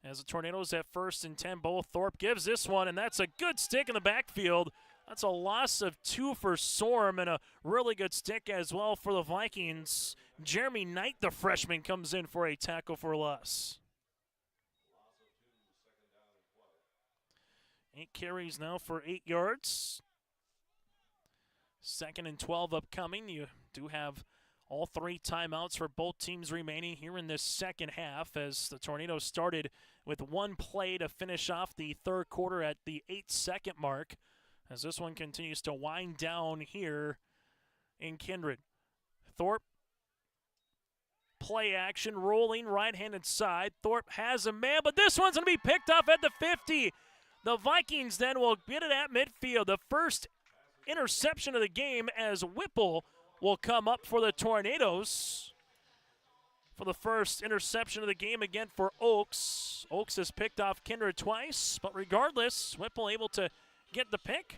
B: As the Tornadoes at 1st and 10, both. Thorpe gives this one, and that's a good stick in the backfield. That's a loss of 2 for Sorum and a really good stick as well for the Vikings. Jeremy Knight, the freshman, comes in for a tackle for loss. 8 carries now for 8 yards. 2nd and 12 upcoming. You do have all 3 timeouts for both teams remaining here in this second half, as the Tornadoes started with 1 play to finish off the third quarter at the 8-second mark, as this one continues to wind down here in Kindred. Thorpe, play action, rolling right-handed side. Thorpe has a man, but this one's going to be picked off at the 50. The Vikings then will get it at midfield. The first interception of the game, as Whipple will come up for the Tornadoes for the first interception of the game again for Oaks. Oaks has picked off Kindred twice, but regardless, Whipple able to get the pick.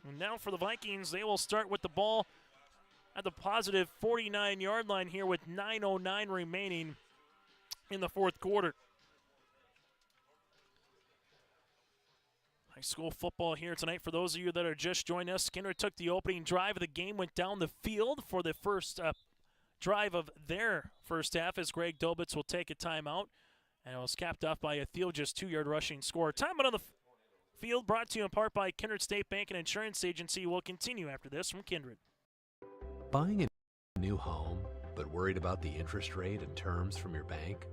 B: And now for the Vikings, they will start with the ball at the positive 49-yard line here with 9:09 remaining in the fourth quarter. High school football here tonight. For those of you that are just joining us, Kindred took the opening drive of the game, went down the field for the first drive of their first half, as Greg Dobitz will take a timeout. And it was capped off by a Theologist 2-yard rushing score. Timeout on the field brought to you in part by Kindred State Bank and Insurance Agency. Will continue after this from Kindred.
F: Buying a new home, but worried about the interest rate and terms from your bank?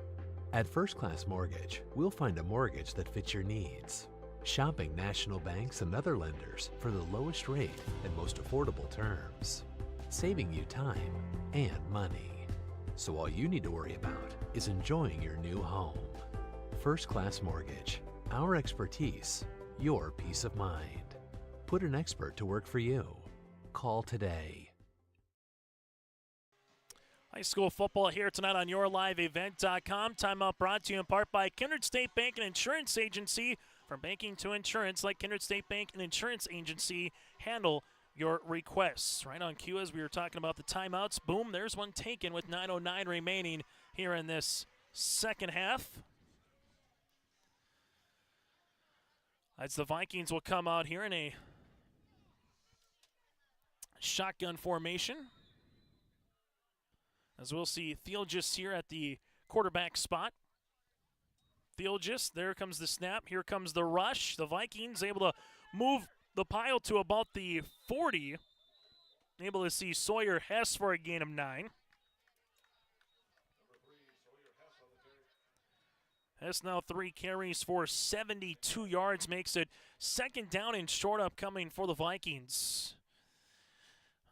F: At First Class Mortgage, we'll find a mortgage that fits your needs. Shopping national banks and other lenders for the lowest rate and most affordable terms, saving you time and money. So all you need to worry about is enjoying your new home. First Class Mortgage, our expertise, your peace of mind. Put an expert to work for you. Call today.
B: High school football here tonight on YourLiveEvent.com. Timeout brought to you in part by Kindred State Bank and Insurance Agency. From banking to insurance, like Kindred State Bank and Insurance Agency, handle your requests. Right on cue as we were talking about the timeouts. Boom, there's one taken with 9:09 remaining here in this second half. As the Vikings will come out here in a shotgun formation. As we'll see Theologist here at the quarterback spot. Theologist, there comes the snap, here comes the rush. The Vikings able to move the pile to about the 40. Able to see Sawyer Hess for a gain of 9. Hess now 3 carries for 72 yards, makes it 2nd down and short upcoming for the Vikings.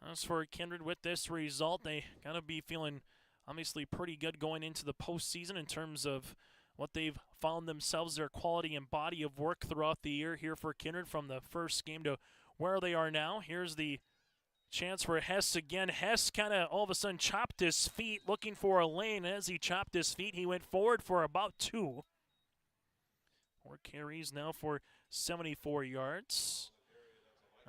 B: As for Kindred with this result, they gotta be feeling obviously pretty good going into the postseason in terms of what they've found themselves, their quality and body of work throughout the year here for Kindred, from the first game to where they are now. Here's the chance for Hess again. Hess kind of all of a sudden chopped his feet looking for a lane. As he chopped his feet, he went forward for about 2. 4 carries now for 74 yards.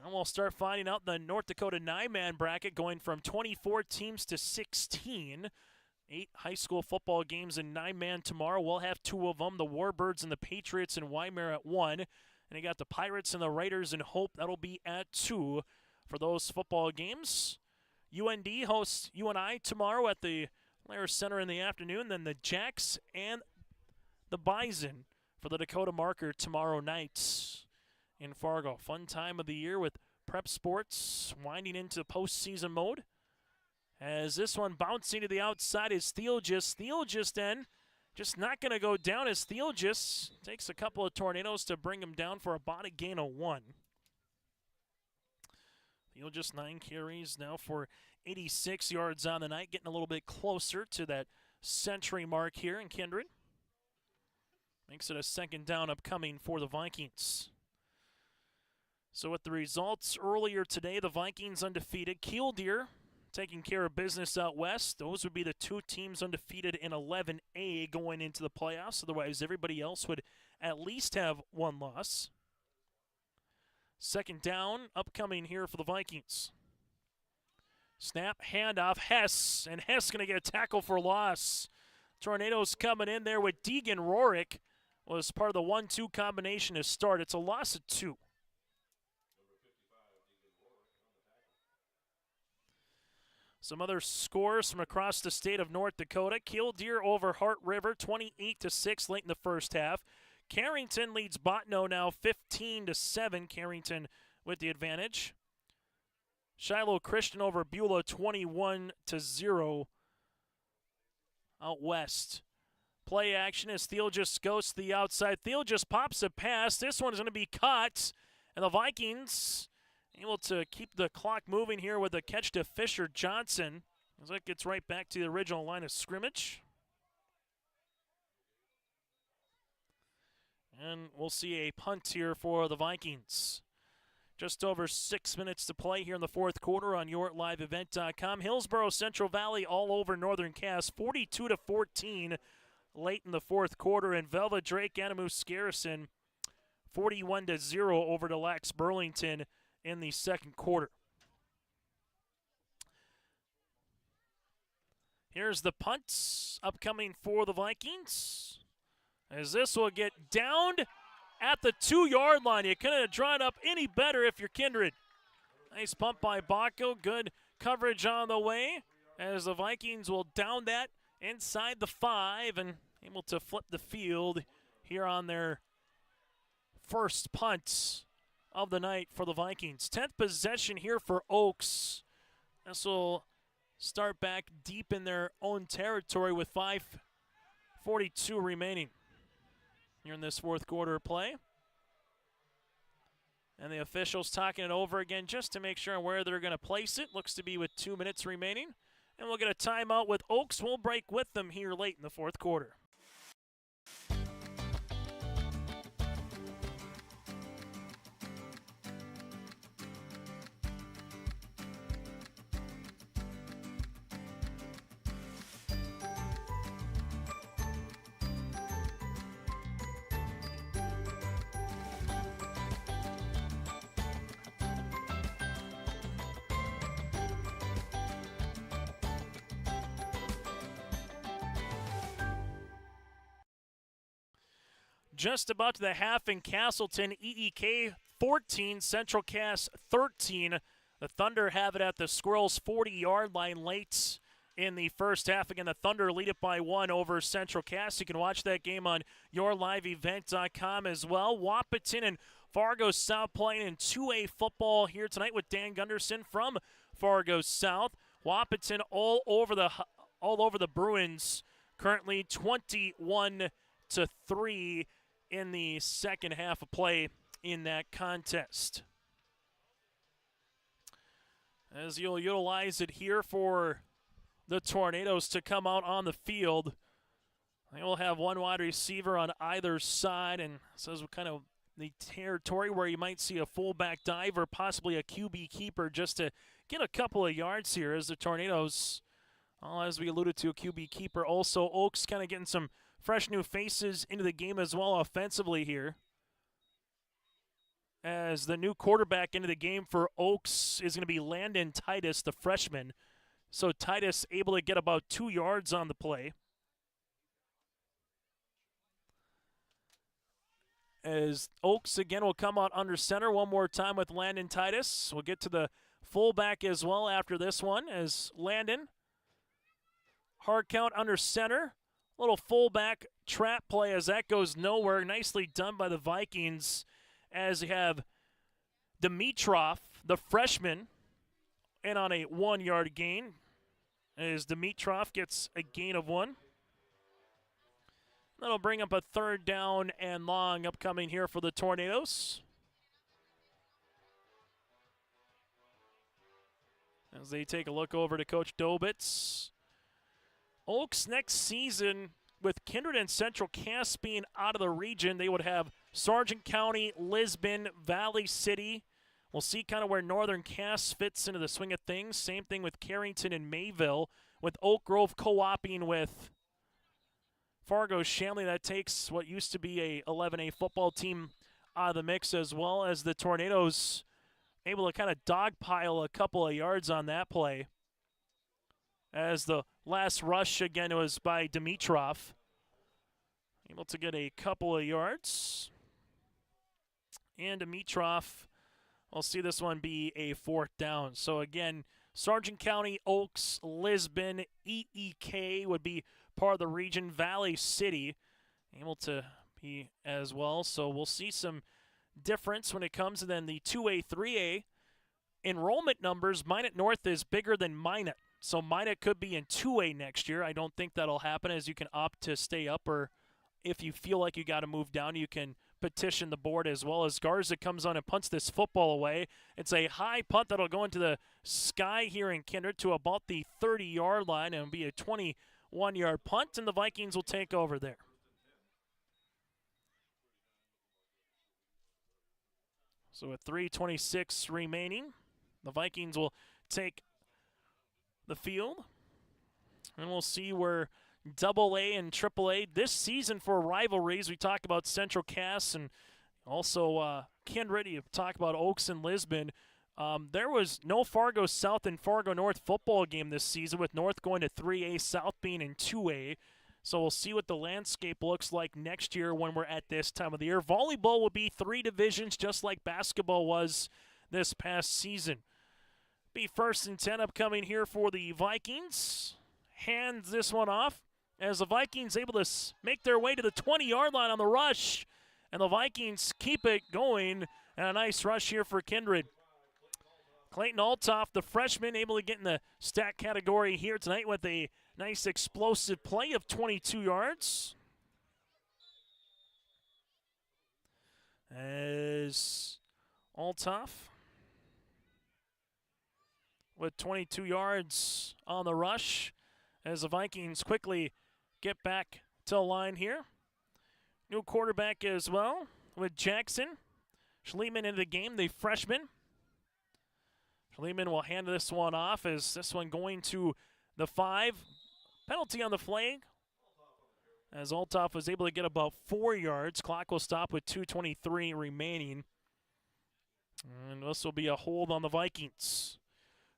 B: And we'll start finding out the North Dakota 9-man bracket, going from 24 teams to 16. 8 high school football games in 9-man tomorrow. We'll have 2 of them, the Warbirds and the Patriots in Weimar at 1. And you got the Pirates and the Raiders in Hope. That'll be at 2 for those football games. UND hosts UNI tomorrow at the Lair Center in the afternoon. Then the Jacks and the Bison for the Dakota Marker tomorrow night in Fargo. Fun time of the year with prep sports winding into postseason mode. As this one bouncing to the outside is Theolgis. Theolgis then just not going to go down, as Theolgis takes a couple of tornadoes to bring him down for about a gain of 1. Theolgis 9 carries now for 86 yards on the night, getting a little bit closer to that century mark here in Kindred. Makes it a 2nd down upcoming for the Vikings. So with the results earlier today, the Vikings undefeated. Killdeer taking care of business out west. Those would be the 2 teams undefeated in 11A going into the playoffs. Otherwise, everybody else would at least have 1 loss. 2nd down upcoming here for the Vikings. Snap, handoff, Hess. And Hess going to get a tackle for loss. Tornadoes coming in there with Deegan Rorick. Was part of the 1-2 combination to start. It's a loss of 2. Some other scores from across the state of North Dakota. Killdeer over Heart River, 28-6 late in the first half. Carrington leads Botno now 15-7. Carrington with the advantage. Shiloh Christian over Beulah, 21-0 out west. Play action as Theolgis goes to the outside. Theolgis pops a pass. This one is going to be caught. And the Vikings able to keep the clock moving here with a catch to Fisher Johnson, as that gets right back to the original line of scrimmage. And we'll see a punt here for the Vikings. Just over 6 minutes to play here in the 4th quarter on YourLiveEvent.com. Hillsborough Central Valley all over Northern Cass, 42-14 late in the 4th quarter. And Velva Drake Animus Garrison, 41-0 over to Lax Burlington in the 2nd quarter. Here's the punts upcoming for the Vikings, as this will get downed at the 2-yard line. You couldn't have drawn up any better if you're Kindred. Nice punt by Baco. Good coverage on the way, as the Vikings will down that inside the 5 and able to flip the field here on their first punt of the night for the Vikings. 10th possession here for Oaks. This will start back deep in their own territory with 5:42 remaining here in this 4th quarter play. And the officials talking it over again just to make sure where they're going to place it. Looks to be with 2 minutes remaining. And we'll get a timeout with Oaks. We'll break with them here late in the 4th quarter. Just about to the half in Castleton. EEK 14, Central Cass 13. The Thunder have it at the Squirrels' 40-yard line late in the first half. Again, the Thunder lead it by 1 over Central Cass. You can watch that game on YourLiveEvent.com as well. Wahpeton and Fargo South playing in 2A football here tonight with Dan Gunderson from Fargo South. Wahpeton all over the Bruins, currently 21-3 in the second half of play in that contest. As you'll utilize it here for the Tornadoes to come out on the field. They will have 1 wide receiver on either side, and this is kind of the territory where you might see a fullback dive or possibly a QB keeper just to get a couple of yards here as the Tornadoes, as we alluded to, a QB keeper. Also, Oaks kind of getting some fresh new faces into the game as well offensively here. As the new quarterback into the game for Oaks is going to be Landon Titus, the freshman. So Titus able to get about 2 yards on the play. As Oaks again will come out under center one more time with Landon Titus. We'll get to the fullback as well after this one as Landon. Hard count under center. Little fullback trap play as that goes nowhere. Nicely done by the Vikings as you have Dimitrov, the freshman, in on a 1-yard gain. As Dimitrov gets a gain of 1. That'll bring up a 3rd down and long upcoming here for the Tornadoes. As they take a look over to Coach Dobitz. Oaks next season, with Kindred and Central Cass being out of the region, they would have Sargent County, Lisbon, Valley City. We'll see kind of where Northern Cass fits into the swing of things. Same thing with Carrington and Mayville, with Oak Grove co-oping with Fargo Shanley. That takes what used to be a 11A football team out of the mix, as well as the Tornadoes able to kind of dogpile a couple of yards on that play. As the last rush again was by Dimitrov. Able to get a couple of yards. And Dimitrov, we'll see this one be a 4th down. So again, Sargent County, Oaks, Lisbon, EEK would be part of the region. Valley City able to be as well. So we'll see some difference when it comes to then the 2A, 3A. Enrollment numbers, Minot North is bigger than Minot. So Minot could be in 2A next year. I don't think that'll happen, as you can opt to stay up, or if you feel like you got to move down, you can petition the board as well. As Garza comes on and punts this football away. It's a high punt that'll go into the sky here in Kindred to about the 30-yard line, and it'll be a 21-yard punt, and the Vikings will take over there. So with 3:26 remaining, the Vikings will take the field, and we'll see where AA and AAA this season for rivalries. We talk about Central Cass and also Kindred. You talk about Oaks and Lisbon. There was no Fargo South and Fargo North football game this season, with North going to 3A, South being in 2A. So we'll see what the landscape looks like next year when we're at this time of the year. Volleyball will be 3 divisions, just like basketball was this past season. Be 1st and 10 upcoming here for the Vikings. Hands this one off as the Vikings able to make their way to the 20-yard line on the rush. And the Vikings keep it going. And a nice rush here for Kindred. Clayton Altoff, the freshman, able to get in the stat category here tonight with a nice explosive play of 22 yards. As Altoff with 22 yards on the rush, as the Vikings quickly get back to the line here. New quarterback as well with Jackson Schliemann into the game, the freshman. Schliemann will hand this one off, as this one going to the 5. Penalty on the flag, as Altoff was able to get about 4 yards. Clock will stop with 2:23 remaining. And this will be a hold on the Vikings.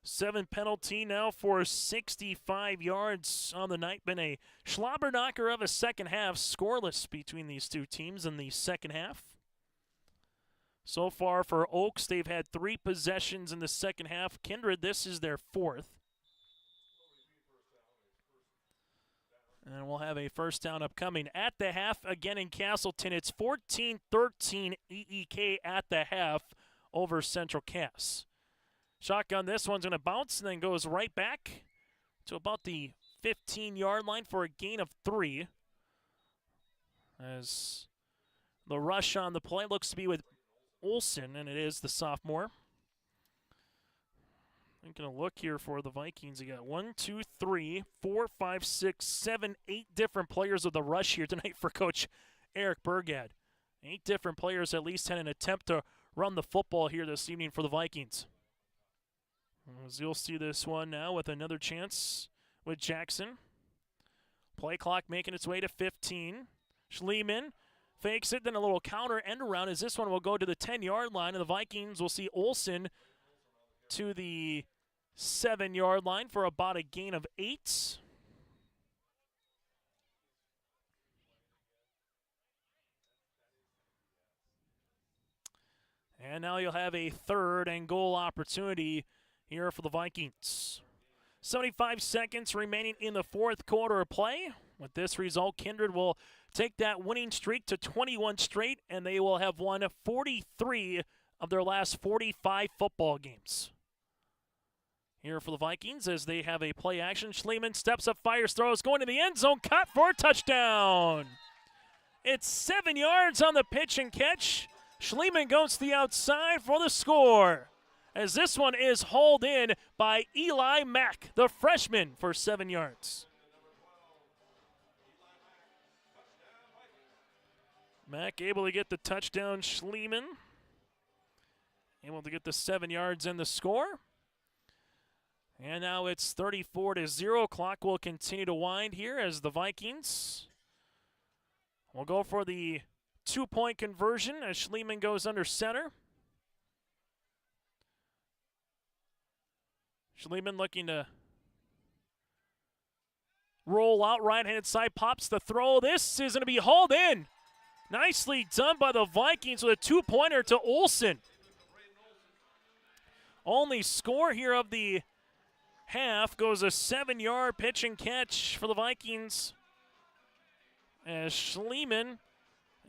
B: 7 penalty now for 65 yards on the night. Been a slobber knocker of a second half. Scoreless between these two teams in the second half. So far for Oaks, they've had 3 possessions in the second half. Kindred, this is their 4th. And we'll have a first down upcoming at the half again in Castleton. It's 14-13 EEK at the half over Central Cass. Shotgun, this one's going to bounce and then goes right back to about the 15-yard line for a gain of 3. As the rush on the play looks to be with Olsen, and it is the sophomore. I'm going to look here for the Vikings. You got 1, 2, 3, 4, 5, 6, 7, 8 different players of the rush here tonight for Coach Eric Burgad. 8 different players at least had an attempt to run the football here this evening for the Vikings. As you'll see this one now with another chance with Jackson. Play clock making its way to 15. Schliemann fakes it, then a little counter end around as this one will go to the 10-yard line, and the Vikings will see Olsen to the 7-yard line for about a gain of 8. And now you'll have a 3rd and goal opportunity here for the Vikings. 75 seconds remaining in the 4th quarter of play. With this result, Kindred will take that winning streak to 21 straight, and they will have won 43 of their last 45 football games. Here for the Vikings as they have a play action. Schliemann steps up, fires, throws, going to the end zone, caught for a touchdown. It's 7 yards on the pitch and catch. Schliemann goes to the outside for the score, as this one is hauled in by Eli Mack, the freshman, for 7 yards. Mack able to get the touchdown. Schliemann able to get the 7 yards and the score. And now it's 34-0. Clock will continue to wind here as the Vikings will go for the 2-point conversion as Schliemann goes under center. Schliemann looking to roll out right-hand side, pops the throw. This is going to be hauled in. Nicely done by the Vikings with a 2-pointer to Olsen. Only score here of the half goes a 7-yard pitch and catch for the Vikings, as Schliemann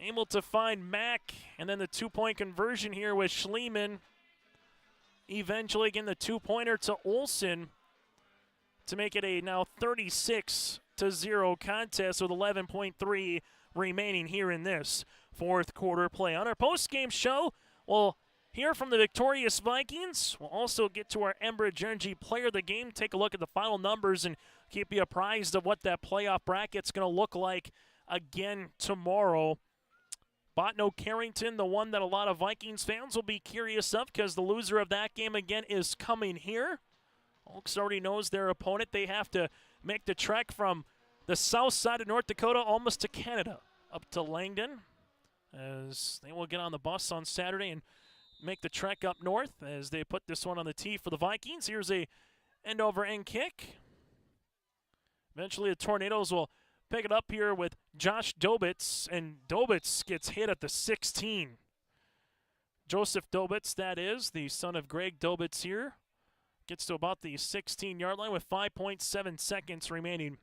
B: able to find Mack, and then the 2-point conversion here with Schliemann. Eventually getting the 2-pointer to Olsen to make it a now 36-0 contest with 11.3 remaining here in this 4th quarter play. On our post-game show, we'll hear from the victorious Vikings. We'll also get to our Enbridge Energy player of the game, take a look at the final numbers, and keep you apprised of what that playoff bracket's going to look like again tomorrow. Botno-Carrington, the one that a lot of Vikings fans will be curious of, because the loser of that game again is coming here. Oaks already knows their opponent. They have to make the trek from the south side of North Dakota almost to Canada, up to Langdon, as they will get on the bus on Saturday and make the trek up north as they put this one on the tee for the Vikings. Here's a end-over-end kick. Eventually the Tornadoes will pick it up here with Josh Dobitz, and Dobitz gets hit at the 16. Joseph Dobitz, that is, the son of Greg Dobitz here, gets to about the 16-yard line with 5.7 seconds remaining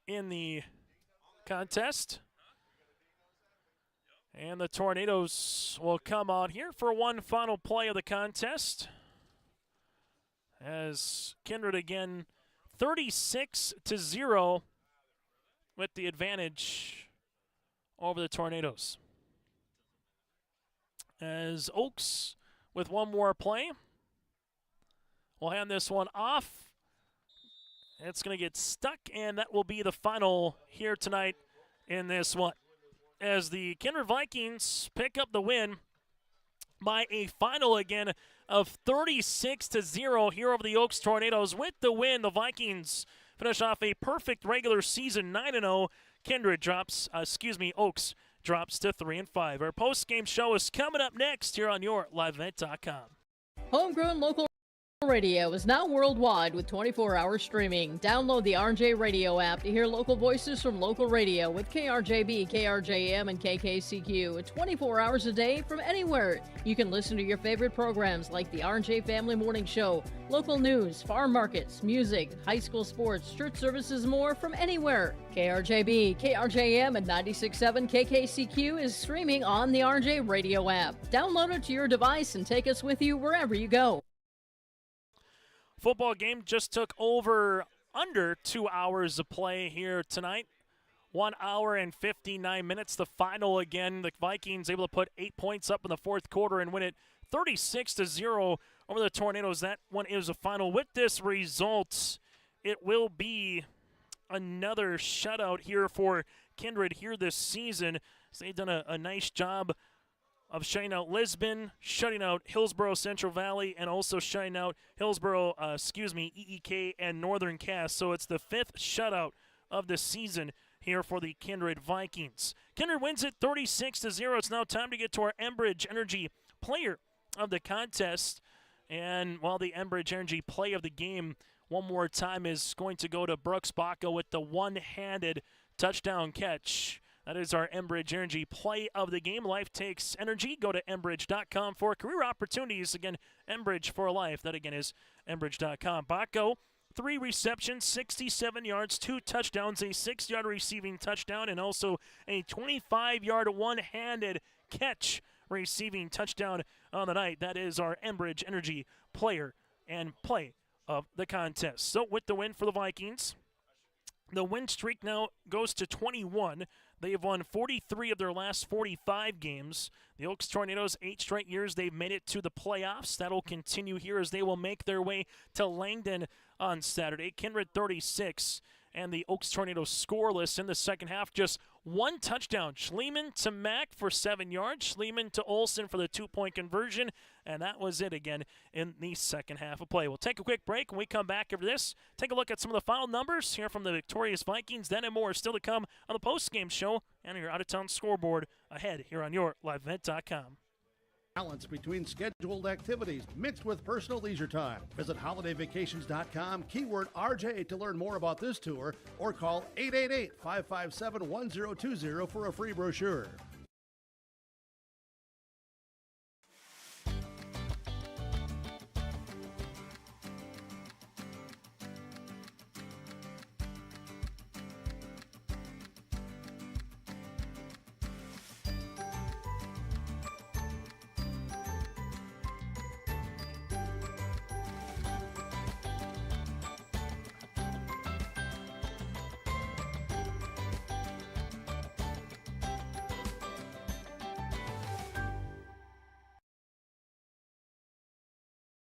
B: in the contest. And the Tornadoes will come out here for one final play of the contest, as Kindred again 36-0 with the advantage over the Tornadoes. As Oaks with one more play will hand this one off. It's going to get stuck, and that will be the final here tonight in this one, as the Kindred Vikings pick up the win by a final again of 36-0 here over the Oaks Tornadoes. With the win, the Vikings finish off a perfect regular season 9-0. Oaks drops to 3-5. Our post-game show is coming up next here on your LiveEvent.com.
G: Homegrown local radio is now worldwide with 24-hour streaming. Download the RJ Radio app to hear local voices from local radio with KRJB, KRJM, and KKCQ 24 hours a day from anywhere. You can listen to your favorite programs like the RJ Family Morning Show, local news, farm markets, music, high school sports, church services, more from anywhere. KRJB, KRJM, and 96.7 KKCQ is streaming on the RJ Radio app. Download it to your device and take us with you wherever you go.
B: Football game just took under 2 hours of play here tonight. 1 hour and 59 minutes. The final again, the Vikings able to put 8 points up in the 4th quarter and win it 36-0 over the Tornadoes. That one is a final. With this result, it will be another shutout here for Kindred here this season. So they've done a nice job shutting out Lisbon, shutting out Hillsborough Central Valley, and also shutting out EEK and Northern Cass. So it's the 5th shutout of the season here for the Kindred Vikings. Kindred wins it 36-0. It's now time to get to our Enbridge Energy Player of the contest. And while the Enbridge Energy Play of the game one more time is going to go to Brooks Baca with the one-handed touchdown catch. That is our Enbridge Energy Play of the game. Life takes energy. Go to Enbridge.com for career opportunities. Again, Enbridge for life. That again is Enbridge.com. Baco, 3 receptions, 67 yards, 2 touchdowns, a 6-yard receiving touchdown, and also a 25-yard one-handed catch receiving touchdown on the night. That is our Enbridge Energy Player and Play of the contest. So with the win for the Vikings, the win streak now goes to 21. They have won 43 of their last 45 games. The Oaks Tornadoes, 8 straight years they've made it to the playoffs. That'll continue here as they will make their way to Langdon on Saturday. Kindred 36, and the Oaks Tornadoes scoreless in the second half. Just 1 touchdown. Schliemann to Mack for 7 yards. Schliemann to Olsen for the 2-point conversion. And that was it again in the second half of play. We'll take a quick break. When we come back after this, take a look at some of the final numbers here from the victorious Vikings. Then and more still to come on the postgame show and your out-of-town scoreboard ahead here on your LiveEvent.com.
E: Balance between scheduled activities mixed with personal leisure time. Visit holidayvacations.com, keyword RJ to learn more about this tour, or call 888-557-1020 for a free brochure.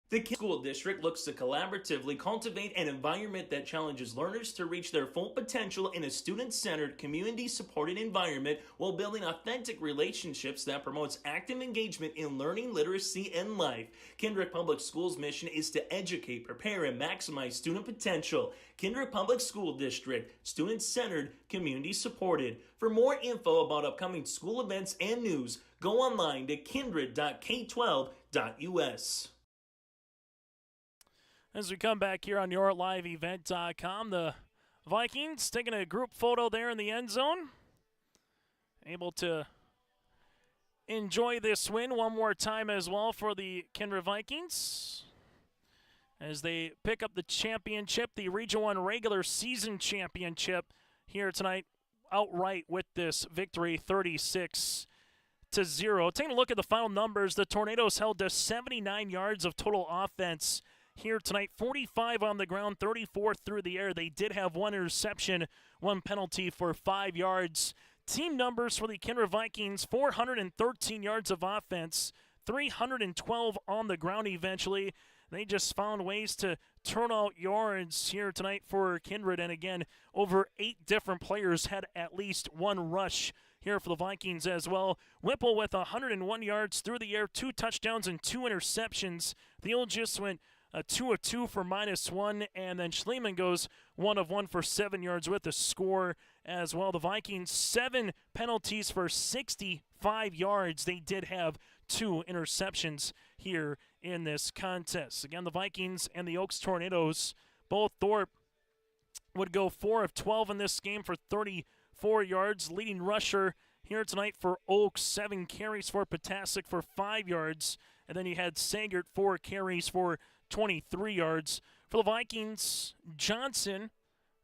M: The School District looks to collaboratively cultivate an environment that challenges learners to reach their full potential in a student-centered, community-supported environment while building authentic relationships that promotes active engagement in learning, literacy, and life. Kindred Public Schools' mission is to educate, prepare, and maximize student potential. Kindred Public School District, student-centered, community-supported. For more info about upcoming school events and news, go online to kindred.k12.us.
B: As we come back here on your LiveEvent.com, the Vikings taking a group photo there in the end zone. Able to enjoy this win one more time as well for the Kindred Vikings as they pick up the championship, the Region 1 regular season championship here tonight outright with this victory, 36-0. Taking a look at the final numbers, the Tornadoes held to 79 yards of total offense here tonight, 45 on the ground, 34 through the air. They did have 1 interception, 1 penalty for 5 yards. Team numbers for the Kindred Vikings, 413 yards of offense, 312 on the ground eventually. They just found ways to turn out yards here tonight for Kindred. And again, over 8 different players had at least 1 rush here for the Vikings as well. Whipple with 101 yards through the air, 2 touchdowns and 2 interceptions. The old just went 2 of 2 for -1, and then Schliemann goes 1 of 1 for 7 yards with a score as well. The Vikings, 7 penalties for 65 yards. They did have 2 interceptions here in this contest. Again, the Vikings and the Oaks Tornadoes, both Thorpe would go 4 of 12 in this game for 34 yards. Leading rusher here tonight for Oaks, 7 carries for Potasic for 5 yards. And then you had Sagert, 4 carries for 23 yards. For the Vikings, Johnson, and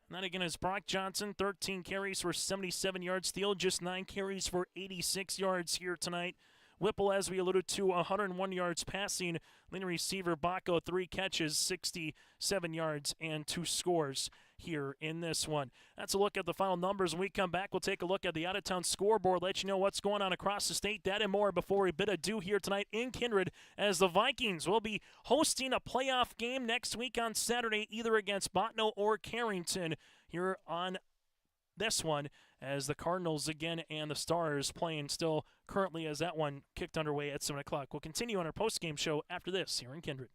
B: that again is Brock Johnson, 13 carries for 77 yards. Steele, just 9 carries for 86 yards here tonight. Whipple, as we alluded to, 101 yards passing. Leading receiver Baco, 3 catches, 67 yards, and 2 scores here in this one. That's a look at the final numbers. When we come back, we'll take a look at the out-of-town scoreboard, let you know what's going on across the state. That and more before we bid adieu here tonight in Kindred, as the Vikings will be hosting a playoff game next week on Saturday, either against Bottineau or Carrington here on this one, as the Cardinals again and the Stars playing still currently as that one kicked underway at 7 o'clock. We'll continue on our post-game show after this here in Kindred.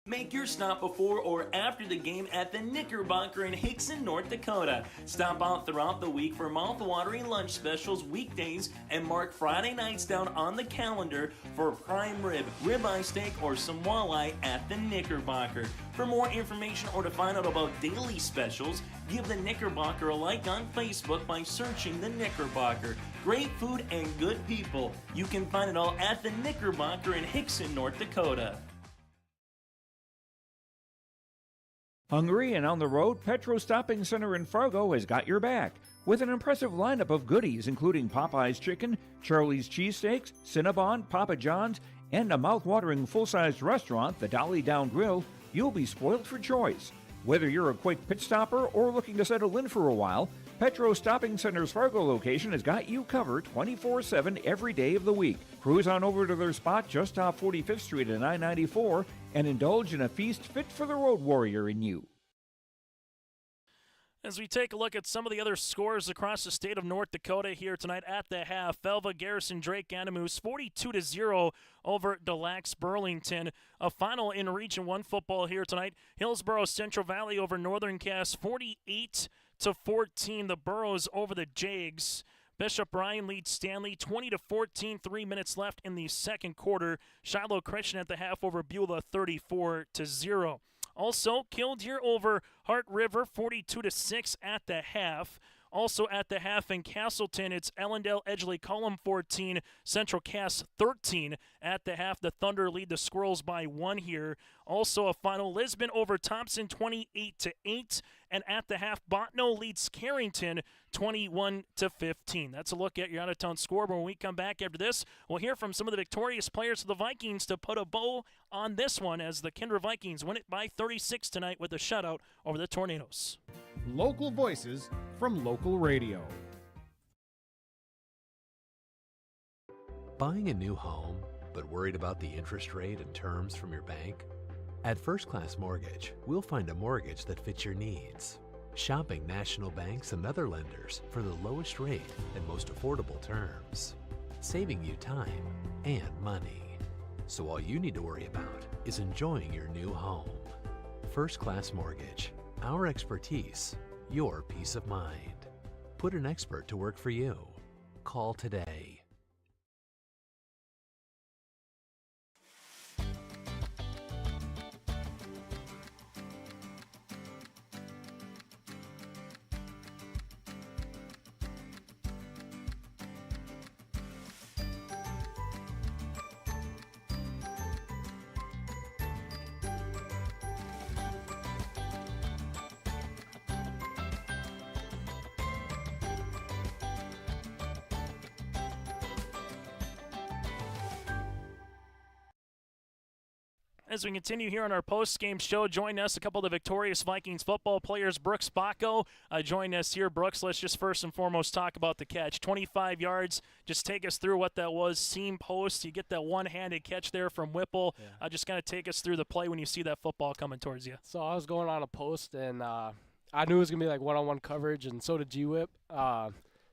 M: Make your stop before or after the game at the Knickerbocker in Hickson, North Dakota. Stop out throughout the week for mouth-watering lunch specials weekdays and mark Friday nights down on the calendar for prime rib, ribeye steak, or some walleye at the Knickerbocker. For more information or to find out about daily specials, give the Knickerbocker a like on Facebook by searching the Knickerbocker. Great food and good people. You can find it all at the Knickerbocker in Hickson, North Dakota.
K: Hungry and on the road, Petro Stopping Center in Fargo has got your back with an impressive lineup of goodies including Popeye's Chicken, Charlie's Cheesesteaks, Cinnabon, Papa John's, and a mouth-watering full-sized restaurant, the Dolly Down Grill. You'll be spoiled for choice. Whether you're a quick pit stopper or looking to settle in for a while, Petro Stopping Center's Fargo location has got you covered 24/7 every day of the week. Cruise on over to their spot just off 45th Street and I-94 and indulge in a feast fit for the road warrior in you.
B: As we take a look at some of the other scores across the state of North Dakota here tonight at the half, Felva Garrison Drake Animus 42-0 over Des Lacs Burlington. A final in Region 1 football here tonight. Hillsborough Central Valley over Northern Cass 48-14. The Burros over the Jags. Bishop Ryan leads Stanley 20-14, 3 minutes left in the second quarter. Shiloh Christian at the half over Beulah 34-0. Also, Killdeer over Hart River 42-6 at the half. Also at the half in Castleton, it's Ellendale Edgeley Column 14, Central Cass 13. At the half, the Thunder lead the Squirrels by 1 here. Also a final, Lisbon over Thompson 28-8. And at the half, Botno leads Carrington 21-15. That's a look at your out-of-town scoreboard. When we come back after this, we'll hear from some of the victorious players of the Vikings to put a bow on this one as the Kindred Vikings win it by 36 tonight with a shutout over the Tornadoes.
N: Local voices from local radio.
F: Buying a new home, but worried about the interest rate and terms from your bank? At First Class Mortgage, we'll find a mortgage that fits your needs. Shopping national banks and other lenders for the lowest rate and most affordable terms. Saving you time and money. So all you need to worry about is enjoying your new home. First Class Mortgage. Our expertise, your peace of mind. Put an expert to work for you. Call today.
B: As we continue here on our post-game show, join us a couple of the victorious Vikings football players. Brooks Bacco join us here. Brooks, let's just first and foremost talk about the catch. 25 yards. Just take us through what that was. Seam post. You get that one-handed catch there from Whipple. Just kind of take us through the play when you see that football coming towards you.
O: So I was going on a post, and I knew it was going to be like one-on-one coverage, and so did G-Whip. So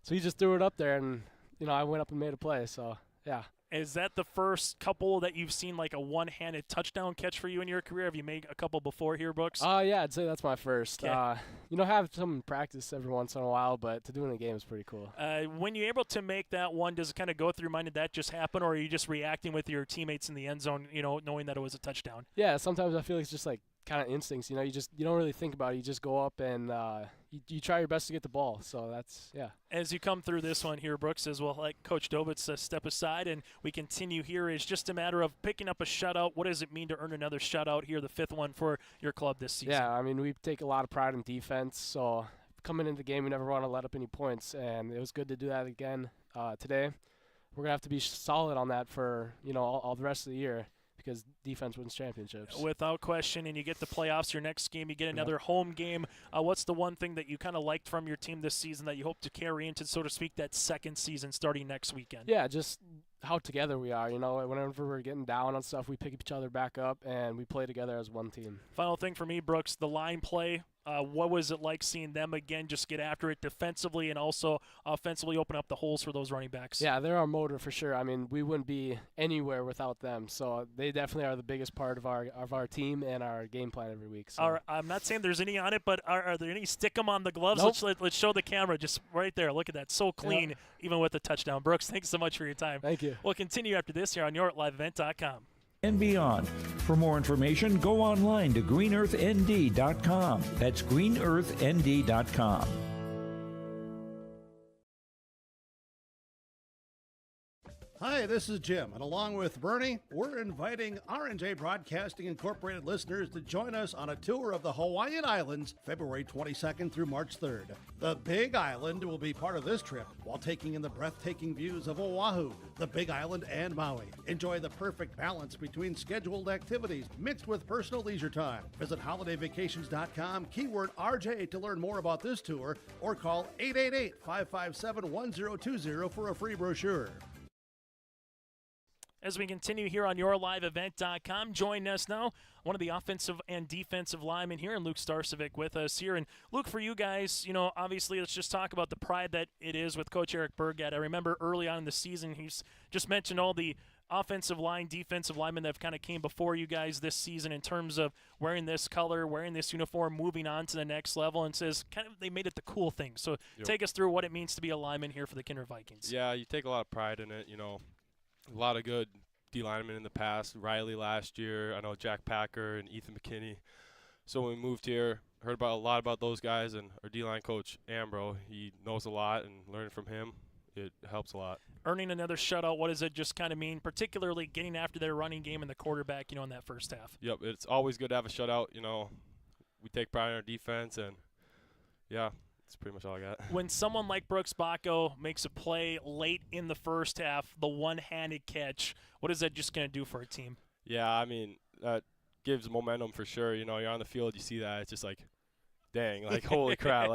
O: he just threw it up there, and, I went up and made a play. So, yeah.
B: Is that the first couple that you've seen like a one-handed touchdown catch for you in your career? Have you made a couple before here, Brooks?
O: Yeah, I'd say that's my first.
B: Okay.
O: Have some practice every once in a while, but to do it in a game is pretty cool.
B: When you're able to make that one, does it kind of go through your mind, did that just happen, or are you just reacting with your teammates in the end zone, knowing that it was a touchdown?
O: Yeah, sometimes I feel like it's just like kind of instincts. You don't really think about it. You just go up and you try your best to get the ball. So that's, yeah.
B: As you come through this one here, Brooks, as well, like Coach Dobitz step aside and we continue here, is just a matter of picking up a shutout. What does it mean to earn another shutout here, the 5th one for your club this season?
O: Yeah, we take a lot of pride in defense. So coming into the game, we never want to let up any points, and it was good to do that again today. We're going to have to be solid on that for, all the rest of the year, because defense wins championships.
B: Without question, and you get the playoffs, your next game, you get another home game. What's the one thing that you kind of liked from your team this season that you hope to carry into, so to speak, that second season starting next weekend?
O: Yeah, just how together we are. Whenever we're getting down on stuff, we pick each other back up and we play together as one team.
B: Final thing for me, Brooks, the line play. What was it like seeing them again just get after it defensively and also offensively open up the holes for those running backs?
O: Yeah, they're our motor for sure. I mean, we wouldn't be anywhere without them. So they definitely are the biggest part of our team and our game plan every week. So.
B: I'm not saying there's any on it, but are there any stick 'em on the gloves?
O: Nope.
B: Let's show the camera just right there. Look at that. So clean, even with the touchdown. Brooks, thanks so much for your time.
O: Thank you.
B: We'll continue after this here on YourLiveEvent.com.
K: And beyond. For more information, go online to greenearthnd.com. That's greenearthnd.com.
E: Hi, this is Jim, and along with Bernie, we're inviting R&J Broadcasting Incorporated listeners to join us on a tour of the Hawaiian Islands, February 22nd through March 3rd. The Big Island will be part of this trip while taking in the breathtaking views of Oahu, the Big Island, and Maui. Enjoy the perfect balance between scheduled activities mixed with personal leisure time. Visit holidayvacations.com, keyword RJ to learn more about this tour, or call 888-557-1020 for a free brochure.
B: As we continue here on YourLiveEvent.com, join us now, one of the offensive and defensive linemen here, and Luke Starcevic with us here. And Luke, for you guys, obviously let's just talk about the pride that it is with Coach Eric Burgett. I remember early on in the season, he's just mentioned all the offensive line, defensive linemen that have kind of came before you guys this season in terms of wearing this color, wearing this uniform, moving on to the next level, and says kind of they made it the cool thing. So take us through what it means to be a lineman here for the Kindred Vikings.
P: Yeah, you take a lot of pride in it, A lot of good D linemen in the past. Riley last year. I know Jack Packer and Ethan McKinney. So when we moved here, heard a lot about those guys, and our D-line coach, Ambro, he knows a lot, and learning from him, it helps a lot.
B: Earning another shutout, what does it just kind of mean, particularly getting after their running game and the quarterback, in that first half?
P: Yep, it's always good to have a shutout. We take pride in our defense, and, yeah. That's pretty much all I got.
B: When someone like Brooks Bacco makes a play late in the first half, the one-handed catch, what is that just going to do for a team?
P: Yeah, I mean, that gives momentum for sure. You're on the field, you see that. It's just like, dang, holy crap.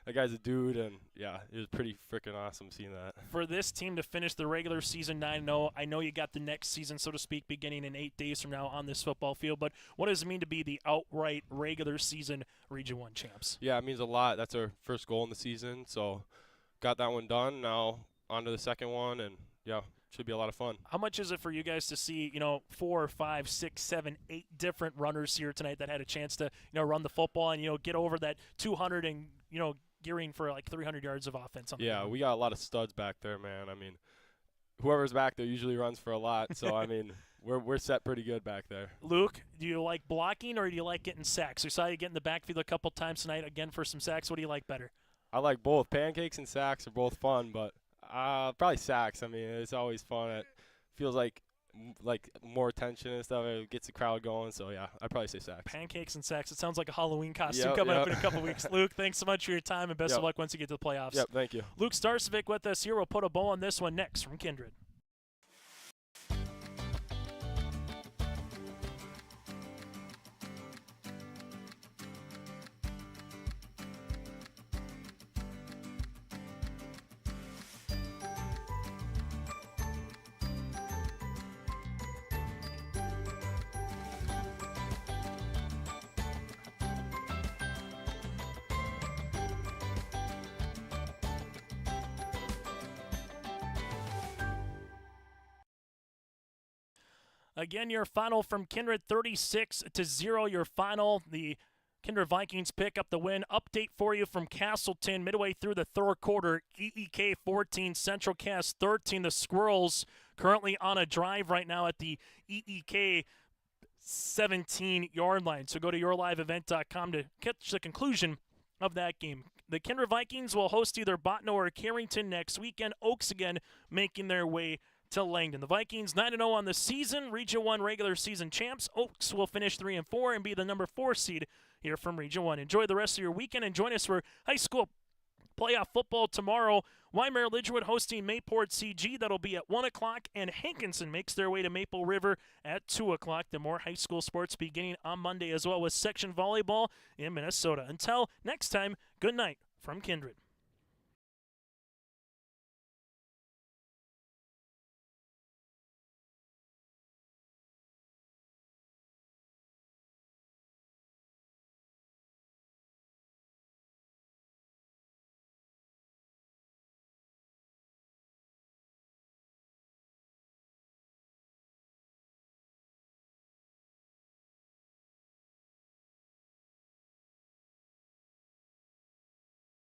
P: That guy's a dude, and, yeah, it was pretty freaking awesome seeing that.
B: For this team to finish the regular season 9-0, I know you got the next season, so to speak, beginning in 8 days from now on this football field, but what does it mean to be the outright regular season Region 1 champs?
P: Yeah, it means a lot. That's our first goal in the season, so got that one done. Now on to the second one, and, yeah, should be a lot of fun.
B: How much is it for you guys to see, 4, 5, 6, 7, 8 different runners here tonight that had a chance to, run the football and, get over that 200 and, gearing for 300 yards of offense?
P: Yeah, we got a lot of studs back there, man. I mean, whoever's back there usually runs for a lot. So, I mean, we're set pretty good back there.
B: Luke, do you like blocking or do you like getting sacks? We saw you get in the backfield a couple times tonight, again, for some sacks. What do you like better?
P: I like both. Pancakes and sacks are both fun, but probably sacks. I mean, it's always fun. It feels like more attention and stuff. It gets the crowd going. So, yeah, I'd probably say sacks.
B: Pancakes and sacks. It sounds like a Halloween costume coming up in a couple weeks. Luke, thanks so much for your time, and best of luck once you get to the playoffs.
P: Yep, thank you.
B: Luke Starcevic with us here. We'll put a bow on this one next from Kindred. Again, your final from Kindred, 36-0. Your final, the Kindred Vikings pick up the win. Update for you from Castleton midway through the third quarter. EEK 14, Central Cass 13. The Squirrels currently on a drive right now at the EEK 17-yard line. So go to YourLiveEvent.com to catch the conclusion of that game. The Kindred Vikings will host either Botno or Carrington next weekend. Oaks again making their way to Langdon. The Vikings 9-0 on the season, Region 1 regular season champs. Oaks will finish 3-4 and be the number 4 seed here from Region 1. Enjoy the rest of your weekend and join us for high school playoff football tomorrow. Weimar Lidgewood hosting Mayport CG. That'll be at 1 o'clock, and Hankinson makes their way to Maple River at 2 o'clock. The more high school sports beginning on Monday as well with section volleyball in Minnesota. Until next time, good night from Kindred.